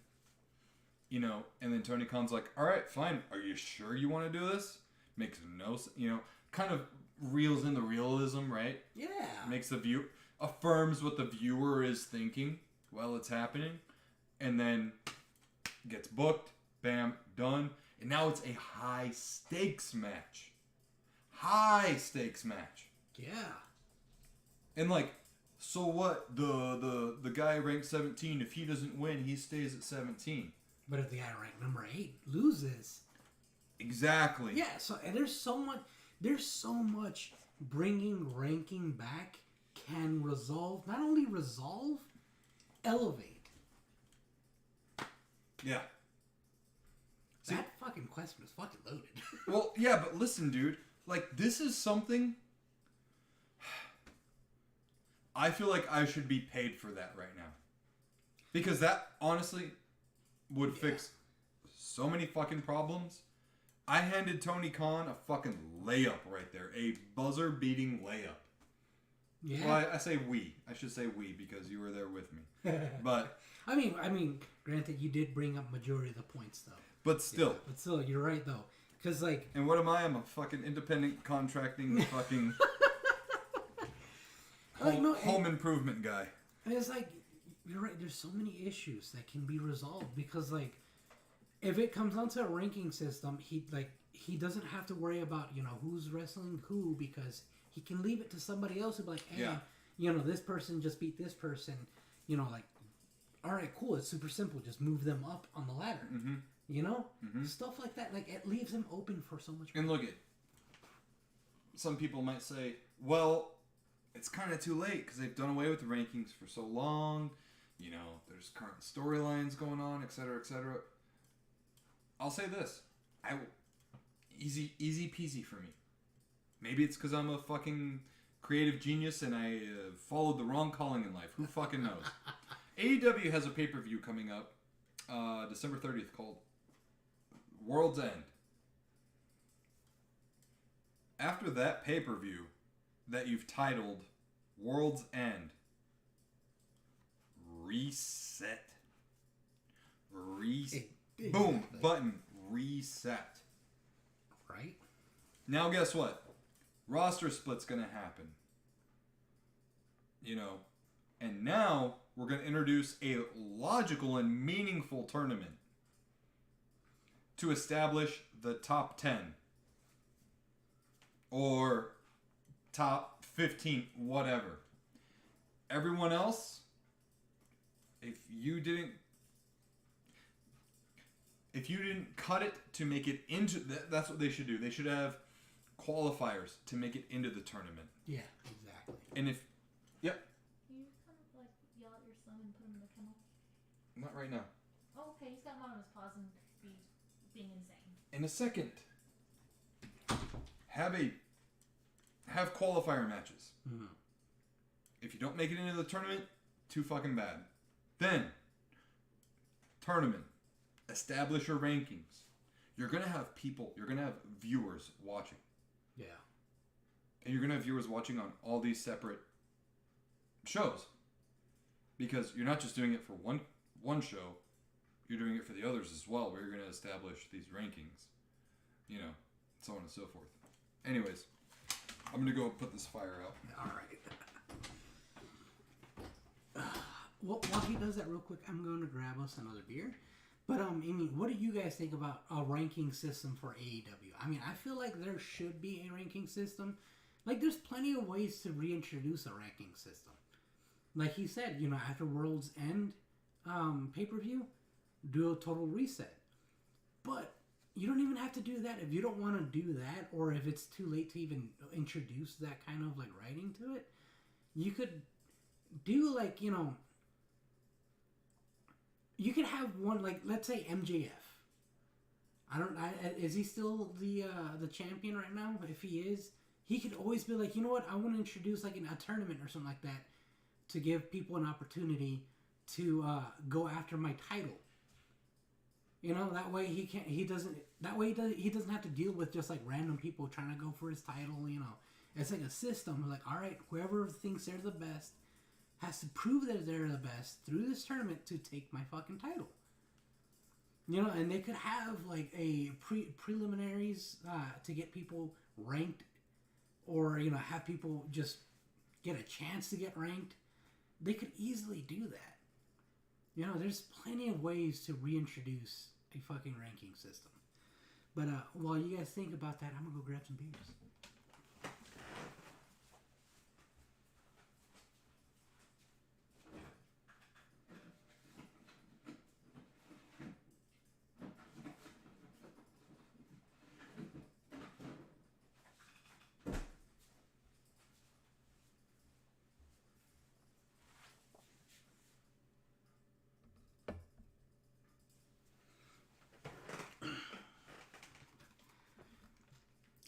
You know, and then Tony Khan's like, all right, fine. Are you sure you want to do this? Makes no sense. You know, kind of reels in the realism, right? Yeah. Makes the view... affirms what the viewer is thinking while it's happening, and then gets booked, bam, done, and now it's a high stakes match. Yeah. And like, so what? The guy ranked 17, if he doesn't win, he stays at 17. But if the guy ranked number 8 loses, exactly. Yeah. So and there's so much bringing ranking back can resolve, not only resolve, elevate. Yeah. See, that fucking question was fucking loaded. Well, yeah, but listen, dude. Like, this is something... I feel like I should be paid for that right now. Because that, honestly, would fix so many fucking problems. I handed Tony Khan a fucking layup right there. A buzzer-beating layup. Yeah. Well, I say we. I should say we because you were there with me. But I mean, granted, you did bring up majority of the points though. But still. Yeah, but still, you're right though, because like. And what am I? I'm a fucking independent contracting fucking home improvement guy. And it's like, you're right. There's so many issues that can be resolved because like, if it comes down to a ranking system, he doesn't have to worry about who's wrestling who because. He can leave it to somebody else who'd be like, hey, this person just beat this person. Like, all right, cool. It's super simple. Just move them up on the ladder. Mm-hmm. Stuff like that. Like, it leaves them open for so much more. And look at, some people might say, well, it's kind of too late because they've done away with the rankings for so long. There's current storylines going on, etc., etc. I'll say this. Easy peasy for me. Maybe it's because I'm a fucking creative genius and I followed the wrong calling in life. Who fucking knows? AEW has a pay-per-view coming up December 30th called World's End. After that pay-per-view that you've titled World's End, reset. Boom. Button. Reset. Right? Now guess what? Roster split's going to happen. And now we're going to introduce a logical and meaningful tournament to establish the top 10 or top 15, whatever. Everyone else, if you didn't cut it to make it into... That's what they should do. They should have qualifiers to make it into the tournament. Yeah, exactly. And if... Yep. Can you kind of like yell at your son and put him in the kennel? Not right now. Oh, okay. He's got him on his paws and being insane. In a second. Have qualifier matches. Mm-hmm. If you don't make it into the tournament, too fucking bad. Then, tournament. Establish your rankings. You're going to have people, you're going to have viewers watching. Yeah. And you're going to have viewers watching on all these separate shows. Because you're not just doing it for one show, you're doing it for the others as well, where you're going to establish these rankings. So on and so forth. Anyways, I'm going to go put this fire out. All right. Well, while he does that real quick, I'm going to grab us another beer. But, what do you guys think about a ranking system for AEW? I feel like there should be a ranking system. Like, there's plenty of ways to reintroduce a ranking system. Like he said, after World's End pay-per-view, do a total reset. But you don't even have to do that if you don't want to do that, or if it's too late to even introduce that kind of, like, writing to it. You could do, like, you could have one, like, let's say MJF. Is he still the champion right now? If he is, he could always be like, you know what? I want to introduce like a tournament or something like that to give people an opportunity to go after my title. You know, that way he doesn't have to deal with just like random people trying to go for his title. You know, it's like a system. Like, all right, whoever thinks they're the best has to prove that they're the best through this tournament to take my fucking title. You know, and they could have like a preliminaries to get people ranked, or you know, have people just get a chance to get ranked. They could easily do that. You know, there's plenty of ways to reintroduce a fucking ranking system. But while you guys think about that, I'm gonna go grab some beers.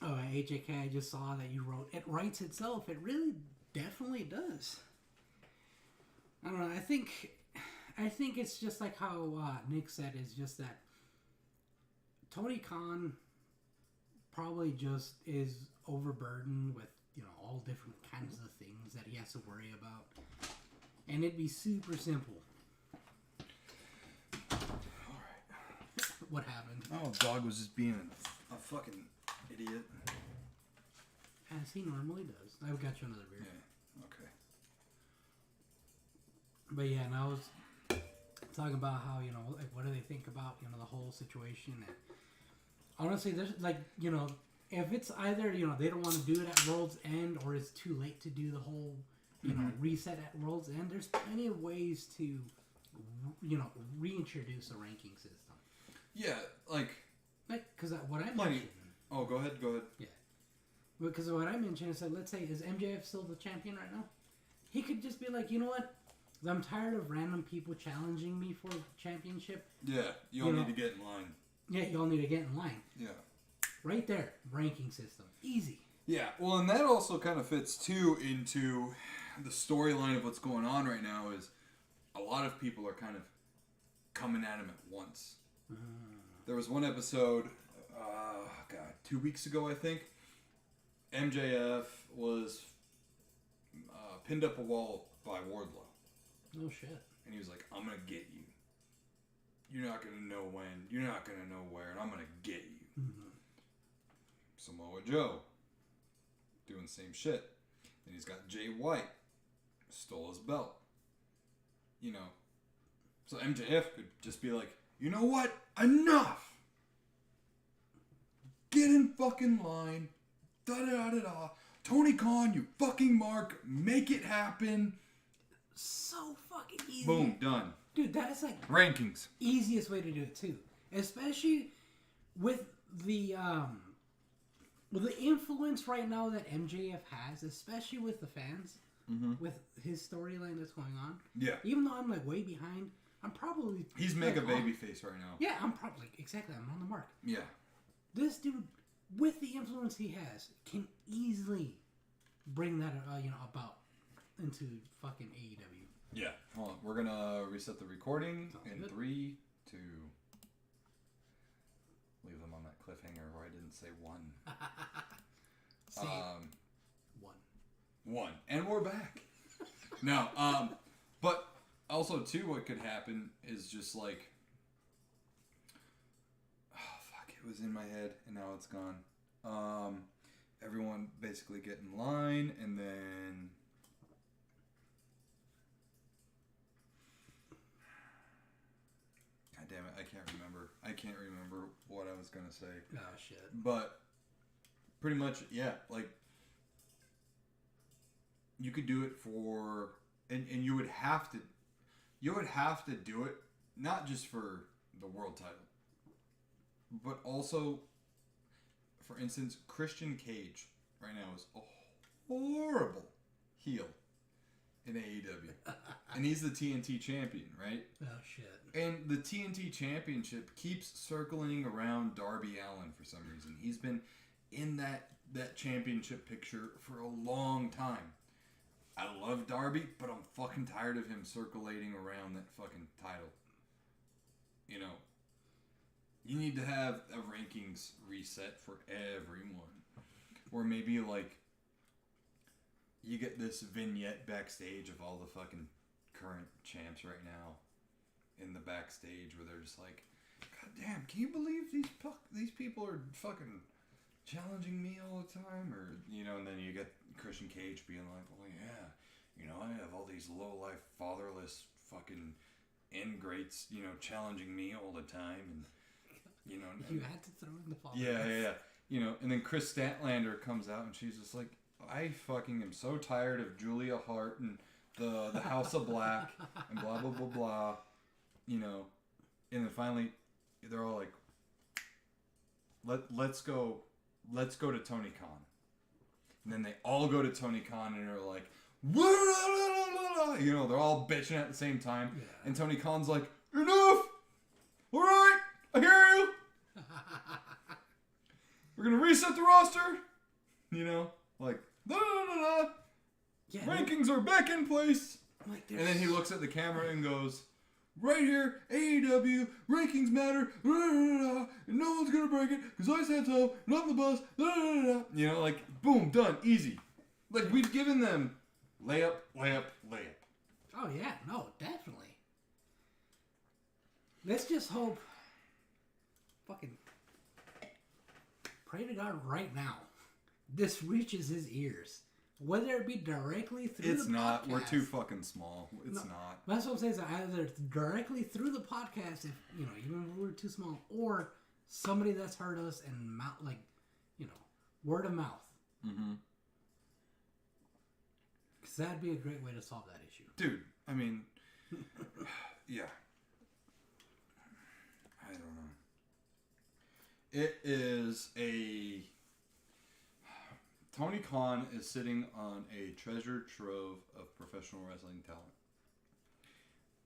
Oh, HJK, I just saw that you wrote, it writes itself. It really definitely does. I don't know, I think it's just like how Nick said, is just that Tony Khan probably just is overburdened with, you know, all different kinds of things that he has to worry about. And it'd be super simple. Alright. What happened? Oh, dog was just being a fucking idiot. As he normally does. I've got you another beer. Yeah, okay. But yeah, and I was talking about how, you know, like, what do they think about, you know, the whole situation. And honestly, there's, like, you know, if it's either, you know, they don't want to do it at World's End, or it's too late to do the whole, you know, reset at World's End, there's plenty of ways to, you know, reintroduce a ranking system. Yeah, like because what I mentioned... Oh, go ahead. Yeah. Because what I mentioned is that, let's say, is MJF still the champion right now? He could just be like, you know what? I'm tired of random people challenging me for championship. Yeah, you all need to get in line. Yeah, you all need to get in line. Yeah. Right there. Ranking system. Easy. Yeah, well, and that also kind of fits, too, into the storyline of what's going on right now is a lot of people are kind of coming at him at once. There was one episode, 2 weeks ago, I think. MJF was pinned up a wall by Wardlow. Oh, shit. And he was like, I'm going to get you. You're not going to know when. You're not going to know where. And I'm going to get you. Mm-hmm. Samoa Joe. Doing the same shit. And he's got Jay White. Stole his belt. You know. So MJF could just be like, you know what? Enough! Get in fucking line. Da-da-da-da-da. Tony Khan, you fucking mark. Make it happen. So fucking easy. Boom, done. Dude, that is like... rankings. Easiest way to do it, too. Especially with the influence right now that MJF has, especially with the fans, with his storyline that's going on. Yeah. Even though I'm like way behind, I'm probably... He's mega babyface right now. Yeah, I'm probably... Exactly, I'm on the mark. Yeah. This dude, with the influence he has, can easily bring that, about into fucking AEW. Yeah. Hold on. We're going to reset the recording in 3, 2... Leave them on that cliffhanger where I didn't say 1. One. And we're back. No, but also, too, what could happen is just like... Oh, fuck. It was in my head, and now it's gone. Everyone basically get in line, and then... God damn it, I can't remember what I was going to say. Oh, shit. But pretty much, yeah, like, you could do it for, and you would have to do it, not just for the world title, but also, for instance, Christian Cage right now is a horrible heel in AEW. And he's the TNT champion, right? Oh, shit. And the TNT championship keeps circling around Darby Allin for some reason. He's been in that championship picture for a long time. I love Darby, but I'm fucking tired of him circulating around that fucking title. You know, you need to have a rankings reset for everyone. Or maybe, like, you get this vignette backstage of all the fucking current champs right now in the backstage where they're just like, God damn, can you believe these people are fucking challenging me all the time? Or, you know, and then you get Christian Cage being like, well, yeah, you know, I have all these low-life, fatherless fucking ingrates, you know, challenging me all the time. And, you know. You had to throw in the fatherless. Yeah. You know, and then Chris Statlander comes out and she's just like, I fucking am so tired of Julia Hart and the House of Black and blah, blah, blah, blah. You know, and then finally, they're all like, let's go to Tony Khan. And then they all go to Tony Khan and they're like, you know, they're all bitching at the same time. Yeah. And Tony Khan's like, enough! All right, I hear you. We're going to reset the roster. You know, like, yeah, rankings are back in place. Like, and then he looks at the camera and goes, right here, AEW, rankings matter, and no one's going to break it, because I said so, and I'm the boss, you know, like, boom, done, easy. Like, we've given them layup. Oh, yeah, no, definitely. Let's just hope, fucking, pray to God right now, this reaches his ears. Whether it be directly through it's the not. podcast. We're too fucking small. It's not. That's what I'm saying. So either it's directly through the podcast, if you know, even if we're too small, or somebody that's heard us and word of mouth. Mm-hmm. Because that'd be a great way to solve that issue. Dude, I mean, yeah. I don't know. It is a... Tony Khan is sitting on a treasure trove of professional wrestling talent.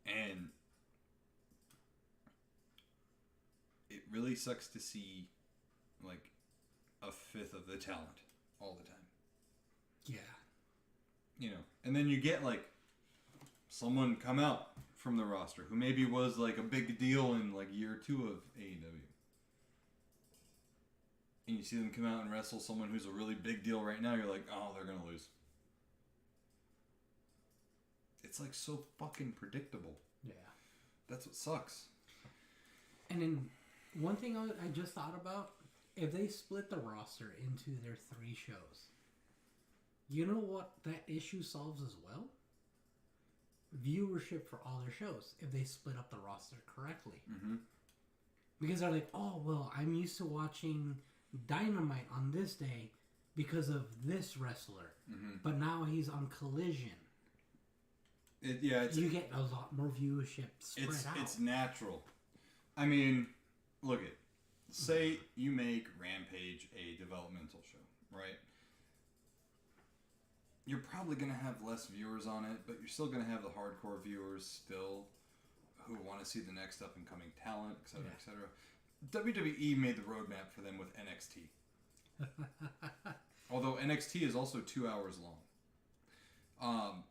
And it really sucks to see, like, a fifth of the talent all the time. Yeah. You know, and then you get, like, someone come out from the roster who maybe was, like, a big deal in, like, year 2 of AEW. And you see them come out and wrestle someone who's a really big deal right now, you're like, oh, they're going to lose. It's, like, so fucking predictable. Yeah. That's what sucks. And then, one thing I just thought about, if they split the roster into their 3 shows, you know what that issue solves as well? Viewership for all their shows, if they split up the roster correctly. Mm-hmm. Because they're like, oh, well, I'm used to watching Dynamite on this day because of this wrestler, but now he's on Collision. You get a lot more viewership spread out. It's natural. I mean, look at, say you make Rampage a developmental show, right? You're probably going to have less viewers on it, but you're still going to have the hardcore viewers still who want to see the next up and coming talent, etc., etc. WWE made the roadmap for them with NXT. Although NXT is also 2 hours long.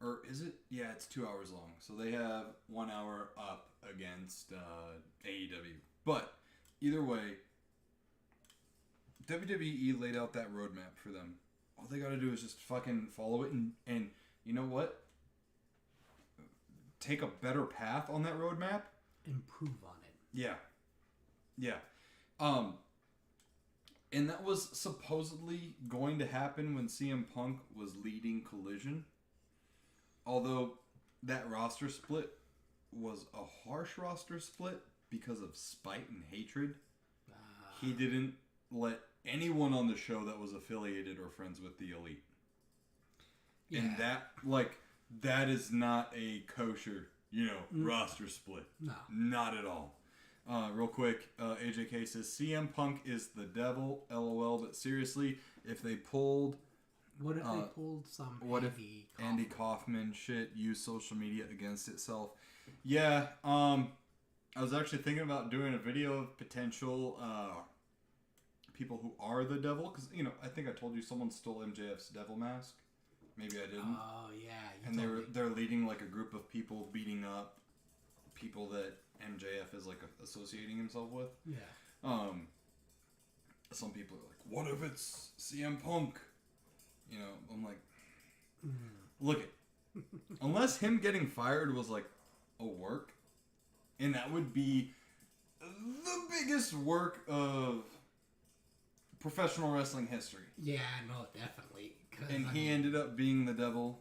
Or is it? Yeah, it's 2 hours long. So they have 1 hour up against AEW. But either way, WWE laid out that roadmap for them. All they got to do is just fucking follow it and you know what? Take a better path on that roadmap. Improve on it. Yeah. And that was supposedly going to happen when CM Punk was leading Collision. Although that roster split was a harsh roster split because of spite and hatred. He didn't let anyone on the show that was affiliated or friends with the Elite. Yeah. And that is not a kosher, roster split. No. Not at all. Real quick, AJK says, CM Punk is the devil, LOL, but seriously, if they pulled What if they pulled some what if Andy Kaufman shit used social media against itself? Yeah, I was actually thinking about doing a video of potential people who are the devil, because I think I told you someone stole MJF's devil mask. Maybe I didn't. Oh yeah, and they're leading like a group of people beating up people that MJF is like associating himself with. Yeah. Some people are like, what if it's CM Punk? I'm like, look it. Unless him getting fired was like a work, and that would be the biggest work of professional wrestling history. Yeah, no, definitely. And he ended up being the devil.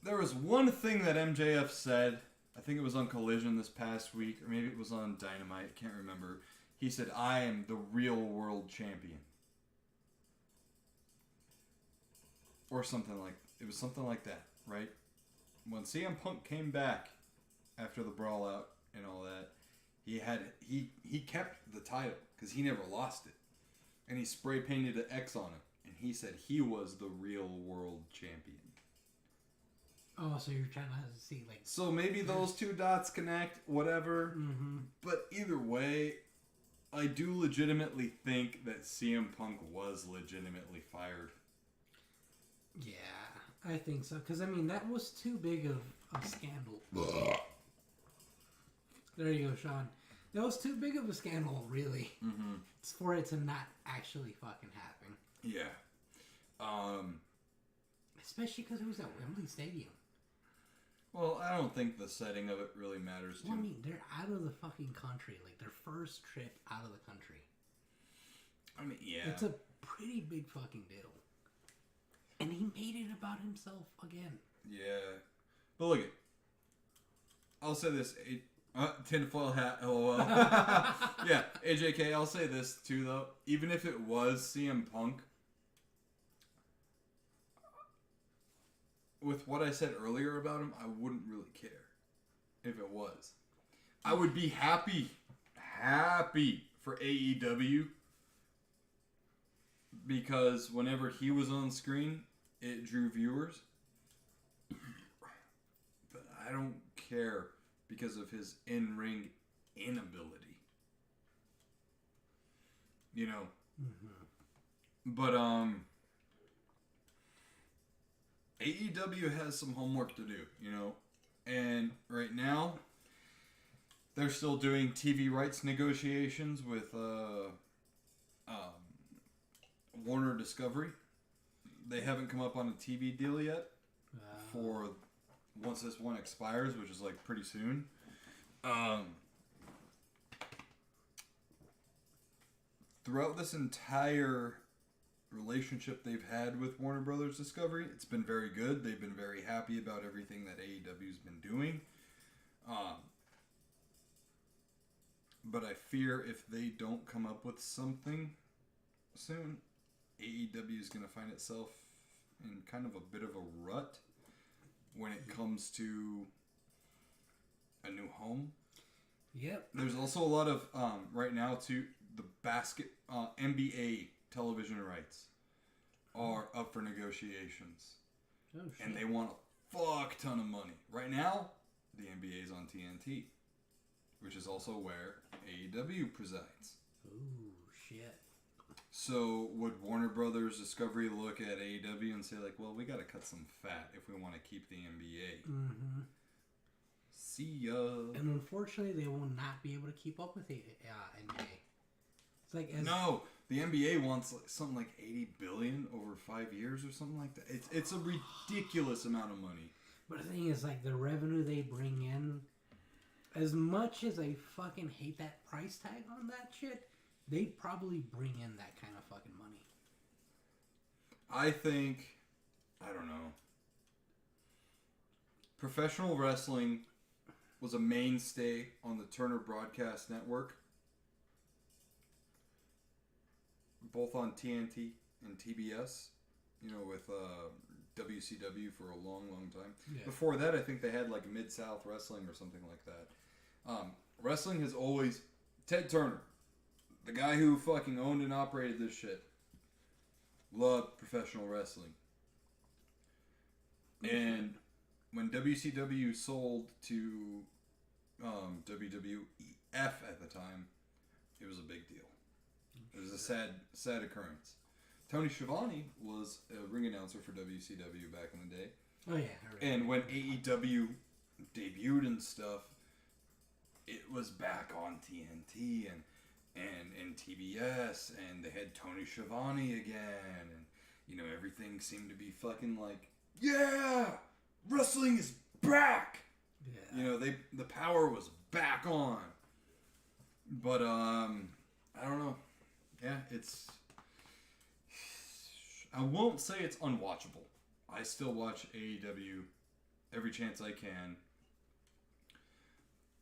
There was one thing that MJF said, I think it was on Collision this past week, or maybe it was on Dynamite, I can't remember. He said, I am the real world champion. Or something like that, right? When CM Punk came back after the brawl out and all that, he kept the title because he never lost it. And he spray painted an X on it. And he said he was the real world champion. Oh, so you're trying to see like... So maybe those two dots connect, whatever. Mm-hmm. But either way, I do legitimately think that CM Punk was legitimately fired. Yeah, I think so. Because, that was too big of a scandal. There you go, Sean. That was too big of a scandal, really. Mm-hmm. It's for it to not actually fucking happen. Yeah. Especially because it was at Wembley Stadium. Well, I don't think the setting of it really matters too much. They're out of the fucking country. Like, their first trip out of the country. Yeah. It's a pretty big fucking deal. And he made it about himself again. Yeah. But look, I'll say this. Tinfoil hat, lol. Yeah, AJK, I'll say this too, though. Even if it was CM Punk, with what I said earlier about him, I wouldn't really care if it was. I would be happy for AEW, because whenever he was on screen, it drew viewers. But I don't care because of his in-ring inability. Mm-hmm. But AEW has some homework to do, and right now they're still doing TV rights negotiations with Warner Discovery. They haven't come up on a TV deal yet for once this one expires, which is like pretty soon. Throughout this entire relationship they've had with Warner Brothers Discovery, it's been very good. They've been very happy about everything that AEW's been doing. But I fear if they don't come up with something soon, AEW is going to find itself in kind of a bit of a rut when it comes to a new home. Yep. There's also a lot of, right now too, the NBA television rights are up for negotiations. Oh, shit. And they want a fuck ton of money. Right now, the NBA is on TNT, which is also where AEW presides. Ooh, shit. So would Warner Brothers Discovery look at AEW and say like, well, we got to cut some fat if we want to keep the NBA? Mm-hmm. See ya. And unfortunately, they will not be able to keep up with the NBA. It's like no, the NBA wants like something like $80 billion over 5 years or something like that. It's a ridiculous amount of money. But the thing is, like, the revenue they bring in, as much as I fucking hate that price tag on that shit, they probably bring in that kind of fucking money. I think, I don't know. Professional wrestling was a mainstay on the Turner Broadcast Network, both on TNT and TBS, with WCW for a long, long time. Yeah. Before that, I think they had like Mid-South Wrestling or something like that. Wrestling has always... Ted Turner, the guy who fucking owned and operated this shit, Love professional wrestling. And when WCW sold to WWF at the time, it was a big deal. It was a sad occurrence. Tony Schiavone was a ring announcer for WCW back in the day. Oh yeah. And when AEW debuted and stuff, it was back on TNT and TBS, and they had Tony Schiavone again, and you know, everything seemed to be fucking like, yeah, wrestling is back. Yeah. You know, the power was back on. But I don't know. Yeah, I won't say it's unwatchable. I still watch AEW every chance I can.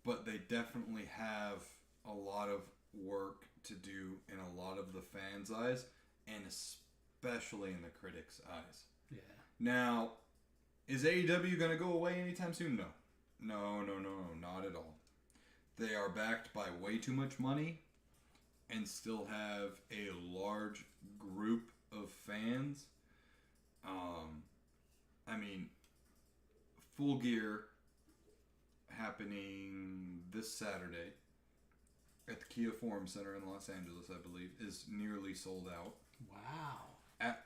But they definitely have a lot of work to do in a lot of the fans' eyes, and especially in the critics' eyes. Yeah. Now, is AEW going to go away anytime soon? No. No, not at all. They are backed by way too much money and still have a large group of fans. I mean, Full Gear happening this Saturday at the Kia Forum Center in Los Angeles, I believe, is nearly sold out. Wow. At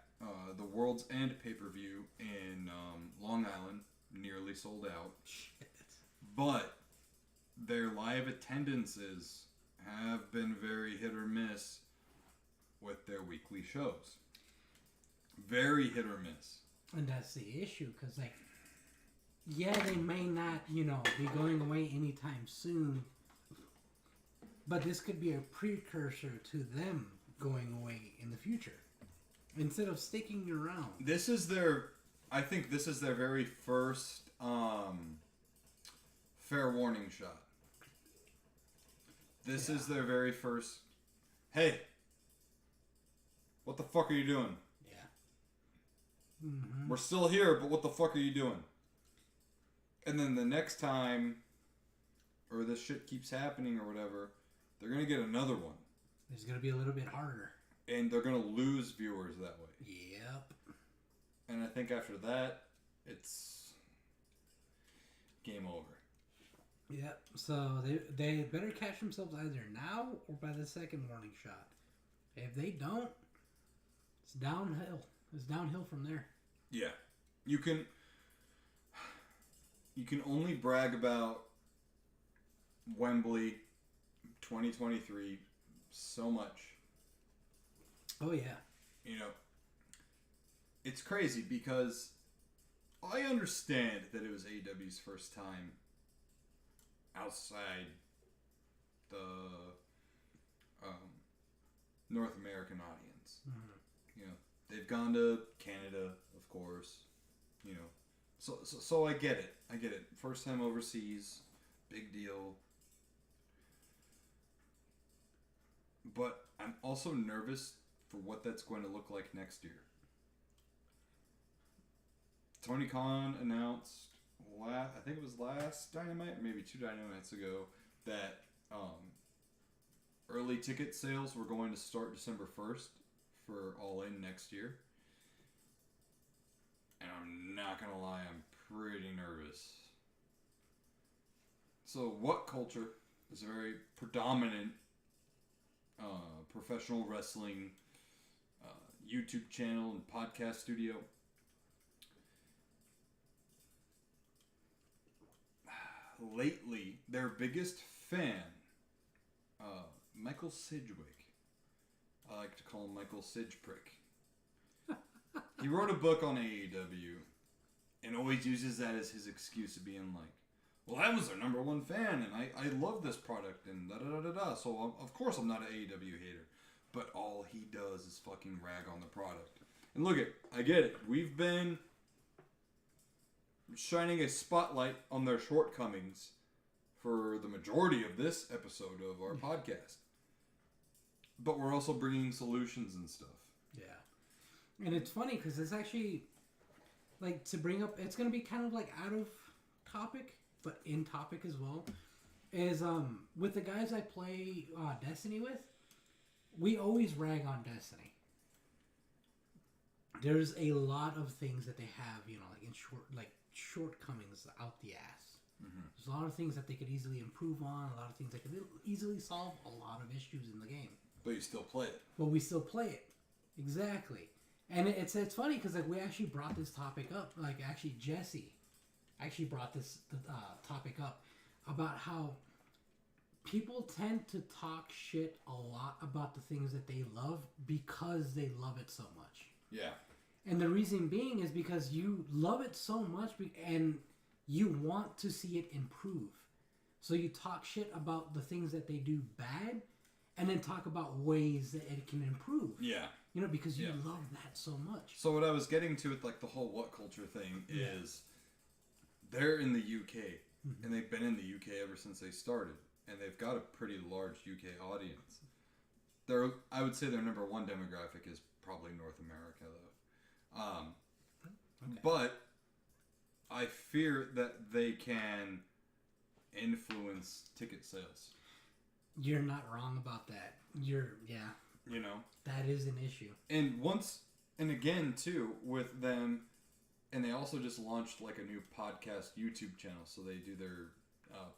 the World's End pay-per-view in Long Island, nearly sold out. Shit. But their live attendances have been very hit or miss with their weekly shows. Very hit or miss. And that's the issue, because, like, yeah, they may not, you know, be going away anytime soon, but this could be a precursor to them going away in the future, instead of sticking around. I think this is their very first fair warning shot. This is their very first, hey, what the fuck are you doing? Yeah. Mm-hmm. We're still here, but what the fuck are you doing? And then the next time, or this shit keeps happening or whatever, they're going to get another one. It's going to be a little bit harder. And they're going to lose viewers that way. Yep. And I think after that, it's game over. Yep. So they better catch themselves either now or by the second warning shot. If they don't, it's downhill. It's downhill from there. Yeah. You can only brag about Wembley 2023 so much. Oh, yeah. You know, it's crazy because I understand that it was AEW's first time outside the North American audience. Mm-hmm. You know, they've gone to Canada, of course. You know, so I get it. I get it. First time overseas, big deal. But I'm also nervous for what that's going to look like next year. Tony Khan announced, I think it was last Dynamite, or maybe 2 Dynamites ago, that early ticket sales were going to start December 1st for All In next year. And I'm not going to lie, I'm pretty nervous. So What Culture is a very predominant professional wrestling YouTube channel and podcast studio. Lately, their biggest fan, Michael Sidgwick. I like to call him Michael Sidgeprick. He wrote a book on AEW and always uses that as his excuse of being like, well, I was their number one fan and I love this product and da-da-da-da-da, so of course I'm not an AEW hater. But all he does is fucking rag on the product. And look I get it. We've been shining a spotlight on their shortcomings for the majority of this episode of our podcast. But we're also bringing solutions and stuff. Yeah. And it's funny because it's actually, like, to bring up, it's going to be kind of like out of topic, but in topic as well, is with the guys I play Destiny with, we always rag on Destiny. there's a lot of things that they have, like shortcomings out the ass. Mm-hmm. There's a lot of things that they could easily improve on, a lot of things that could easily solve a lot of issues in the game. But you still play it. But we still play it. Exactly. And it's funny because like we actually brought this topic up. Like actually Jesse actually brought this topic up about how people tend to talk shit a lot about the things that they love because they love it so much. Yeah. And the reason being is because you love it so much and you want to see it improve. So you talk shit about the things that they do bad and then talk about ways that it can improve. Yeah. Because you love that so much. So what I was getting to with like the whole what culture thing is they're in the UK and they've been in the UK ever since they started, and they've got a pretty large UK audience. I would say their number one demographic is probably North America though. But I fear that they can influence ticket sales. You're not wrong about that. That is an issue. And again too with them, and they also just launched like a new podcast YouTube channel, so they do their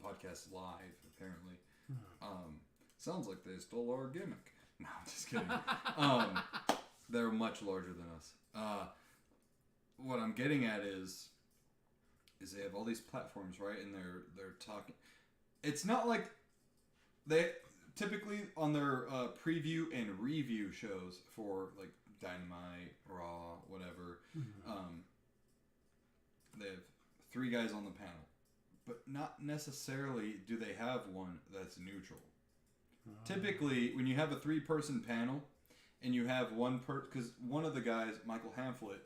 podcast live apparently. Sounds like they stole our gimmick. No, I'm just kidding. They're much larger than us. What I'm getting at is they have all these platforms, right? And they're talking. It's not like they typically on their preview and review shows for like Dynamite, Raw, whatever. They have 3 guys on the panel, but not necessarily do they have one that's neutral. Typically, when you have a 3-person panel and you have because one of the guys, Michael Hamflett,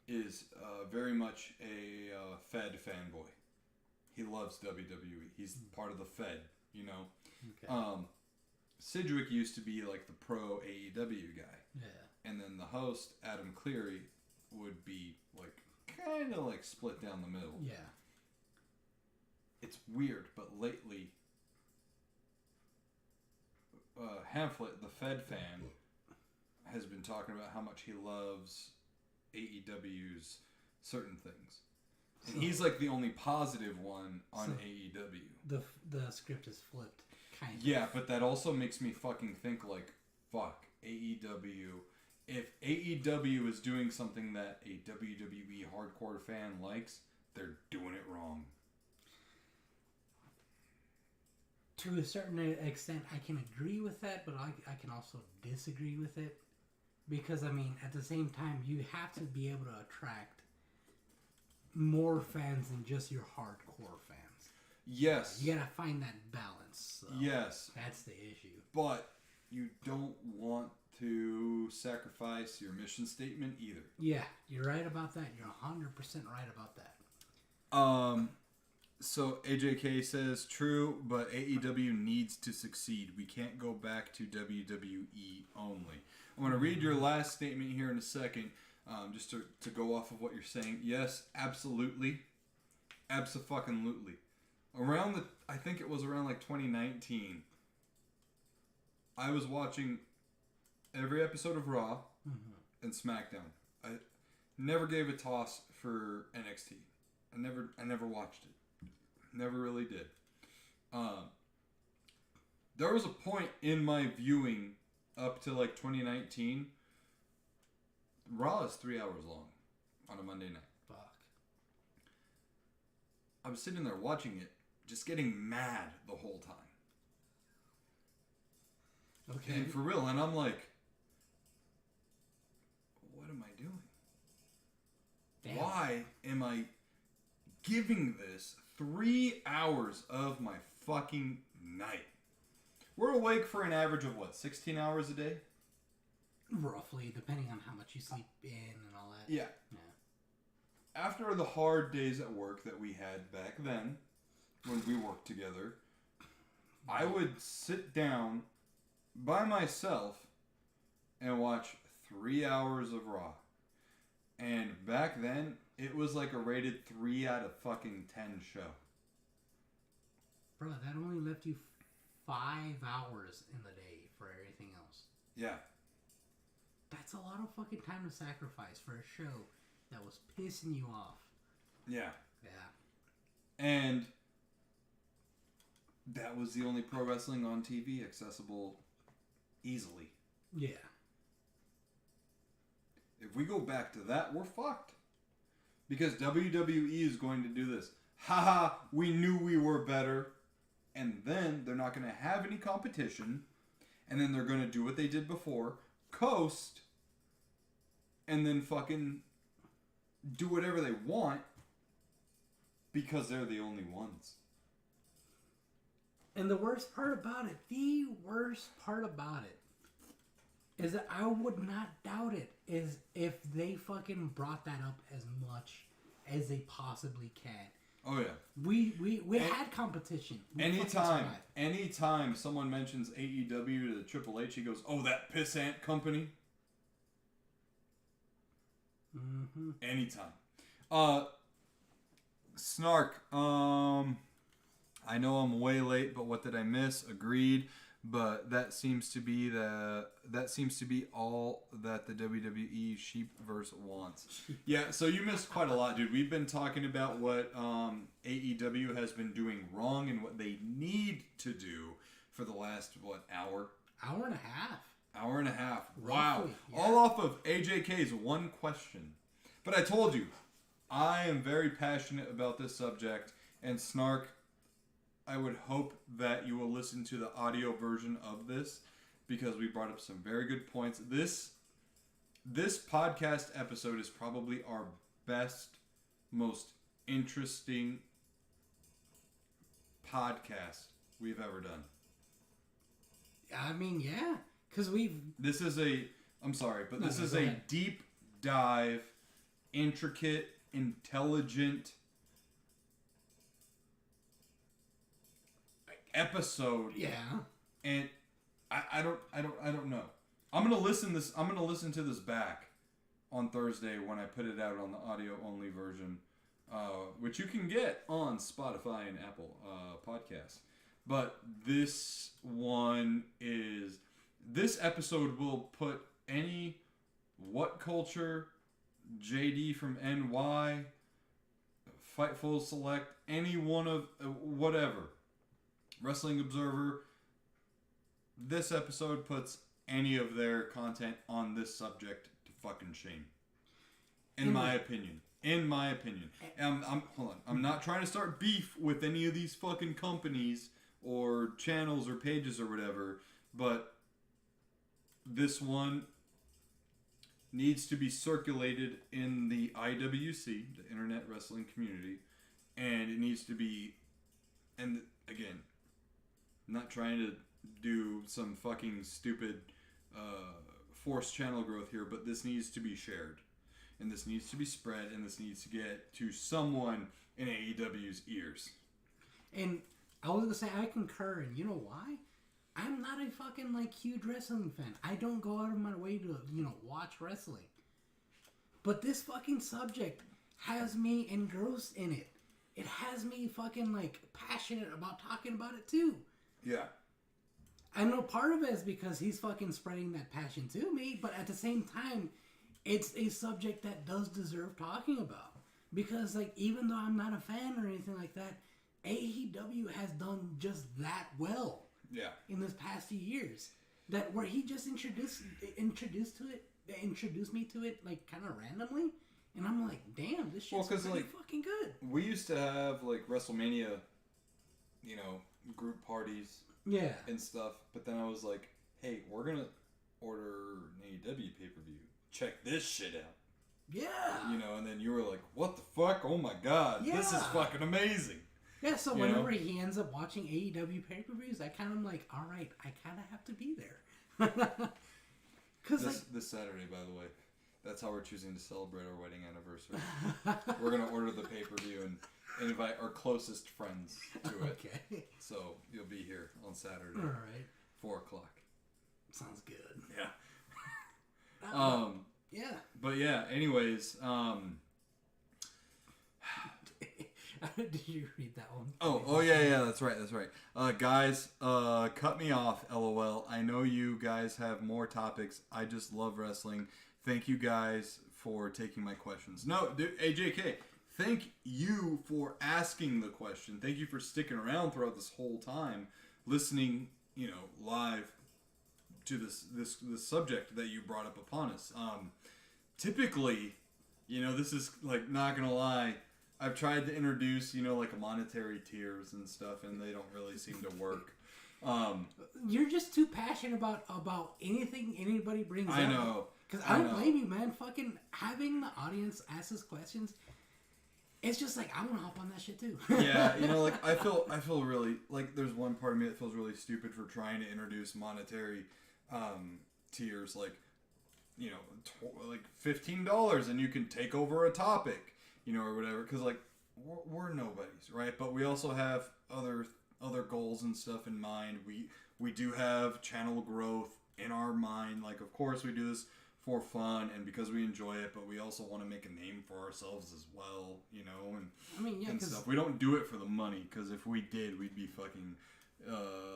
is very much a Fed fanboy. He loves WWE. He's part of the Fed, Okay. Sidgwick used to be like the pro AEW guy. Yeah. And then the host, Adam Cleary, would be like kind of like split down the middle. Yeah. It's weird, but lately, Hamflett, the Fed fan, has been talking about how much he loves AEW's certain things. And he's like the only positive one on AEW. The script is flipped, kind of. Yeah, but that also makes me fucking think like, fuck, AEW. If AEW is doing something that a WWE hardcore fan likes, they're doing it wrong. To a certain extent, I can agree with that, but I can also disagree with it. Because, I mean, at the same time, you have to be able to attract more fans than just your hardcore fans. Yes. You gotta find that balance. So yes. That's the issue. But you don't want to sacrifice your mission statement either. Yeah, you're right about that. You're 100% right about that. So AJK says, true, but AEW needs to succeed. We can't go back to WWE only. I'm going to read your last statement here in a second, just to go off of what you're saying. Yes, absolutely. Abso-fucking-lutely. I think it was around like 2019, I was watching every episode of Raw and SmackDown. I never gave a toss for NXT. I never watched it. Never really did. There was a point in my viewing up to like 2019. Raw is 3 hours long on a Monday night. Fuck. I was sitting there watching it, just getting mad the whole time. Okay. And for real, and I'm like, what am I doing? Damn. Why am I giving this 3 hours of my fucking night? We're awake for an average of what, 16 hours a day? Roughly, depending on how much you sleep in and all that. Yeah. After the hard days at work that we had back then, when we worked together, I would sit down by myself and watch 3 hours of Raw. And back then, it was like a rated 3 out of fucking 10 show. Bro, that only left you 5 hours in the day for everything else. Yeah. that's a lot of fucking time to sacrifice for a show that was pissing you off. Yeah. Yeah. And that was the only pro wrestling on TV accessible easily. Yeah. If we go back to that, we're fucked. Because WWE is going to do this. Haha, we knew we were better. And then they're not going to have any competition. And then they're going to do what they did before. Coast. And then fucking do whatever they want. Because they're the only ones. And the worst part about it is that I would not doubt it is if they fucking brought that up as much as they possibly can. Oh yeah. We had competition. Anytime someone mentions AEW to the Triple H, he goes, "Oh, that pissant company." Mm-hmm. Anytime. Snark. I know I'm way late, but what did I miss? Agreed. But that seems to be all that the WWE Sheepverse wants. Yeah, so you missed quite a lot, dude. We've been talking about what AEW has been doing wrong and what they need to do for the last hour? Hour and a half. Hour and a half. Roughly, Wow. yeah. All off of AJK's one question. But I told you, I am very passionate about this subject, and Snark, I would hope that you will listen to the audio version of this because we brought up some very good points. This podcast episode is probably our best, most interesting podcast we've ever done. I mean, yeah, because This is a deep dive, intricate, intelligent episode. Yeah. And I don't know. I'm gonna listen to this back on Thursday when I put it out on the audio only version, which you can get on Spotify and Apple Podcasts. But this episode will put any What Culture, JD from NY, Fightful Select, any one of whatever, Wrestling Observer. This episode puts any of their content on this subject to fucking shame. In my opinion. Hold on. I'm not trying to start beef with any of these fucking companies or channels or pages or whatever, but this one needs to be circulated in the IWC, the Internet Wrestling Community, and it needs to be, and again, I'm not trying to do some fucking stupid forced channel growth here, but this needs to be shared, and this needs to be spread, and this needs to get to someone in AEW's ears. And I was gonna say I concur, and you know why? I'm not a fucking huge wrestling fan. I don't go out of my way to watch wrestling. But this fucking subject has me engrossed in it. It has me fucking passionate about talking about it too. Yeah. I know part of it is because he's fucking spreading that passion to me, but at the same time, it's a subject that does deserve talking about. Because even though I'm not a fan or anything like that, AEW has done just that well. Yeah. In this past few years, that where he just introduced me to it kind of randomly, and I'm like, damn, this shit's pretty fucking good. We used to have WrestleMania, group parties, yeah, and stuff. But then I was like, hey, we're gonna order an AEW pay-per-view. Check this shit out. Yeah. And then you were like, what the fuck? Oh my god, this is fucking amazing. Yeah, so whenever he ends up watching AEW pay-per-views, I kind of like, all right, I kind of have to be there. Cause this Saturday, by the way, that's how we're choosing to celebrate our wedding anniversary. We're going to order the pay-per-view and invite our closest friends to it. Okay. So you'll be here on Saturday. All right. 4 o'clock. Sounds good. Yeah. Yeah. But yeah, anyways, Did you read that one? Oh yeah, that's right. Guys, cut me off, LOL. I know you guys have more topics. I just love wrestling. Thank you guys for taking my questions. No, dude, AJK, thank you for asking the question. Thank you for sticking around throughout this whole time, listening, live to this subject that you brought up upon us. Typically, this is like, not gonna lie, I've tried to introduce, like a monetary tiers and stuff, and they don't really seem to work. You're just too passionate about anything anybody brings up. I know. Because I don't blame you, man. Fucking having the audience ask us questions, it's just like, I want to hop on that shit too. Yeah, like, I feel really, like, there's one part of me that feels really stupid for trying to introduce monetary tiers, like, like $15 and you can take over a topic, or whatever, because, like, we're nobodies, right? But we also have other goals and stuff in mind. We do have channel growth in our mind. Like, of course we do this for fun and because we enjoy it, but we also want to make a name for ourselves as well, and I mean, yeah, and stuff. We don't do it for the money, because if we did, we'd be fucking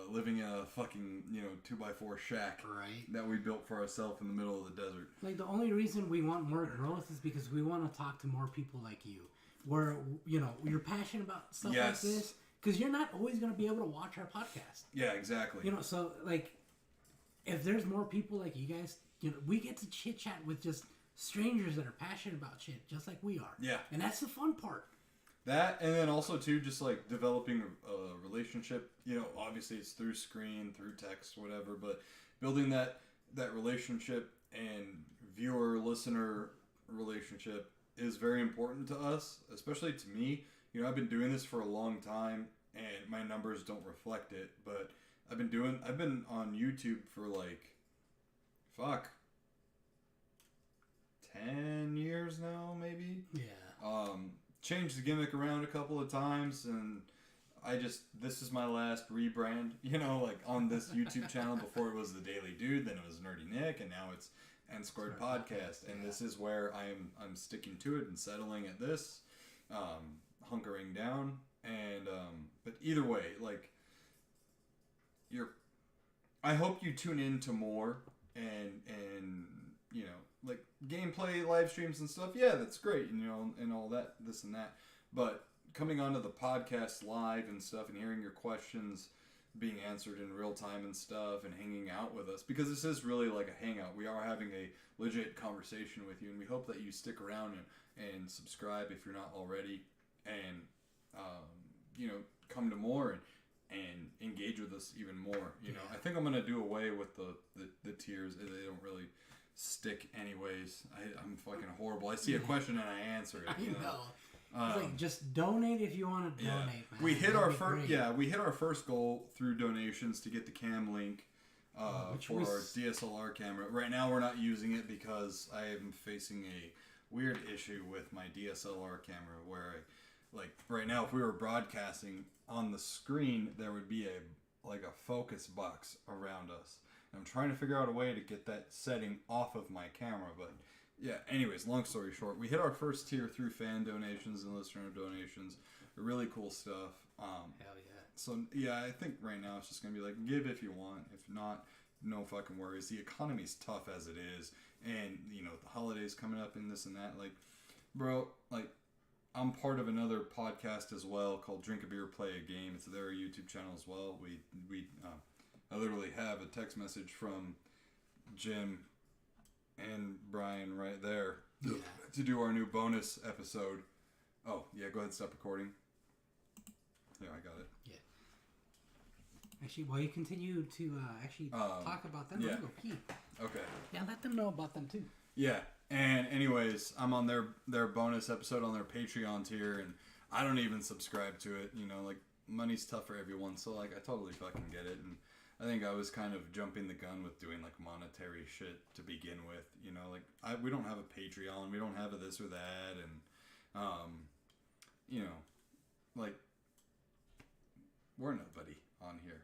living in a fucking 2x4 shack, right, that we built for ourselves in the middle of the desert. Like, the only reason we want more growth is because we want to talk to more people like you, where you're passionate about stuff like this, because you're not always going to be able to watch our podcast. Yeah, exactly. So, like, if there's more people like you guys, we get to chit chat with just strangers that are passionate about shit, just like we are. Yeah. And that's the fun part. That, and then also, too, just, like, developing a relationship. Obviously it's through screen, through text, whatever, but building that relationship and viewer-listener relationship is very important to us, especially to me. I've been doing this for a long time, and my numbers don't reflect it, but I've been on YouTube for, like, 10 years now, maybe? Yeah. Changed the gimmick around a couple of times, and this is my last rebrand, like, on this YouTube channel. Before it was The Daily Dude, then it was Nerdy Nick, and now it's NSquared Podcast, and this is where I'm sticking to it and settling at this, hunkering down, and, but either way, like, I hope you tune in to more, and like, gameplay live streams and stuff. Yeah, that's great, and all that, this and that. But coming onto the podcast live and stuff, and hearing your questions being answered in real time and stuff, and hanging out with us, because this is really like a hangout. We are having a legit conversation with you, and we hope that you stick around and subscribe if you're not already, and come to more and engage with us even more. I think I'm gonna do away with the tiers. They don't really stick anyways. I'm fucking horrible. I see a question and I answer it. I know. It's like, just donate if you want to donate, man. We hit our first goal through donations to get the cam link our DSLR camera. Right now we're not using it because I am facing a weird issue with my DSLR camera, where right now, if we were broadcasting on the screen, there would be a focus box around us. I'm trying to figure out a way to get that setting off of my camera, but yeah, anyways, long story short, we hit our first tier through fan donations and listener donations. Really cool stuff. Hell yeah. So yeah, I think right now it's just gonna be like, give if you want. If not, no fucking worries. The economy's tough as it is, and the holidays coming up and this and that. Like, bro, like, I'm part of another podcast as well called Drink a Beer, Play a Game. It's their YouTube channel as well. I literally have a text message from Jim and Brian right there to do our new bonus episode. Oh, yeah, go ahead and stop recording. Yeah, I got it. Yeah. Actually, while you continue to talk about them, I'm going to go pee. Okay. Yeah, let them know about them too. Yeah, and anyways, I'm on their bonus episode on their Patreon tier, and I don't even subscribe to it. Like, money's tough for everyone, so, like, I totally fucking get it, and I think I was kind of jumping the gun with doing, like, monetary shit to begin with. Like, we don't have a Patreon, we don't have a this or that, and, like, we're nobody on here,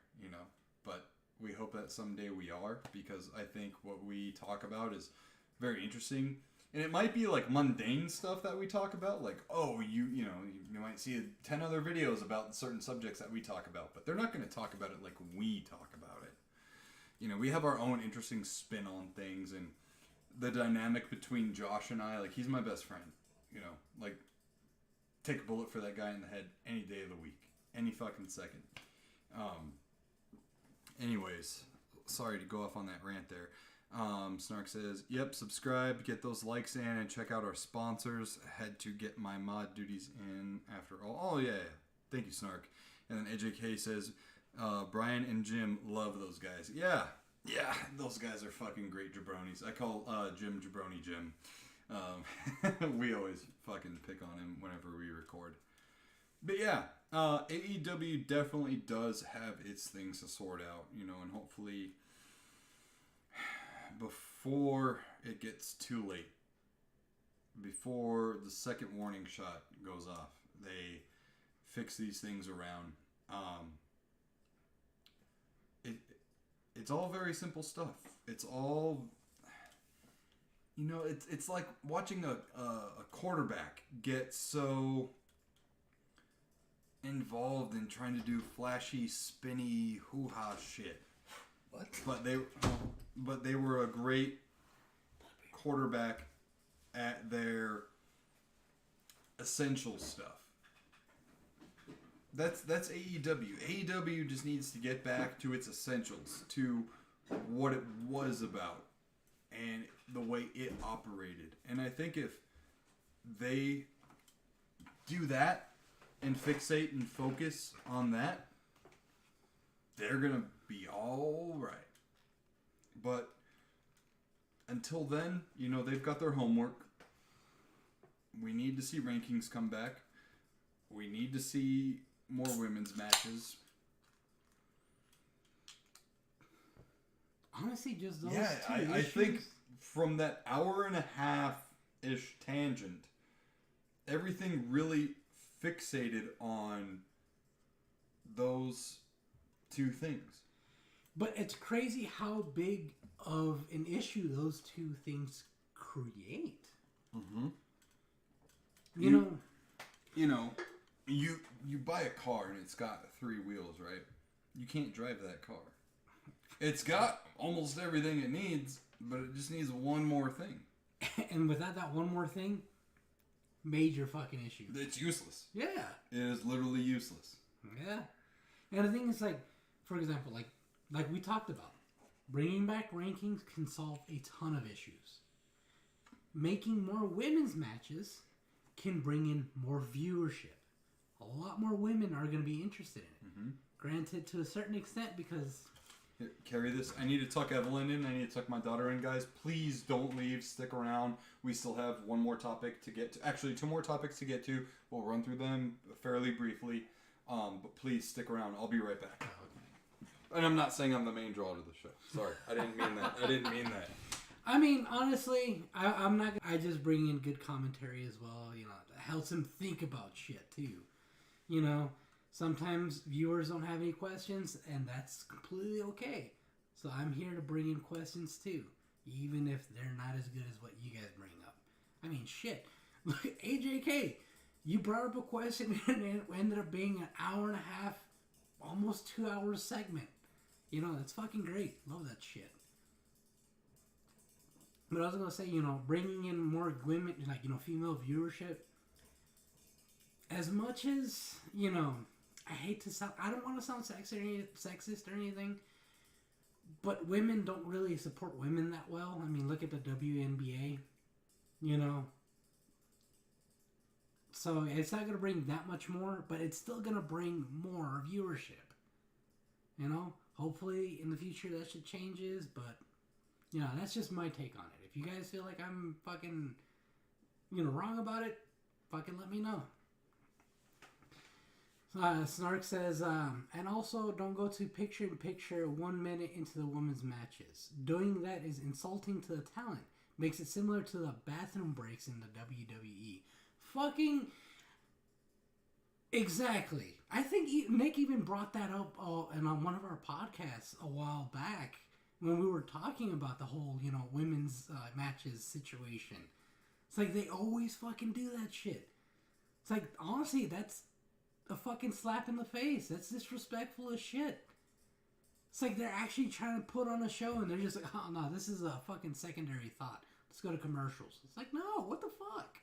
but we hope that someday we are, because I think what we talk about is very interesting. And it might be like mundane stuff that we talk about, like, oh, you might see 10 other videos about certain subjects that we talk about, but they're not going to talk about it like we talk about it. You know, we have our own interesting spin on things, and the dynamic between Josh and I, like, he's my best friend. You know, like, take a bullet for that guy in the head any day of the week, any fucking second. Anyways, sorry to go off on that rant there. Snark says, yep, subscribe, get those likes in, and check out our sponsors. Had to get my mod duties in after all. Oh, yeah. Thank you, Snark. And then AJK says, Brian and Jim love those guys. Yeah, those guys are fucking great jabronis. I call Jim Jabroni Jim. We always fucking pick on him whenever we record. But yeah, AEW definitely does have its things to sort out, you know, and hopefully before it gets too late, before the second warning shot goes off, they fix these things around. It's all very simple stuff. It's all, you know, it's like watching a quarterback get so involved in trying to do flashy, spinny, hoo-ha shit. What? But they were a great quarterback at their essential stuff. That's AEW. AEW just needs to get back to its essentials, to what it was about, and the way it operated. And I think if they do that and fixate and focus on that, they're gonna be all right. But until then, you know, they've got their homework. We need to see rankings come back. We need to see more women's matches. Honestly, just those I issues. think from that hour and a half-ish tangent, everything really fixated on those two things. But it's crazy how big of an issue those two things create. Mm-hmm. You know, you buy a car and it's got 3 wheels, right? You can't drive that car. It's got almost everything it needs, but it just needs one more thing. And without that one more thing, major fucking issue. It's useless. Yeah. It is literally useless. Yeah. And the thing is, like, for example, like we talked about, bringing back rankings can solve a ton of issues. Making more women's matches can bring in more viewership. A lot more women are going to be interested in it. Mm-hmm. Granted, to a certain extent, because... Here, carry this. I need to tuck Evelyn in. I need to tuck my daughter in, guys. Please don't leave. Stick around. We still have one more topic to get to. Actually, 2 more topics to get to. We'll run through them fairly briefly. But please stick around. I'll be right back. And I'm not saying I'm the main draw to the show. Sorry. I didn't mean that. I mean, honestly, I'm not. I just bring in good commentary as well. You know, it helps them think about shit too. You know, sometimes viewers don't have any questions, and that's completely okay. So I'm here to bring in questions too, even if they're not as good as what you guys bring up. I mean, shit. Look, AJK, you brought up a question and it ended up being an hour and a half, almost 2 hours segment. You know, that's fucking great. Love that shit. But I was going to say, you know, bringing in more women, like, you know, female viewership. As much as, you know, I hate to sound, I don't want to sound sexist or anything, but women don't really support women that well. I mean, look at the WNBA, you know. So it's not going to bring that much more, but it's still going to bring more viewership. You know, hopefully in the future that shit changes, but, you know, that's just my take on it. If you guys feel like I'm fucking, you know, wrong about it, fucking let me know. Snark says, and also don't go to picture-in-picture 1 minute into the women's matches. Doing that is insulting to the talent. Makes it similar to the bathroom breaks in the WWE. Fucking... Exactly. I think Nick even brought that up on one of our podcasts a while back when we were talking about the whole, you know, women's matches situation. It's like they always fucking do that shit. It's like, honestly, that's a fucking slap in the face. That's disrespectful as shit. It's like they're actually trying to put on a show and they're just like, oh no, this is a fucking secondary thought. Let's go to commercials. It's like, no, what the fuck?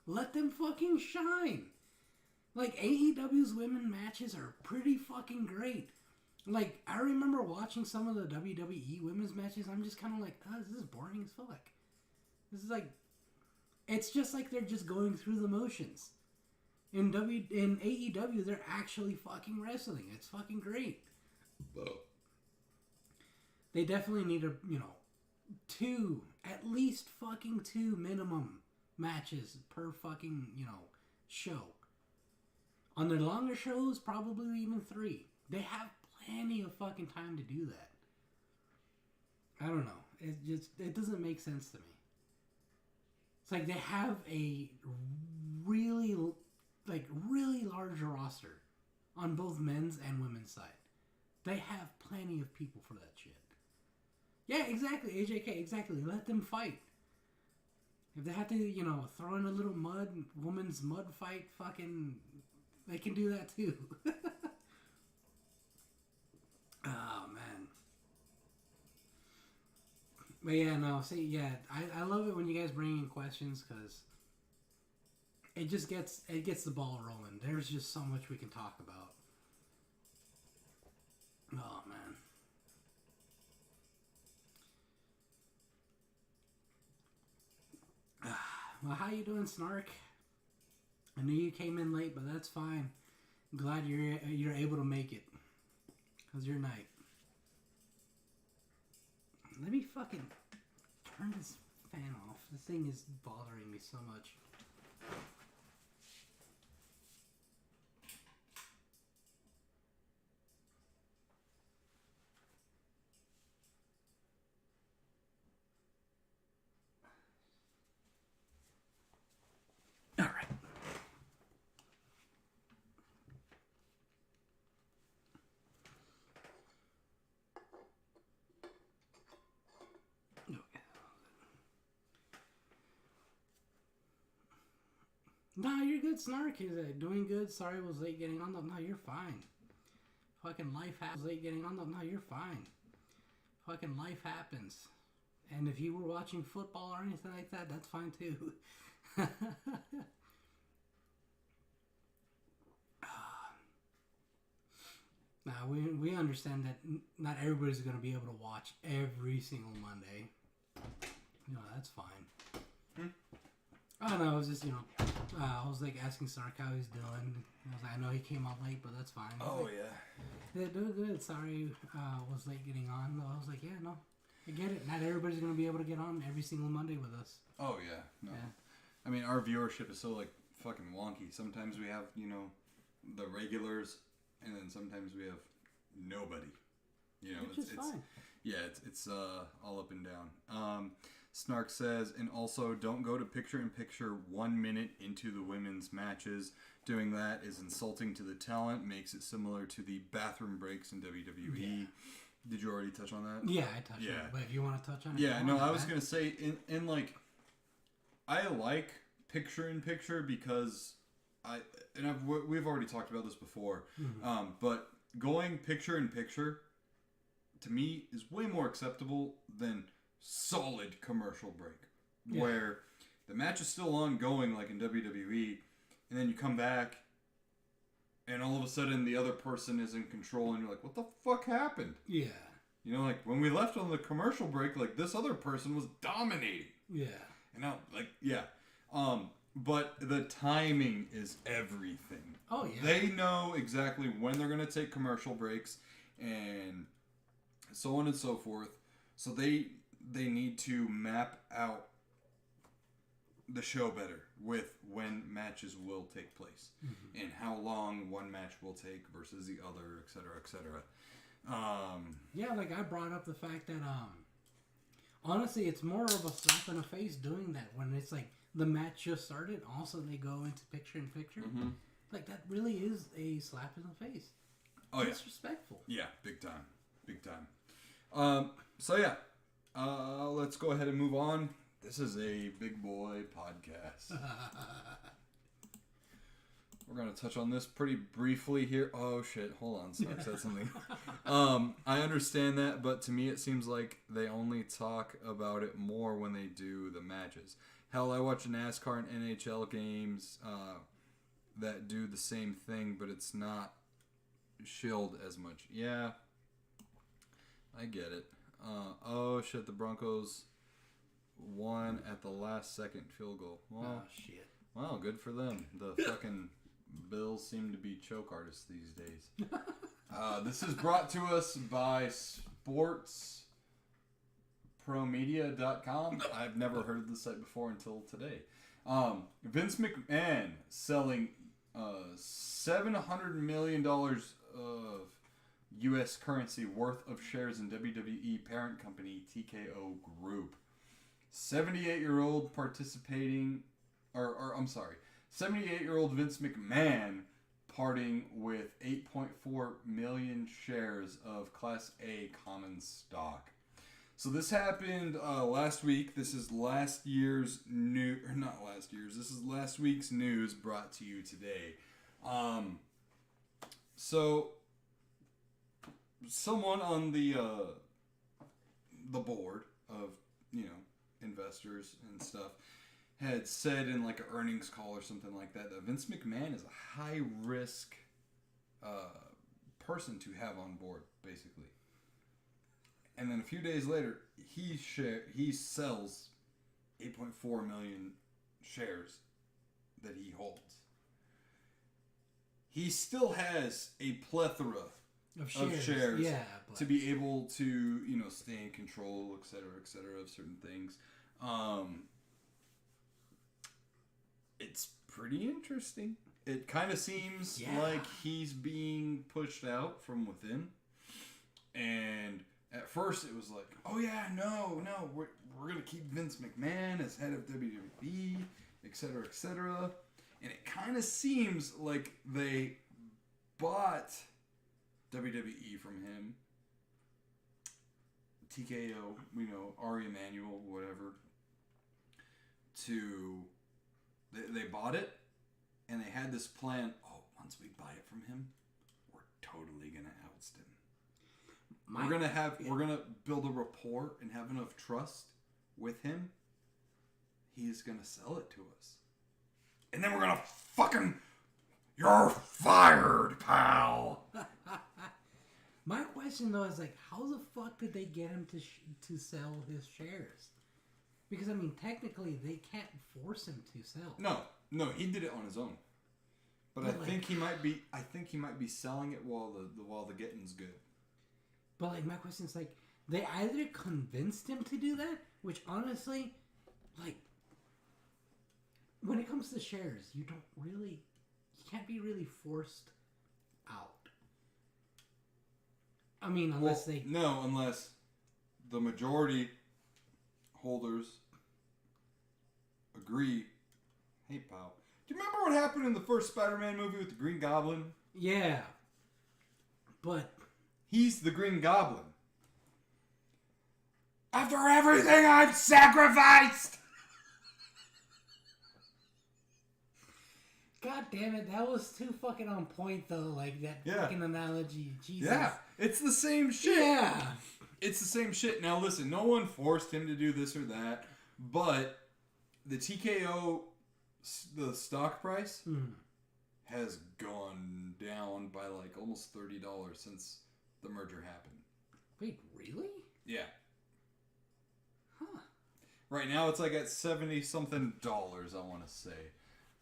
Let them fucking shine. Like, AEW's women matches are pretty fucking great. Like, I remember watching some of the WWE women's matches. I'm just kind of like, oh, this is boring as fuck. This is like, it's just like they're just going through the motions. In AEW, they're actually fucking wrestling. It's fucking great. They definitely need at least fucking 2 minimum matches per fucking, show. On their longer shows, probably even 3. They have plenty of fucking time to do that. I don't know. It doesn't make sense to me. It's like they have a really large roster on both men's and women's side. They have plenty of people for that shit. Yeah, exactly, AJK, exactly. Let them fight. If they have to, throw in a little woman's mud fight, fucking, they can do that too. Oh, man. But yeah, no, see, yeah, I love it when you guys bring in questions, because it just gets the ball rolling. There's just so much we can talk about. Oh, man. Well, how you doing, Snark? I knew you came in late, but that's fine. I'm glad you're able to make it. How's your night? Let me fucking turn this fan off. This thing is bothering me so much. All right. No, you're good, Snark. He's doing good. Sorry I was late getting on. No, you're fine. Fucking life happens. Late getting on. No, you're fine. Fucking life happens. And if you were watching football or anything like that, that's fine too. Now, we understand that not everybody's going to be able to watch every single Monday. That's fine. Oh, no, it was just, I was, asking Sark how he's doing. I was like, I know he came out late, but that's fine. Oh, yeah. Doing good. Sorry was late getting on. I was like, yeah, no, I get it. Not everybody's going to be able to get on every single Monday with us. Oh, yeah. No. Yeah. I mean, our viewership is so, fucking wonky. Sometimes we have, the regulars, and then sometimes we have nobody. Which is fine. Yeah, it's all up and down. Snark says, and also don't go to picture-in-picture 1 minute into the women's matches. Doing that is insulting to the talent, makes it similar to the bathroom breaks in WWE. Yeah. Did you already touch on that? Yeah, I touched on it. But if you want to touch on it? Yeah, no, I was going to say, I like picture-in-picture because we've already talked about this before, but going picture-in-picture, to me, is way more acceptable than solid commercial break, where the match is still ongoing like in WWE, and then you come back and all of a sudden the other person is in control and you're like, what the fuck happened? Yeah. When we left on the commercial break, this other person was dominating. Yeah. And now, but the timing is everything. Oh, yeah. They know exactly when they're going to take commercial breaks and so on and so forth. So they need to map out the show better with when matches will take place and how long one match will take versus the other, et cetera, et cetera. I brought up the fact that honestly, it's more of a slap in the face doing that when it's the match just started. Also, they go into picture-in-picture. That really is a slap in the face. Oh, disrespectful. Yeah, big time. So yeah. Let's go ahead and move on This is a big boy podcast. We're going to touch on this pretty briefly here. Oh, shit. Hold on. Sorry, I said something. I understand that, but to me it seems like they only talk about it more when they do the matches. Hell, I watch NASCAR and NHL games that do the same thing, but it's not shilled as much. Yeah, I get it. Oh, shit. The Broncos won at the last second field goal. Well, Oh, shit. wow, good for them. The fucking Bills seem to be choke artists these days. This is brought to us by sportspromedia.com. I've never heard of this site before until today. Vince McMahon selling $700 million of U.S. currency worth of shares in WWE parent company TKO Group. 78-year-old 78-year-old Vince McMahon parting with 8.4 million shares of Class A common stock. So this happened last week. This is last week's news brought to you today. So someone on the board of, investors and stuff had said in like an earnings call or something like that Vince McMahon is a high risk person to have on board, basically. And then a few days later, he sells 8.4 million shares that he holds. He still has a plethora of shares to be able to, stay in control, et cetera, of certain things. It's pretty interesting. It kind of seems like he's being pushed out from within. And at first it was like, oh yeah, no, we're going to keep Vince McMahon as head of WWE, et cetera. And it kind of seems like they bought WWE from him. TKO, Ari Emanuel, whatever. They bought it, and they had this plan. Oh, once we buy it from him, we're totally gonna oust him. We're gonna build a rapport and have enough trust with him. He's gonna sell it to us, and then we're gonna you're fired, pal. My question though is like, how the fuck did they get him to sell his shares? Because technically they can't force him to sell. No, he did it on his own. But I think he might be selling it while the getting's good. But my question is they either convinced him to do that, which honestly, when it comes to shares, you can't be really forced out. Unless unless the majority holders agree. Hey, pal. Do you remember what happened in the first Spider-Man movie with the Green Goblin? Yeah. But he's the Green Goblin. After everything I've sacrificed! God damn it, that was too fucking on point though, that fucking analogy. Jesus. Yeah, it's the same shit. Yeah. It's the same shit. Now listen, no one forced him to do this or that, but the TKO, the stock price has gone down by almost $30 since the merger happened. Wait, really? Yeah. Huh. Right now it's at $70-something, I want to say.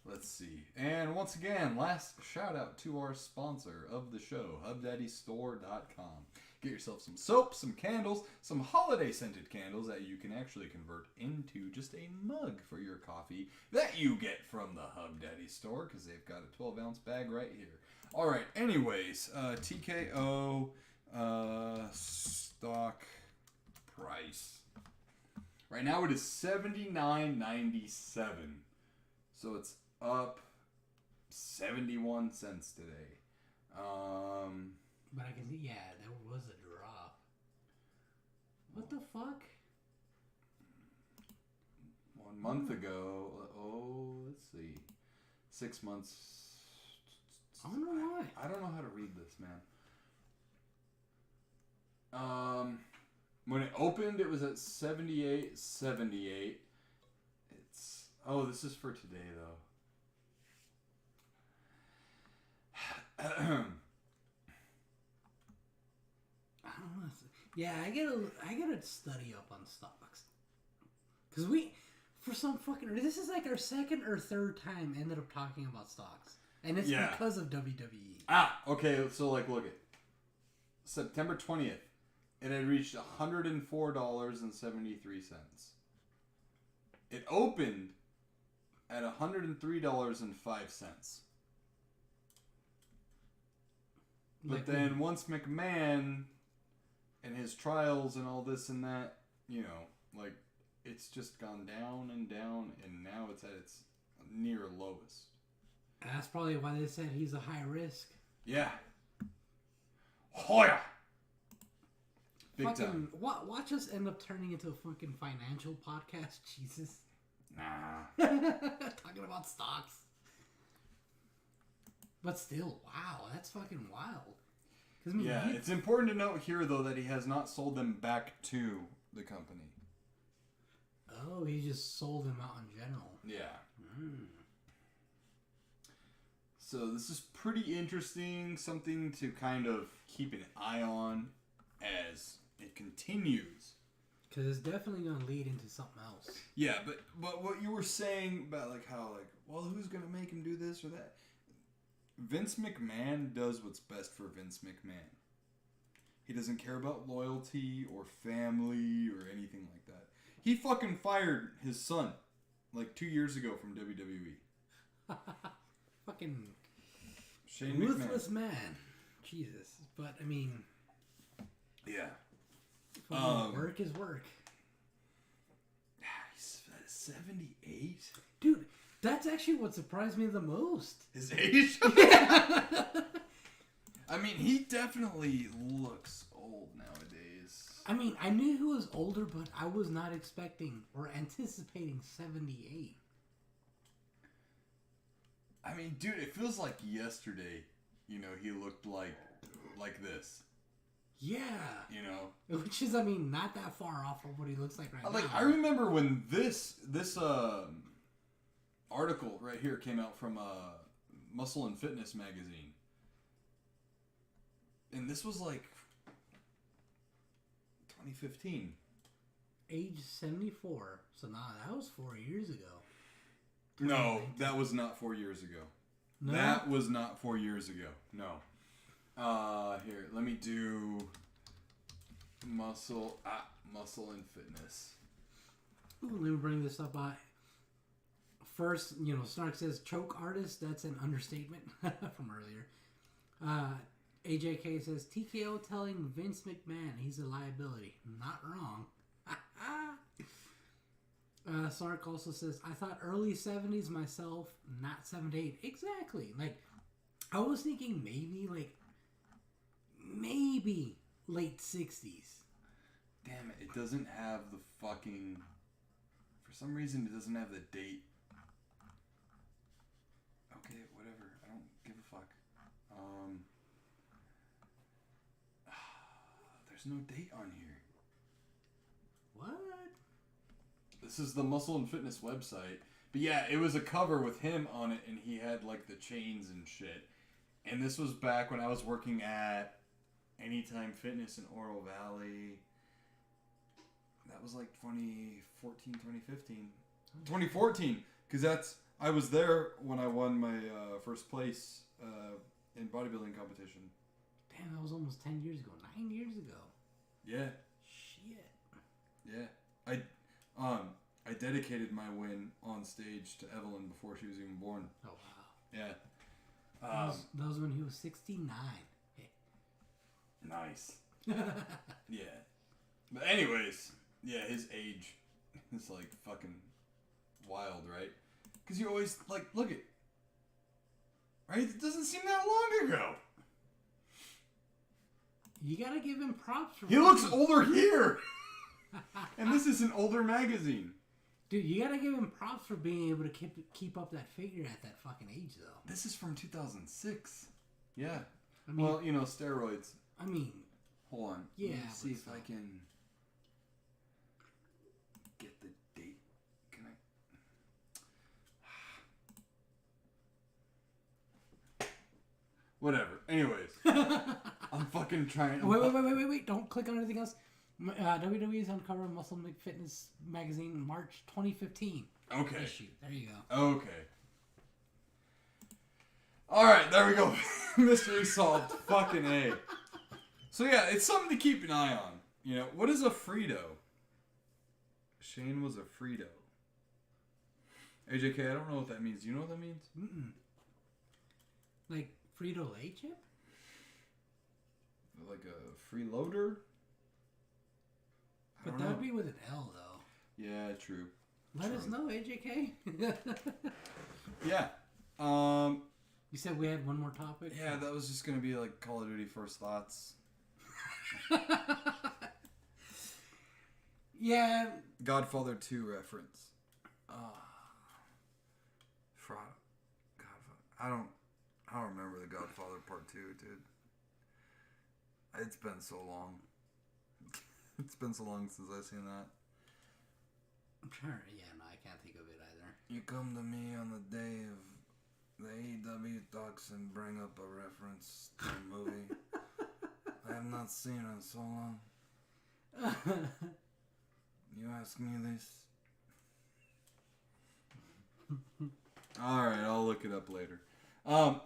Let's see. And once again, last shout out to our sponsor of the show, HubDaddyStore.com. Get yourself some soap, some candles, some holiday scented candles that you can actually convert into just a mug for your coffee that you get from the Hub Daddy store, because they've got a 12-ounce bag right here. All right. Anyways, TKO stock price. Right now it is $79.97. So it's up 71 cents today. But I can see, there was a drop. What the fuck? 1 month ago. Oh, let's see. 6 months. I don't know why. I don't know how to read this, man. When it opened, it was at 78.78. This is for today, though. I don't know. Yeah, I gotta study up on stocks. Cause for some fucking, this is like our second or third time ended up talking about stocks, and it's because of WWE. Okay. So look at September 20th, it had reached $104.73. It opened at $103.05. But then once McMahon and his trials and all this and that, it's just gone down and down, and now it's at its near lowest. That's probably why they said he's a high risk. Yeah. Hoya! Big time. Watch us end up turning into a fucking financial podcast. Jesus. Nah. Talking about stocks. But still, wow, that's fucking wild. It's important to note here, though, that he has not sold them back to the company. Oh, he just sold them out in general. Yeah. So this is pretty interesting, something to kind of keep an eye on as it continues. Because it's definitely going to lead into something else. Yeah, but what you were saying about who's going to make him do this or that? Vince McMahon does what's best for Vince McMahon. He doesn't care about loyalty or family or anything like that. He fucking fired his son 2 years ago from WWE. Fucking Shane ruthless McMahon. man. Jesus. But, I mean... Yeah. Work is work. He's 78? Dude, that's actually what surprised me the most. His age? I mean, he definitely looks old nowadays. I mean, I knew he was older, but I was not expecting or anticipating 78. I mean, dude, it feels like yesterday, he looked like this. Yeah. Which is, I mean, not that far off from what he looks like right now. I remember when this article right here came out from Muscle and Fitness magazine. And this was 2015. Age 74. So, that was 4 years ago. No, that was not 4 years ago. No? That was not 4 years ago. No. Here, let me do Muscle and Fitness. Ooh, let me bring this up. First, Snark says choke artist. That's an understatement from earlier. AJK says TKO telling Vince McMahon he's a liability. Not wrong. Snark also says, I thought early 70s myself, not 78. Exactly. I was thinking maybe late 60s. Damn it, it doesn't have the fucking... For some reason, it doesn't have the date. Okay, whatever. I don't give a fuck. There's no date on here. What? This is the Muscle and Fitness website. But yeah, it was a cover with him on it, and he had the chains and shit. And this was back when I was working at Anytime Fitness in Oro Valley. That was 2014, 2015. 2014, because I was there when I won my first place in bodybuilding competition. Damn, that was almost 10 years ago. 9 years ago. Yeah. Shit. Yeah. I dedicated my win on stage to Evelyn before she was even born. Oh, wow. Yeah. That was when he was 69. Nice. Yeah. But anyways, yeah, his age is fucking wild, right? Because you always look at, right? It doesn't seem that long ago. You gotta give him props for He looks older here. And this is an older magazine. Dude, you gotta give him props for being able to keep up that figure at that fucking age, though. This is from 2006. Yeah. I mean, Well, steroids. I mean, Hold on. yeah. Let me see if still. I can get the date. Can I? Whatever. Anyways, I'm fucking trying. Wait! Don't click on anything else. WWE is on cover of Muscle Fitness magazine in March 2015. Okay. Issue. There you go. Okay. All right, there we go. Mystery solved. Fucking A. So yeah, it's something to keep an eye on. What is a Frito? Shane was a Frito. AJK, I don't know what that means. Do you know what that means? Mm-mm. Like Frito-Lay chip? Like a freeloader? But that would be with an L, though. Yeah, true. Let us know, AJK. Yeah. You said we had one more topic? Yeah, that was just going to be like Call of Duty First Thoughts. Yeah. Godfather 2 reference. Fraud. Godfather. I don't remember the Godfather Part 2, dude. It's been so long. It's been so long since I've seen that. I'm trying to, no, I can't think of it either. You come to me on the day of the AEW talks and bring up a reference to a movie I have not seen in so long. You ask me this? Alright, I'll look it up later.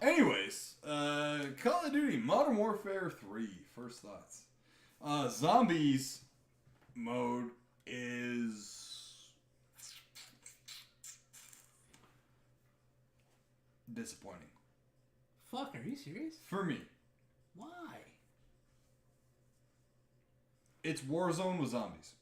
Anyways, Call of Duty Modern Warfare 3, first thoughts. Zombies mode is disappointing. Fuck, are you serious? For me. Why? It's Warzone with zombies.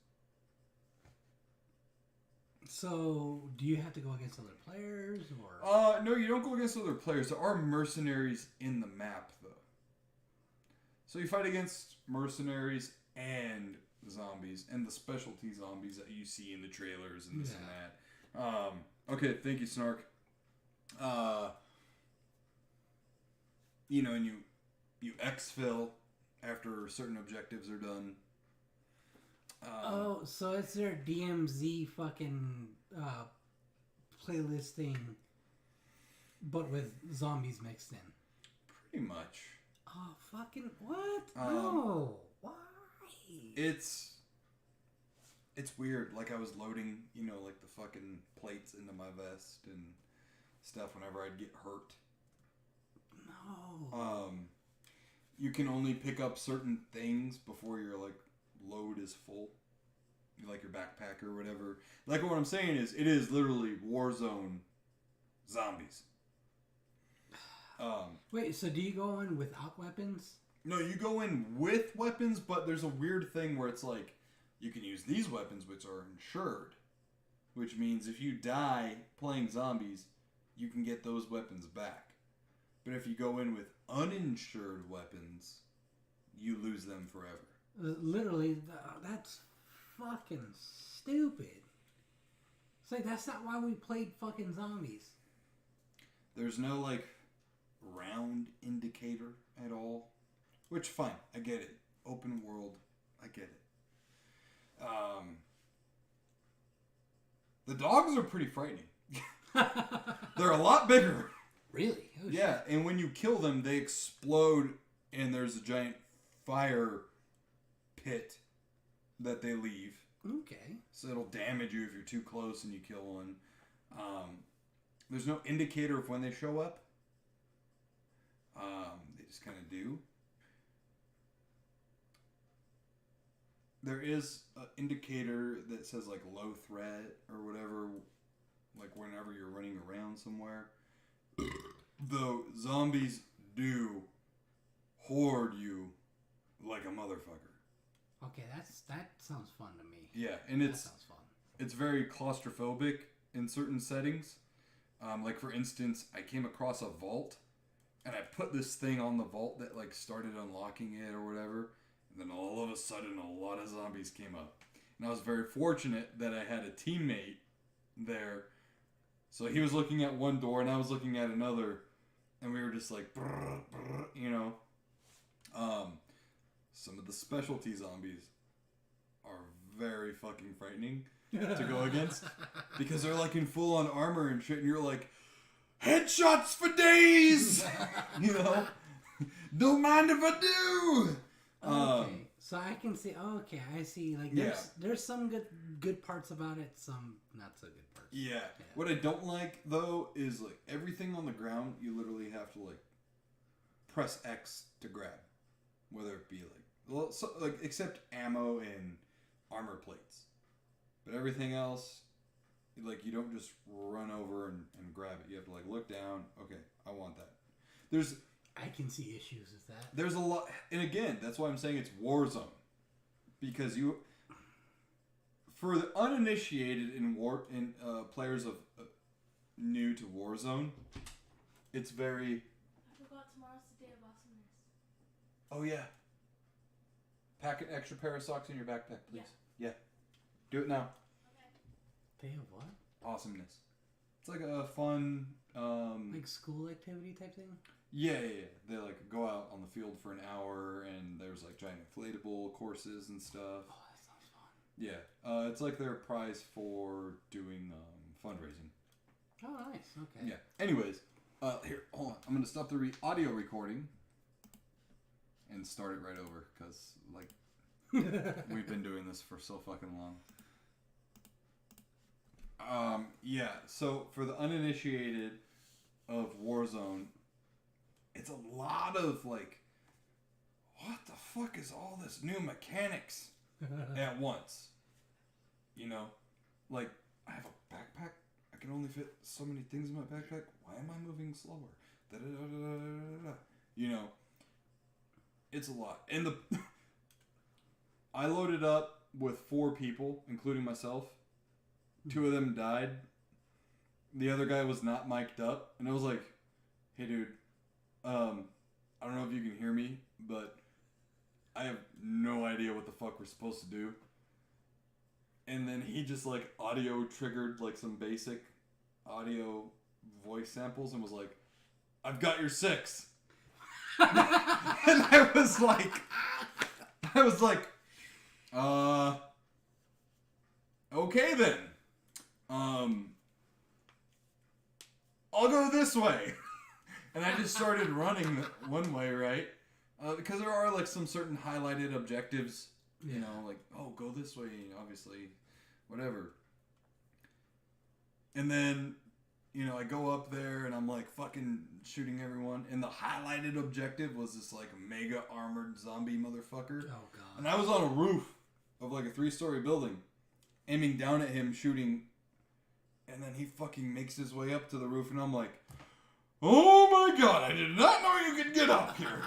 So, do you have to go against other players, or? No, you don't go against other players. There are mercenaries in the map, though. So you fight against mercenaries and zombies, and the specialty zombies that you see in the trailers and this and that. Okay, thank you, Snark. And you exfil after certain objectives are done. So it's their DMZ fucking playlist thing, but with zombies mixed in. Pretty much. Oh, fucking what? No. Why? It's weird. Like, I was loading, like the fucking plates into my vest and stuff whenever I'd get hurt. No. You can only pick up certain things before your, like, load is full. Like your backpack or whatever. Like, what I'm saying is, it is literally Warzone zombies. Wait, so do you go in without weapons? No, you go in with weapons, but there's a weird thing where it's like, you can use these weapons, which are insured. Which means if you die playing zombies, you can get those weapons back. But if you go in with uninsured weapons, you lose them forever. Literally, that's fucking stupid. It's like, that's not why we played fucking zombies. There's no, like, round indicator at all. Which, fine, I get it. Open world, I get it. The dogs are pretty frightening. They're a lot bigger. Really? Oh, yeah, and when you kill them, they explode, and there's a giant fire pit that they leave. Okay. So it'll damage you if you're too close and you kill one. There's no indicator of when they show up. They just kind of do. There is an indicator that says like low threat or whatever, like whenever you're running around somewhere. Though zombies do horde you like a motherfucker. Okay, that sounds fun to me. Yeah, and that sounds fun. It's very claustrophobic in certain settings. Like for instance, I came across a vault, and I put this thing on the vault that like started unlocking it or whatever, and then all of a sudden a lot of zombies came up. And I was very fortunate that I had a teammate there. So he was looking at one door and I was looking at another, and we were just like, brr, brr, you know. Some of the specialty zombies are very fucking frightening to go against because they're like in full on armor and shit, and you're like, headshots for days, you know. Don't mind if I do. Okay, so I can see. Okay, I see. Like, there's some good parts about it, some not so good parts. Yeah. What I don't like though is like everything on the ground. You literally have to like press X to grab, whether it be like except ammo and armor plates, but everything else, like you don't just run over and grab it. You have to like look down. Okay, I want that. I can see issues with that. There's a lot, and again, that's why I'm saying it's Warzone, because for the uninitiated in players of new to Warzone, it's very. I forgot tomorrow's the day of awesomeness. Oh yeah. Pack an extra pair of socks in your backpack, please. Yeah. Do it now. Okay. Day of what? Awesomeness. It's like a fun. Like school activity type thing. Yeah. They like go out on the field for an hour, and there's like giant inflatable courses and stuff. Oh, that sounds fun. Yeah, it's like their prize for doing fundraising. Oh, nice. Okay. Yeah. Anyways, here, hold on. I'm gonna stop the audio recording and start it right over because like we've been doing this for so fucking long. Yeah. So for the uninitiated of Warzone, it's a lot of like, what the fuck is all this new mechanics at once? You know, like I have a backpack. I can only fit so many things in my backpack. Why am I moving slower? Da-da-da-da-da-da-da. You know, it's a lot. And I loaded up with 4 people, including myself. 2 of them died. The other guy was not mic'd up, and I was like, "Hey, dude, I don't know if you can hear me, but I have no idea what the fuck we're supposed to do." And then he just like audio triggered like some basic audio voice samples and was like, "I've got your 6." And I was like, okay then. I'll go this way. And I just started running one way, right? Because there are like some certain highlighted objectives, you know, like, oh, go this way, obviously, whatever. And then, you know, I go up there and I'm like fucking shooting everyone. And the highlighted objective was this like mega armored zombie motherfucker. Oh, God. And I was on a roof of like a 3-story building, aiming down at him, shooting. And then he fucking makes his way up to the roof and I'm like, oh my God, I did not know you could get up here.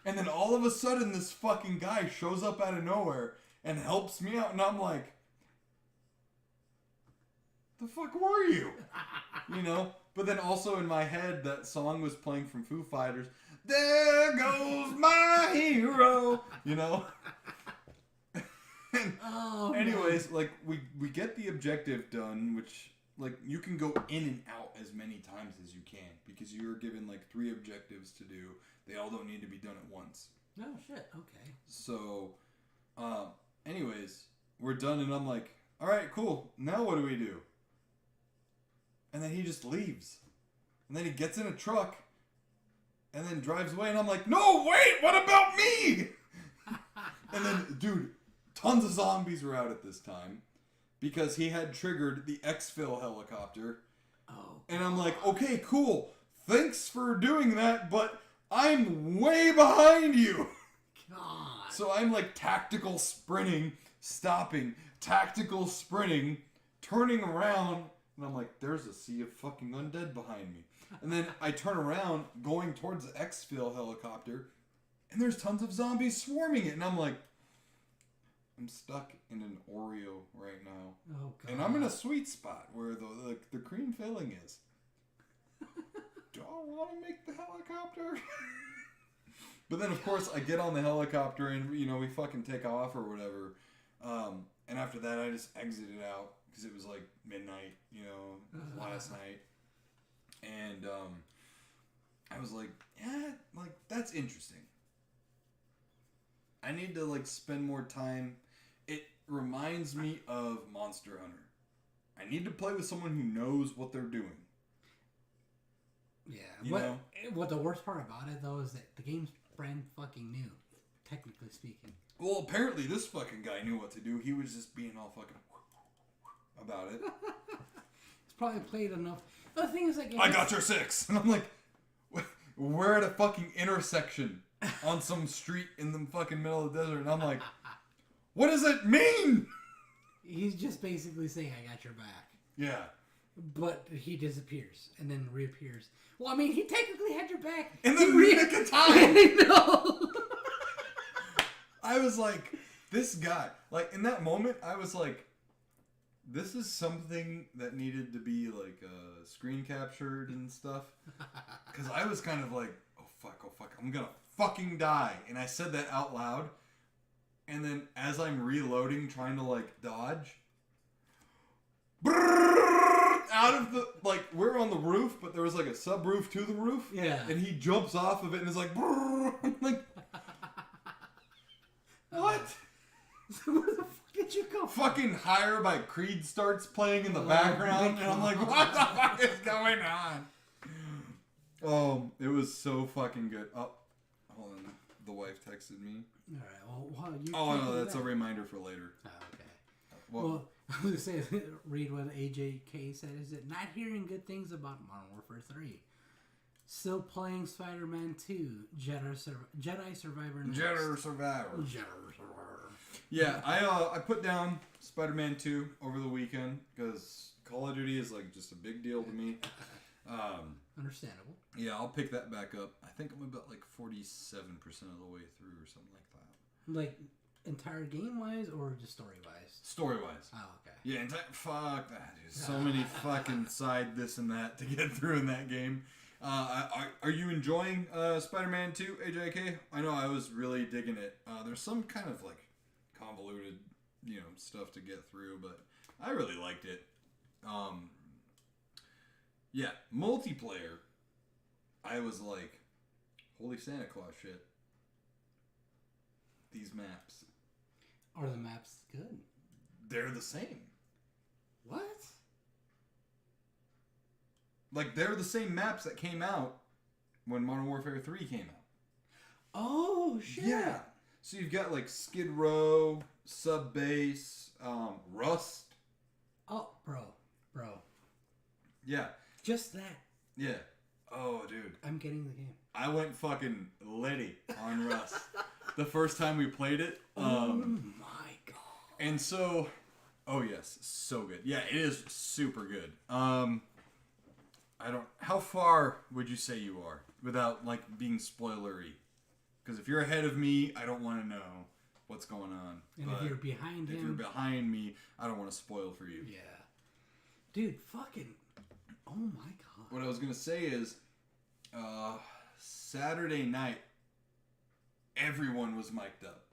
And then all of a sudden this fucking guy shows up out of nowhere and helps me out. And I'm like, the fuck were you? You know? But then also in my head, that song was playing from Foo Fighters. There goes my hero. You know? Oh, anyways, like, we get the objective done, which, like, you can go in and out as many times as you can. Because you're given, like, 3 objectives to do. They all don't need to be done at once. Oh, shit. Okay. So, anyways, we're done, and I'm like, alright, cool. Now what do we do? And then he just leaves. And then he gets in a truck and then drives away. And I'm like, no, wait, what about me? And then, dude, tons of zombies were out at this time because he had triggered the exfil helicopter. Oh. And I'm like, okay, cool. Thanks for doing that, but I'm way behind you. God. So I'm like tactical sprinting, stopping, tactical sprinting, turning around. And I'm like, there's a sea of fucking undead behind me. And then I turn around, going towards the exfil helicopter, and there's tons of zombies swarming it. And I'm like, I'm stuck in an Oreo right now. Oh, God. And I'm in a sweet spot where the cream filling is. Do I want to make the helicopter? But then, of course, I get on the helicopter and, you know, we fucking take off or whatever. And after that, I just exited out. because it was like midnight, last night. And I was like, yeah, like, that's interesting. I need to, like, spend more time. It reminds me of Monster Hunter. I need to play with someone who knows what they're doing. Yeah. What the worst part about it, though, is that the game's brand fucking new, technically speaking. Well, apparently this fucking guy knew what to do. He was just being all fucking about it. He's probably played enough. The thing is, like... I got your 6! And I'm like, we're at a fucking intersection on some street in the fucking middle of the desert. And I'm like, what does it mean? He's just basically saying, I got your back. Yeah. But he disappears and then reappears. Well, I mean, he technically had your back. In the nick of time! I know! I was like, this guy. Like, in that moment, I was like, this is something that needed to be, like, screen captured and stuff. Because I was kind of like, oh fuck, I'm gonna fucking die. And I said that out loud. And then as I'm reloading, trying to, like, dodge, out of the, like, we're on the roof, but there was, like, a sub-roof to the roof. Yeah. And he jumps off of it and is like, I'm like, what? So where the fuck did you go? Fucking Higher by Creed starts playing in the background, and I'm like, what the fuck is going on? Oh, it was so fucking good. Oh, hold on. The wife texted me. All right. Well, you. Oh, no, that's a reminder for later. Oh, okay. Well, I was gonna say, read what AJK said. Is it not hearing good things about Modern Warfare 3? Still playing Spider-Man 2, Jedi Survivor. Jedi Survivor. Jedi Survivor. Yeah, I put down Spider-Man 2 over the weekend because Call of Duty is like just a big deal to me. Understandable. Yeah, I'll pick that back up. I think I'm about like 47% of the way through or something like that. Like entire game wise or just story wise? Story wise. Oh, okay. Yeah, fuck that, dude. So many fucking side this and that to get through in that game. Are you enjoying Spider-Man 2, AJK? I know I was really digging it. There's some kind of like convoluted, stuff to get through, but I really liked it. Yeah, multiplayer. I was like, holy Santa Claus shit. These maps. Are the maps good? They're the same. What? Like, they're the same maps that came out when Modern Warfare 3 came out. Oh, shit. Yeah. So you've got, like, Skid Row, Sub Base, Rust. Oh, bro. Yeah. Just that. Yeah. Oh, dude. I'm getting the game. I went fucking litty on Rust the first time we played it. Oh, my God. And so, oh, yes. So good. Yeah, it is super good. How far would you say you are without, like, being spoilery? Because if you're ahead of me, I don't want to know what's going on. And but if you're behind him... If you're behind me, I don't want to spoil for you. Yeah. Dude, fucking... Oh, my God. What I was going to say is, Saturday night, everyone was mic'd up.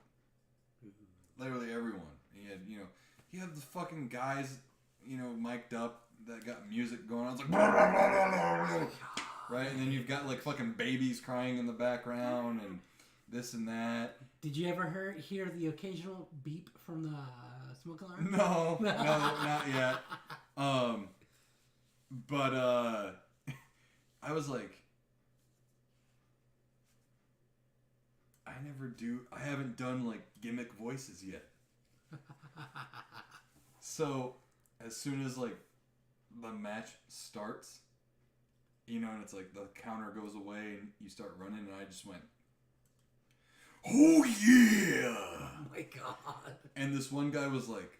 Literally everyone. You had the fucking guys, mic'd up that got music going on. It's like, blah, blah, blah, blah, blah. Right? And then you've got like fucking babies crying in the background and this and that. Did you ever hear the occasional beep from the smoke alarm? No, not yet. But I was like, I haven't done like gimmick voices yet. So as soon as like the match starts, and it's like the counter goes away and you start running, and I just went, oh yeah! Oh my God. And this one guy was like,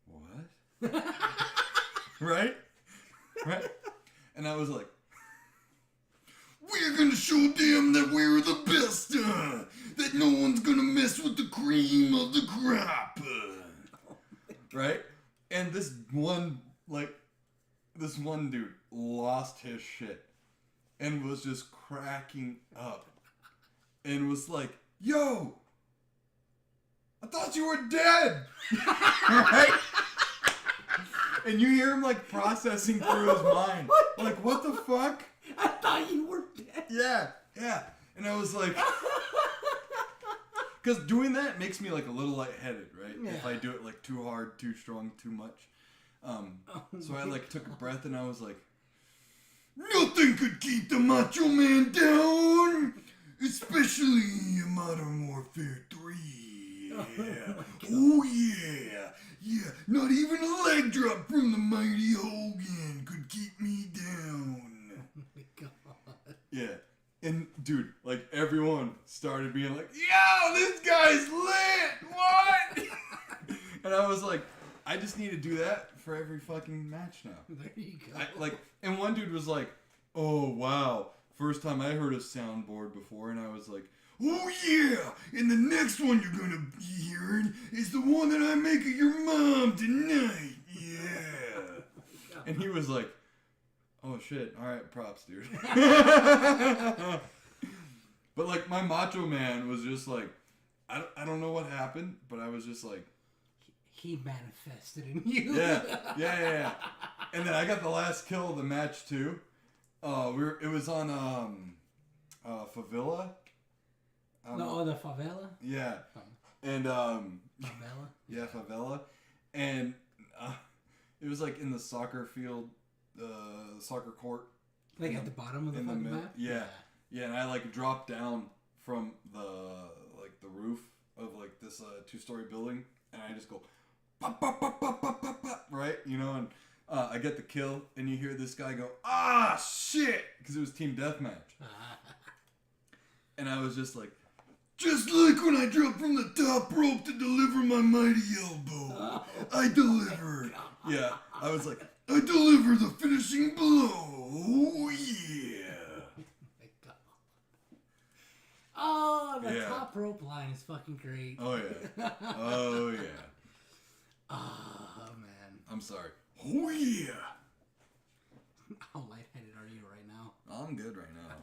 what? Right? And I was like, we're gonna show them that we're the best, that no one's gonna mess with the cream of the crop. Right? And this one dude lost his shit and was just cracking up and was like, yo, I thought you were dead. Right? And you hear him like processing through his mind. Like, what the fuck? I thought you were dead. Yeah. And I was like, because doing that makes me like a little lightheaded, right? Yeah. If I do it like too hard, too strong, too much. So I like took a breath and I was like, nothing could keep the Macho Man down, especially in Modern Warfare 3. Yeah. Oh yeah. Yeah. Not even a leg drop from the mighty Hogan could keep me down. Oh my god. Yeah. And dude, like everyone started being like, yo, this guy's lit! What? And I was like, I just need to do that for every fucking match now. There you go. And one dude was like, oh wow, first time I heard a soundboard before, and I was like, oh yeah, and the next one you're gonna be hearing is the one that I make of your mom tonight. Yeah. And he was like, oh shit, alright, props, dude. But like my Macho Man was just like, I don't know what happened, but I was just like, he manifested in you. Yeah. And then I got the last kill of the match too. It was on Favela. No, the favela. Yeah. And Favela. Yeah, Favela. And it was like in the soccer field, soccer court. Like at the bottom of the fucking map? Yeah. Yeah, and I like dropped down from the roof of like this 2-story building, and I just go pop, pop, pop, pop, pop, pop, pop, right? You know, and I get the kill, and you hear this guy go, ah, shit, because it was team deathmatch. And I was just like when I dropped from the top rope to deliver my mighty elbow, I delivered. Yeah, I was like, I deliver the finishing blow. Oh, yeah. Oh, the top rope line is fucking great. Oh, yeah. Oh, yeah. Oh, man. I'm sorry. Oh, yeah. How lightheaded are you right now? I'm good right now.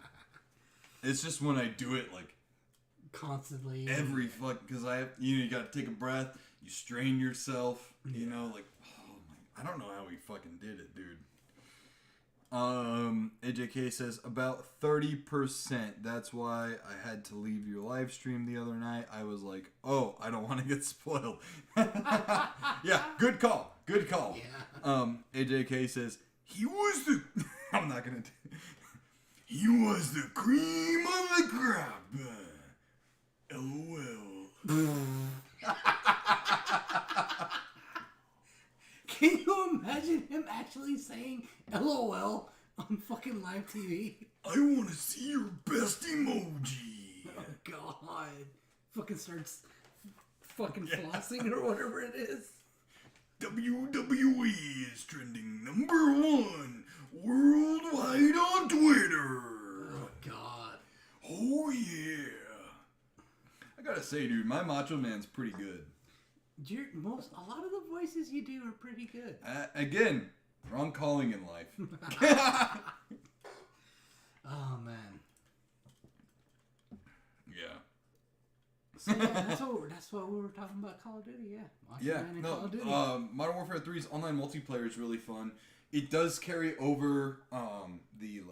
It's just when I do it, like, constantly. every fuck, because you got to take a breath, you strain yourself, you know, like, oh my, I don't know how we fucking did it, dude. AJK says about 30%. That's why I had to leave your live stream the other night. I was like, oh, I don't want to get spoiled. Yeah, good call. Yeah. AJK says he was the. I'm not gonna. He was the cream of the crop. LOL. Can you imagine him actually saying LOL on fucking live TV? I want to see your best emoji. Oh, God. Fucking starts fucking flossing or whatever it is. WWE is trending #1 worldwide on Twitter. Oh, God. Oh, yeah. I gotta say, dude, my Macho Man's pretty good. A lot of the voices you do are pretty good. Again, wrong calling in life. Oh, man. Yeah. So that's what we were talking about. Call of Duty, yeah. Call of Duty. Modern Warfare 3's online multiplayer is really fun. It does carry over the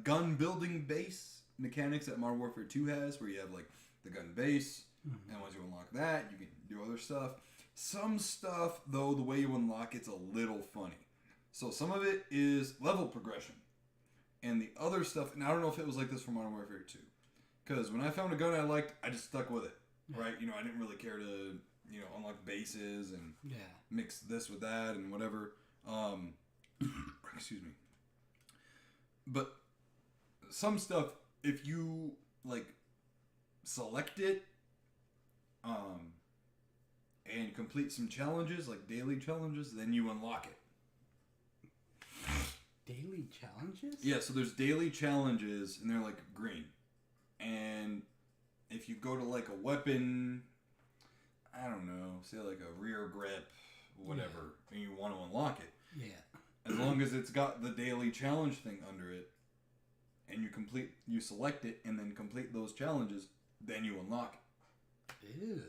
gun building base mechanics that Modern Warfare 2 has, where you have like the gun base, and once you unlock that, you can do other stuff. Some stuff, though, the way you unlock it's a little funny. So some of it is level progression, and the other stuff. And I don't know if it was like this for Modern Warfare 2. Because when I found a gun I liked, I just stuck with it, right? You know, I didn't really care to, unlock bases and mix this with that and whatever. Excuse me. But some stuff, if you, select it, and complete some challenges, like daily challenges, then you unlock it. Daily challenges? Yeah, so there's daily challenges, and they're, green. And if you go to a weapon, I don't know, say a rear grip, whatever, and you want to unlock it. Yeah. As long as it's got the daily challenge thing under it, and you select it and then complete those challenges, then you unlock it. Ew.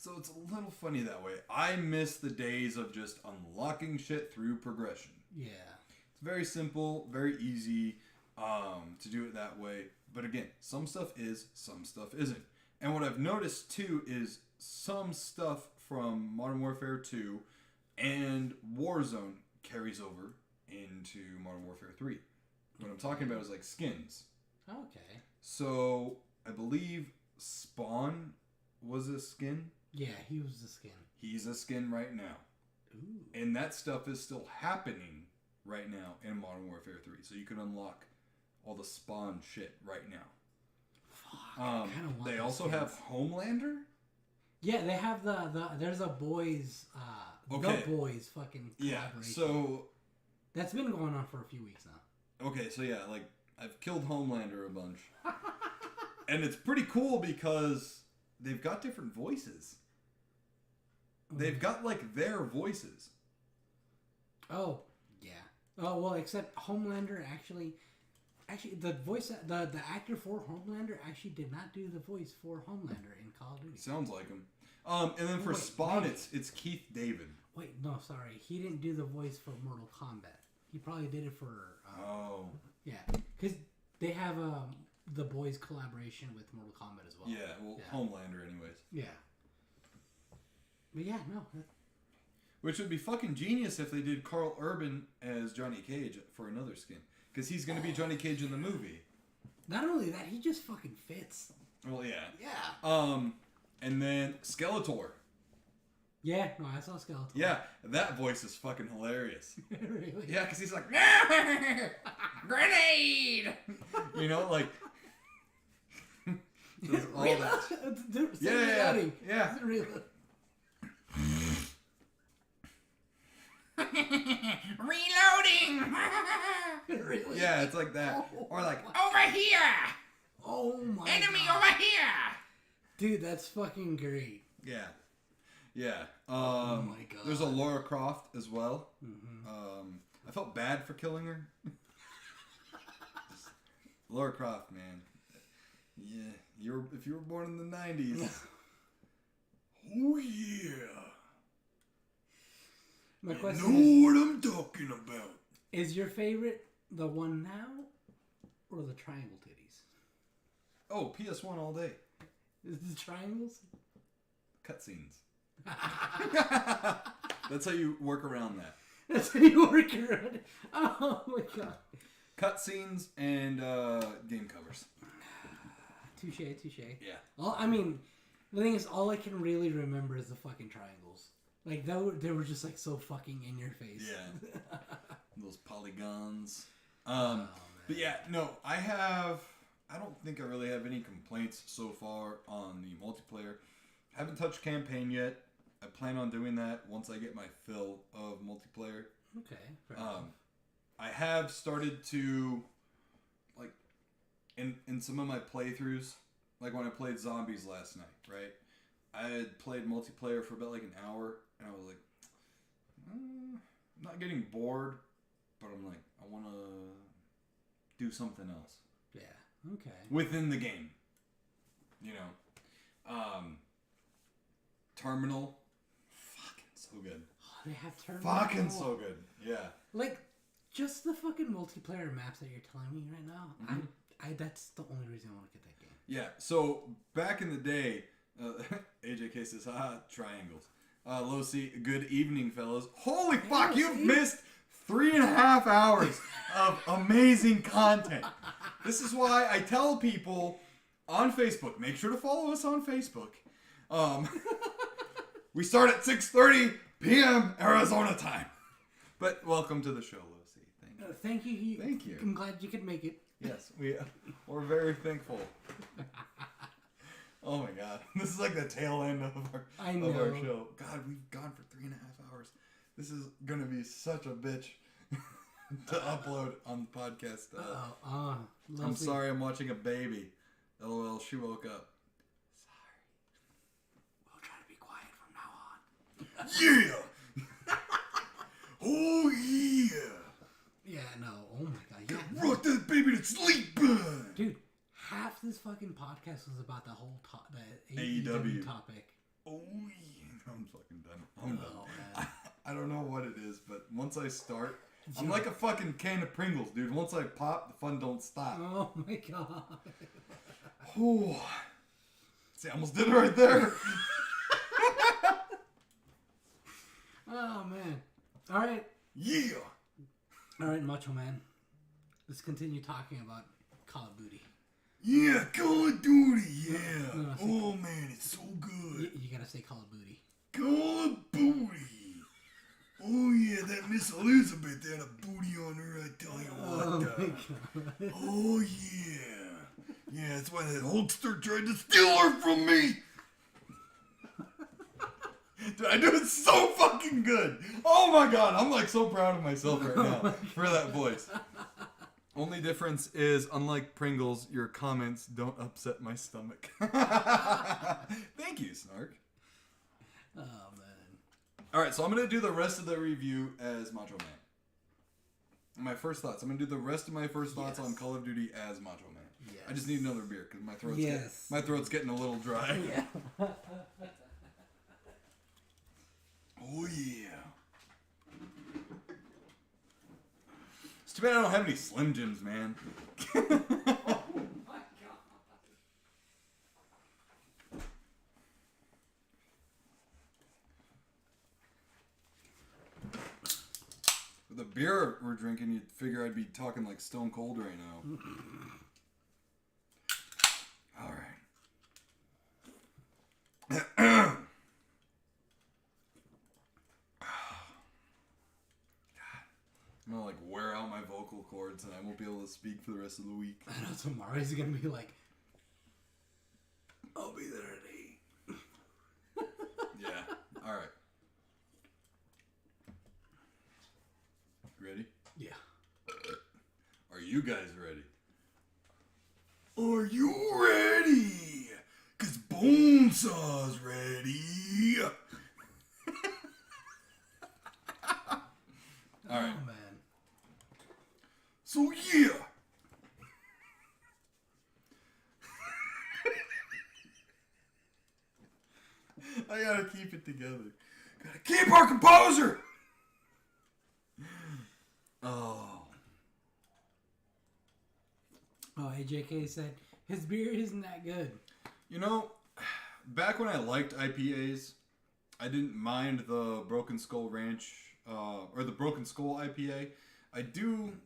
So it's a little funny that way. I miss the days of just unlocking shit through progression. Yeah. It's very simple, very easy to do it that way. But again, some stuff is, some stuff isn't. And what I've noticed too is some stuff from Modern Warfare 2 and Warzone carries over into Modern Warfare 3. What I'm talking about is like skins. Okay. So I believe Spawn was a skin. Yeah, he was the skin. He's a skin right now. Ooh. And that stuff is still happening right now in Modern Warfare 3. So you can unlock all the Spawn shit right now. Fuck, I kinda want They those also skins. have Homelander. Yeah, they have the there's a boys Okay. the boys fucking Yeah. collaboration. So That's been going on for a few weeks now. okay. So yeah, like I've killed Homelander a bunch, and it's pretty cool because they've got different voices. They've got like their voices. Oh, yeah. Oh, well, except Homelander actually the voice the actor for Homelander actually did not do the voice for Homelander in Call of Duty. Sounds like him. And then for Wait, Spawn, wait. it's Keith David. Wait, no, sorry. He didn't do the voice for Mortal Kombat. He probably did it for Oh. yeah, cuz they have the boys collaboration with Mortal Kombat as well. Yeah. Well, Yeah. Homelander, anyways. Yeah. But yeah, no. Which would be fucking genius if they did Carl Urban as Johnny Cage for another skin. Because he's going to be Johnny Cage in the movie. Not only that, he just fucking fits. Well, yeah. Yeah. And then Skeletor. Yeah, no, I saw Skeletor. Yeah, that voice is fucking hilarious. Really? Yeah, because he's like, grenade! You know, like, does all that. Dude, Yeah. Really? Reloading! Really? Yeah, it's like that. Or like, Over here! Oh my Enemy God. over here! Dude, that's fucking great. yeah. Yeah. Oh my God. There's a Laura Croft as well. Mm-hmm. I felt bad for killing her. Laura Croft, man. Yeah, if you were born in the 90s. Oh yeah. My You question know what I'm talking about. is your favorite the one now or the triangle titties? Oh, PS1 all day. Is the triangles? Cutscenes. That's how you work around that. That's how you work around it. Oh my God. Cutscenes and game covers. Touche. Yeah. Well, I mean, the thing is, all I can really remember is the fucking triangles. Like, they were just, like, so fucking in your face. Yeah. Those polygons. Oh, But yeah, no, I don't think I really have any complaints so far on the multiplayer. Haven't touched campaign yet. I plan on doing that once I get my fill of multiplayer. Okay. Fair enough. I have started to, like, in some of my playthroughs, like when I played Zombies last night, right? I had played multiplayer for about like an hour, and I was like, I'm not getting bored, but I'm like, I want to do something else. Yeah. Okay. Within the game. You know. Terminal. Fucking so good. Oh, they have terminal. Fucking so good. Yeah. Like, just the fucking multiplayer maps that you're telling me right now. I that's the only reason I want to get that game. Yeah, so back in the day, AJK says, triangles. Losi, good evening, fellas. Holy fuck, you've see? missed 3.5 hours of amazing content. This is why I tell people on Facebook, make sure to follow us on Facebook. We start at 6:30 p.m. Arizona time. But welcome to the show, Losi. Thank you. Thank you. Thank you. I'm glad you could make it. Yes, we're very thankful. Oh my God, this is like the tail end of our show. God, we've gone for 3.5 hours. This is gonna be such a bitch to upload on the podcast. I'm sorry, I'm watching a baby. LOL, she woke up. We'll try to be quiet from now on. Yeah. Oh yeah. Yeah, no. Oh my God. Yeah. Rock that baby to sleep. Dude, half this fucking podcast was about the whole the AEW. topic. Oh yeah, I'm fucking done. I'm done. Man. I don't know what it is, but once I start, I'm like a fucking can of Pringles, dude. Once I pop, the fun don't stop. Oh my god. Ooh. See, I almost did it right there. Oh man. All right. Yeah. All right, Macho Man. Let's continue talking about Call of Duty. Yeah, Call of Duty, yeah. No, Oh man, it's so good. You gotta say Call of Duty. Call of Booty. Oh yeah, that Miss Elizabeth had a booty on her, I tell you what. Oh yeah. Yeah, that's why that Hulkster tried to steal her from me. Dude, I do it so fucking good. Oh my god, I'm like so proud of myself right now for that voice. Only difference is, unlike Pringles, your comments don't upset my stomach. Thank you, Snark. Oh man. Alright, so I'm going to do the rest of the review as Macho Man. My first thoughts. I'm going to do the rest of my first thoughts on Call of Duty as Macho Man. Yes. I just need another beer because my throat's getting a little dry. Yeah. Oh yeah. It's too bad I don't have any Slim Jims, man. Oh my god. With the beer we're drinking, you'd figure I'd be talking like Stone Cold right now. All right. I'm gonna like wear out my vocal cords and I won't be able to speak for the rest of the week. I know tomorrow he's gonna be like, I'll be there at 8. Yeah. All right. Ready? Yeah. Are you guys ready? Are you ready? 'Cause Bonesaw's ready. All right. Oh man. So yeah. I gotta keep it together. Gotta keep our composure. Oh. Oh, AJK said his beer isn't that good. You know, back when I liked IPAs, I didn't mind the Broken Skull Ranch, or the Broken Skull IPA. I do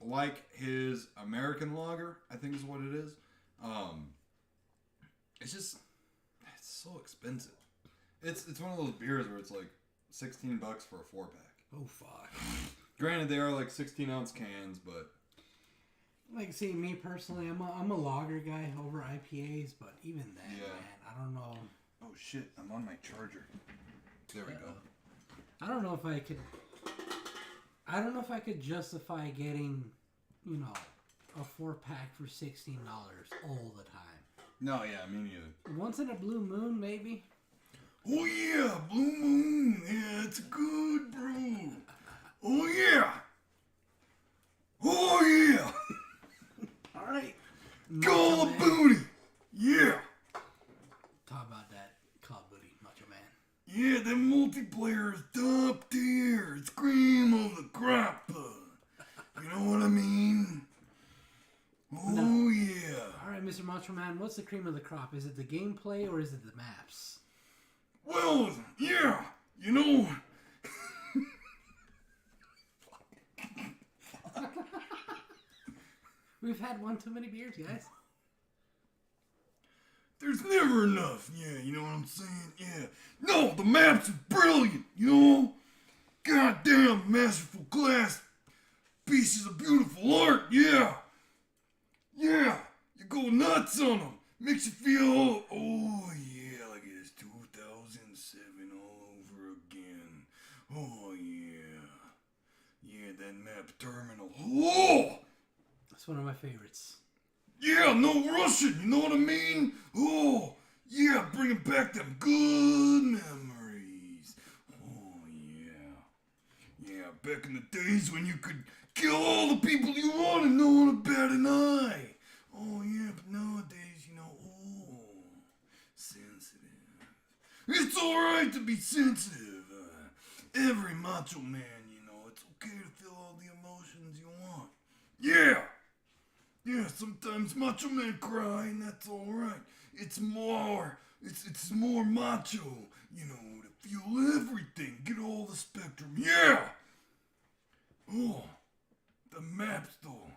like his American Lager, I think is what it is. It's so expensive. It's one of those beers where it's like $16 for a 4-pack. Oh fuck. Granted, they are like 16-ounce cans, but Like, see, me personally, I'm a lager guy over IPAs, but even then, Yeah. man, I don't know. oh shit, I'm on my charger. There we go. I don't know if I could. I don't know if I could justify getting, you know, a 4-pack for $16 all the time. No, yeah, me neither. Once in a blue moon, maybe. Oh yeah, Blue Moon. Yeah, it's good, bro. Oh yeah. Oh yeah. All right. Call of Booty. Yeah. Talk about that Call of Duty, Macho Man. Yeah, that multiplayer is top tier. It's cream of the crop. You know what I mean? Oh yeah. All right, Mr. Macho Man, what's the cream of the crop? Is it the gameplay or is it the maps? Well, yeah. You know. We've had one too many beers, guys. There's never enough. Yeah, you know what I'm saying? Yeah. No, the maps are brilliant, you know? Goddamn masterful glass pieces of beautiful art, yeah. Yeah, you go nuts on them. Makes you feel, oh yeah, like it's 2007 all over again. Oh yeah. Yeah, that map terminal. Oh! That's one of my favorites. Yeah, no Russian, you know what I mean? Oh, yeah, bringing back them good memories. Oh, yeah. Yeah, back in the days when you could kill all the people you want and no one would bat an eye. Oh, yeah, but nowadays, you know, oh, sensitive. It's alright to be sensitive. Every macho man, it's okay to feel all the emotions you want. Yeah! Yeah, sometimes macho men cry and that's alright. It's more macho, to feel everything, get all the spectrum. Yeah! Oh, the maps though.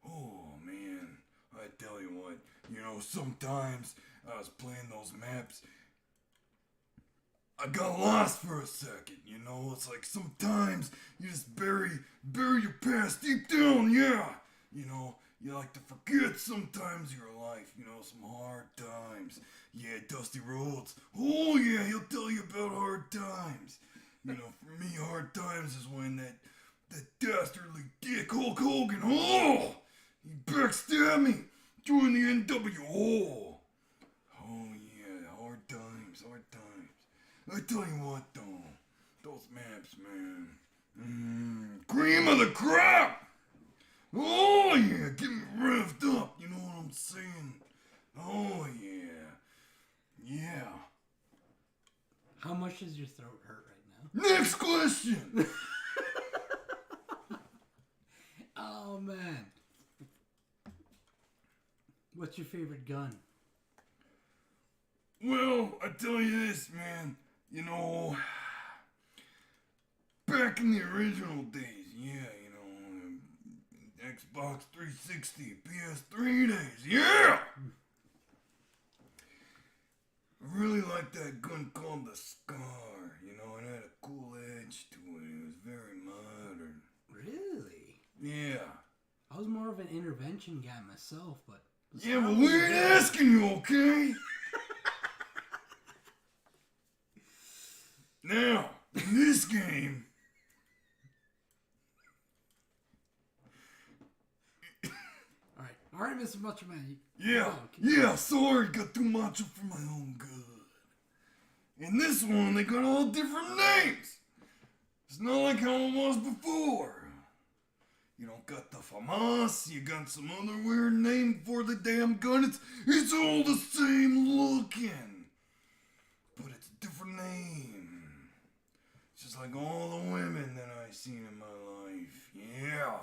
Oh, man. I tell you what, sometimes I was playing those maps, I got lost for a second, it's like sometimes you just bury your past deep down, yeah. You like to forget sometimes your life, some hard times. Yeah, Dusty Rhodes. Oh yeah, he'll tell you about hard times. For me, hard times is when that dastardly dick Hulk Hogan, he backstabbed me during the NWO. Oh yeah, hard times. I tell you what though, those maps, man. Cream of the crop! Oh yeah, get me revved up, you know what I'm saying? Oh yeah. Yeah. How much does your throat hurt right now? Next question! Oh man. What's your favorite gun? Well, I tell you this, man. Back in the original days, Xbox 360, PS3 days, yeah! I really liked that gun called the Scar, it had a cool edge to it, it was very modern. Really? Yeah. I was more of an intervention guy myself, but... Yeah, but we ain't asking you, okay? Now, in this game... Alright, Mr. Macho Man. Yeah, sorry, got too macho for my own good. In this one, they got all different names. It's not like how it was before. You don't got the FAMAS, you got some other weird name for the damn gun. It's all the same looking. But it's a different name. It's just like all the women that I seen in my life. Yeah.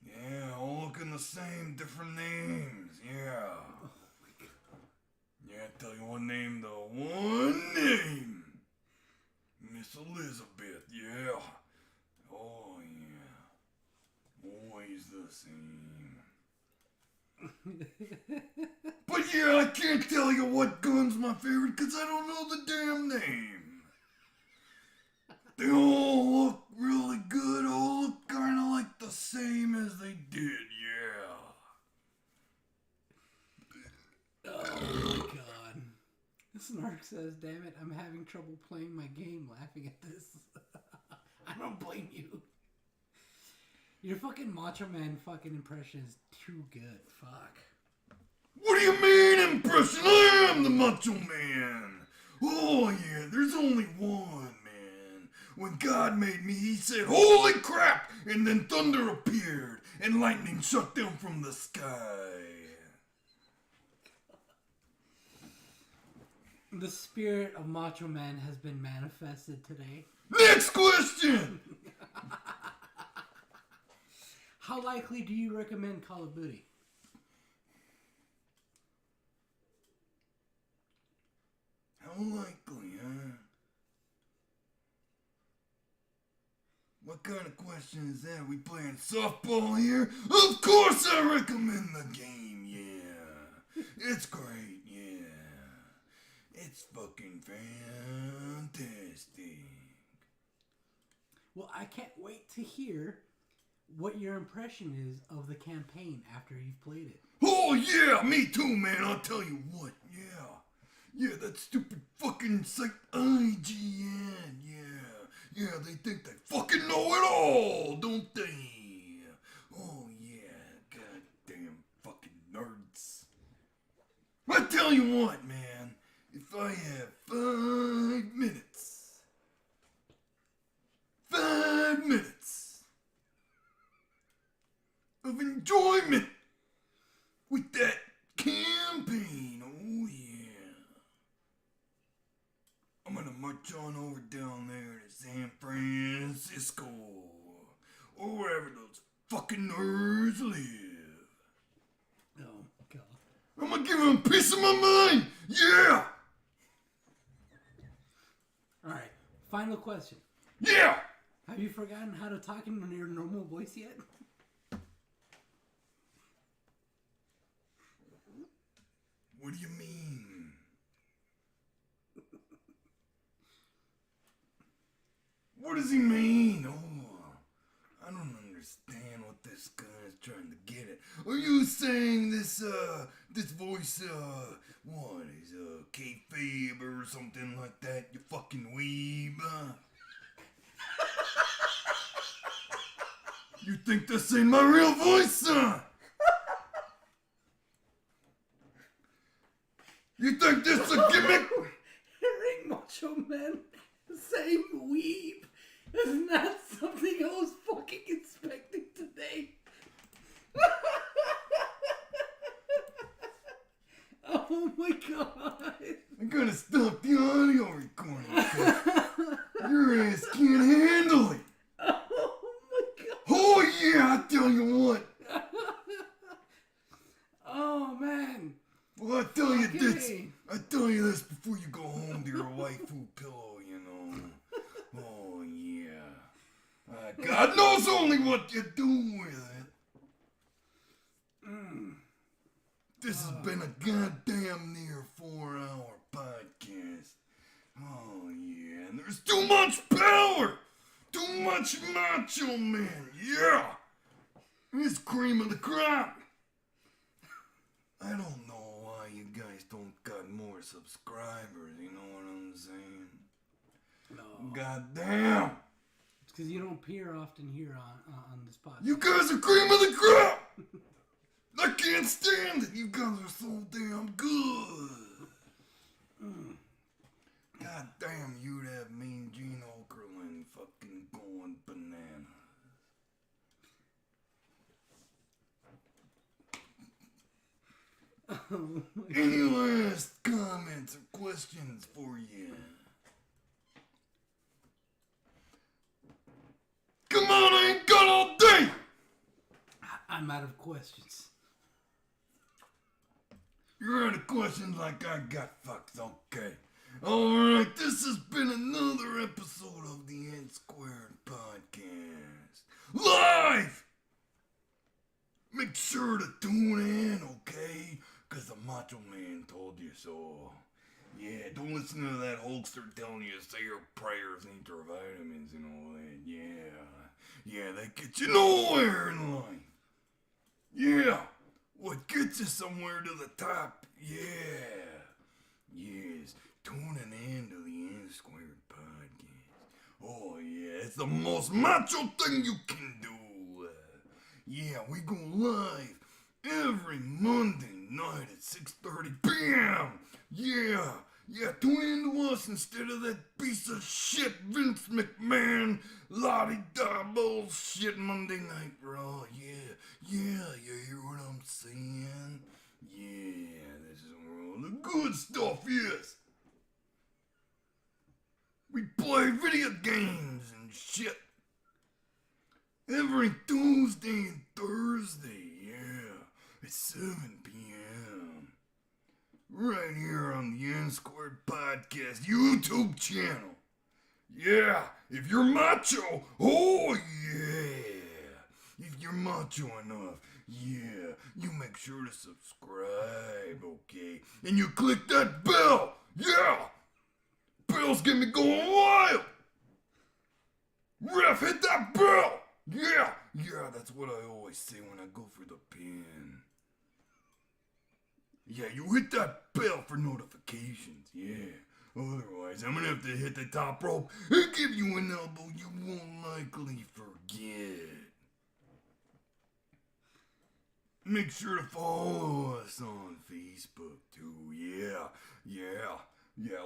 Yeah, all looking the same, different names. Yeah. Oh my god. Yeah, I tell you one name though. One name. Miss Elizabeth. Yeah. Oh yeah. Always the same. But yeah, I can't tell you what gun's my favorite because I don't know the damn name. They all look really good, all look kind of like the same as they did, yeah. Oh my god. Snark says, damn it, I'm having trouble playing my game laughing at this. I don't blame you. Your fucking Macho Man fucking impression is too good. Fuck. What do you mean impression? I am the Macho Man. Oh yeah, there's only one, man. When God made me, he said, holy crap! And then thunder appeared, and lightning shot down from the sky. The spirit of Macho Man has been manifested today. Next question! How likely do you recommend Call of Duty? How likely, huh? What kind of question is that? We playing softball here? Of course I recommend the game, yeah. It's great, yeah. It's fucking fantastic. Well, I can't wait to hear what your impression is of the campaign after you've played it. Oh yeah, me too, man. I'll tell you what, yeah. Yeah, that stupid fucking site IGN, yeah. Yeah, they think they fucking know it all, don't they? Oh yeah, goddamn fucking nerds. I tell you what, man. If I have 5 minutes. 5 minutes of enjoyment with that campaign. Oh yeah. march on over down there to San Francisco. Or wherever those fucking nerds live. Oh, God. I'm gonna give them a piece of my mind! Yeah! Alright, final question. Yeah! Have you forgotten how to talk in your normal voice yet? What do you mean? What does he mean? Oh, I don't understand what this guy is trying to get at. Are you saying this voice, what is, kayfabe or something like that, you fucking weeb? You think this ain't my real voice, son? You think this is a gimmick? Hearing Macho Man saying weeb is not something I was fucking expecting today. Oh my God. I gotta stop the audio recording. 'Cause your ass can't handle it. Oh my God. Oh yeah, I tell you what. Oh man. Well, I tell you this. Okay. I tell you this before you go home to your waifu pillow, you know. Oh yeah. God knows only what you do with it. This has been a goddamn near 4-hour podcast. Oh yeah, and there's too much power! Too much Macho Man, yeah! It's cream of the crop! I don't know why you guys don't got more subscribers, you know what I'm saying? No. God damn! It's because you don't appear often here on this podcast. You guys are cream of the crop! I can't stand it! You guys are so damn good! God damn, you'd have Mean Gene Okerlund fucking going bananas. Oh my Any last comments or questions for you? Come on, I ain't got all day! I'm out of questions. You're out of questions like I got fucks, okay. Alright, this has been another episode of the NSquared Podcast. Live! Make sure to tune in, okay? Cause the Macho Man told you so. Yeah, don't listen to that Hulkster telling you to say your prayers and eat your vitamins and all that. Yeah, that gets you nowhere in life. Yeah, what gets you somewhere to the top? Yeah. Yes, tuning in to the NSquared Podcast. Oh yeah, it's the most macho thing you can do. Yeah, we go live every Monday night at 6:30 p.m. Yeah, tune in to us instead of that piece of shit Vince McMahon la-di-da bullshit Monday Night Raw. Yeah, you hear what I'm saying? Yeah, this is where all the good stuff is. We play video games and shit. Every Tuesday and Thursday, yeah, at 7 p.m. Right here on the NSquared Podcast YouTube channel. Yeah, if you're macho, oh yeah. If you're macho enough, yeah, you make sure to subscribe, okay? And you click that bell, yeah. Bells get me going wild. Ref, hit that bell. Yeah, that's what I always say when I go for the pin. Yeah, you hit that bell for notifications, yeah. Otherwise, I'm gonna have to hit the top rope and give you an elbow you won't likely forget. Make sure to follow us on Facebook, too, yeah.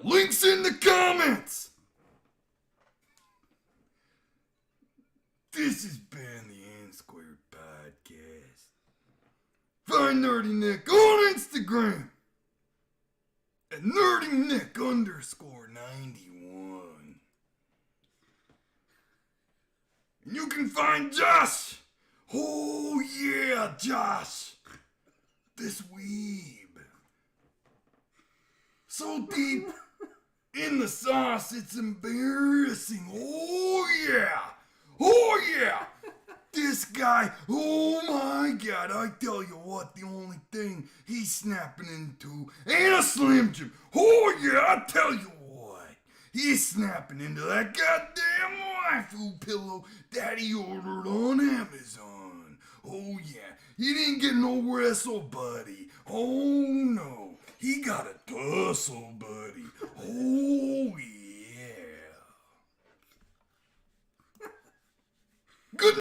Links in the comments! This has been the NSquared Podcast. Find Nerdy Nick on Instagram at NerdyNick_91. And you can find Josh. Oh yeah, Josh. This weeb. So deep in the sauce, it's embarrassing. Oh yeah. Oh yeah. This guy, oh my God, I tell you what, the only thing he's snapping into ain't a Slim Jim. Oh yeah, I tell you what, he's snapping into that goddamn waifu pillow that he ordered on Amazon. Oh yeah, he didn't get no wrestle buddy. Oh no, he got a tussle buddy.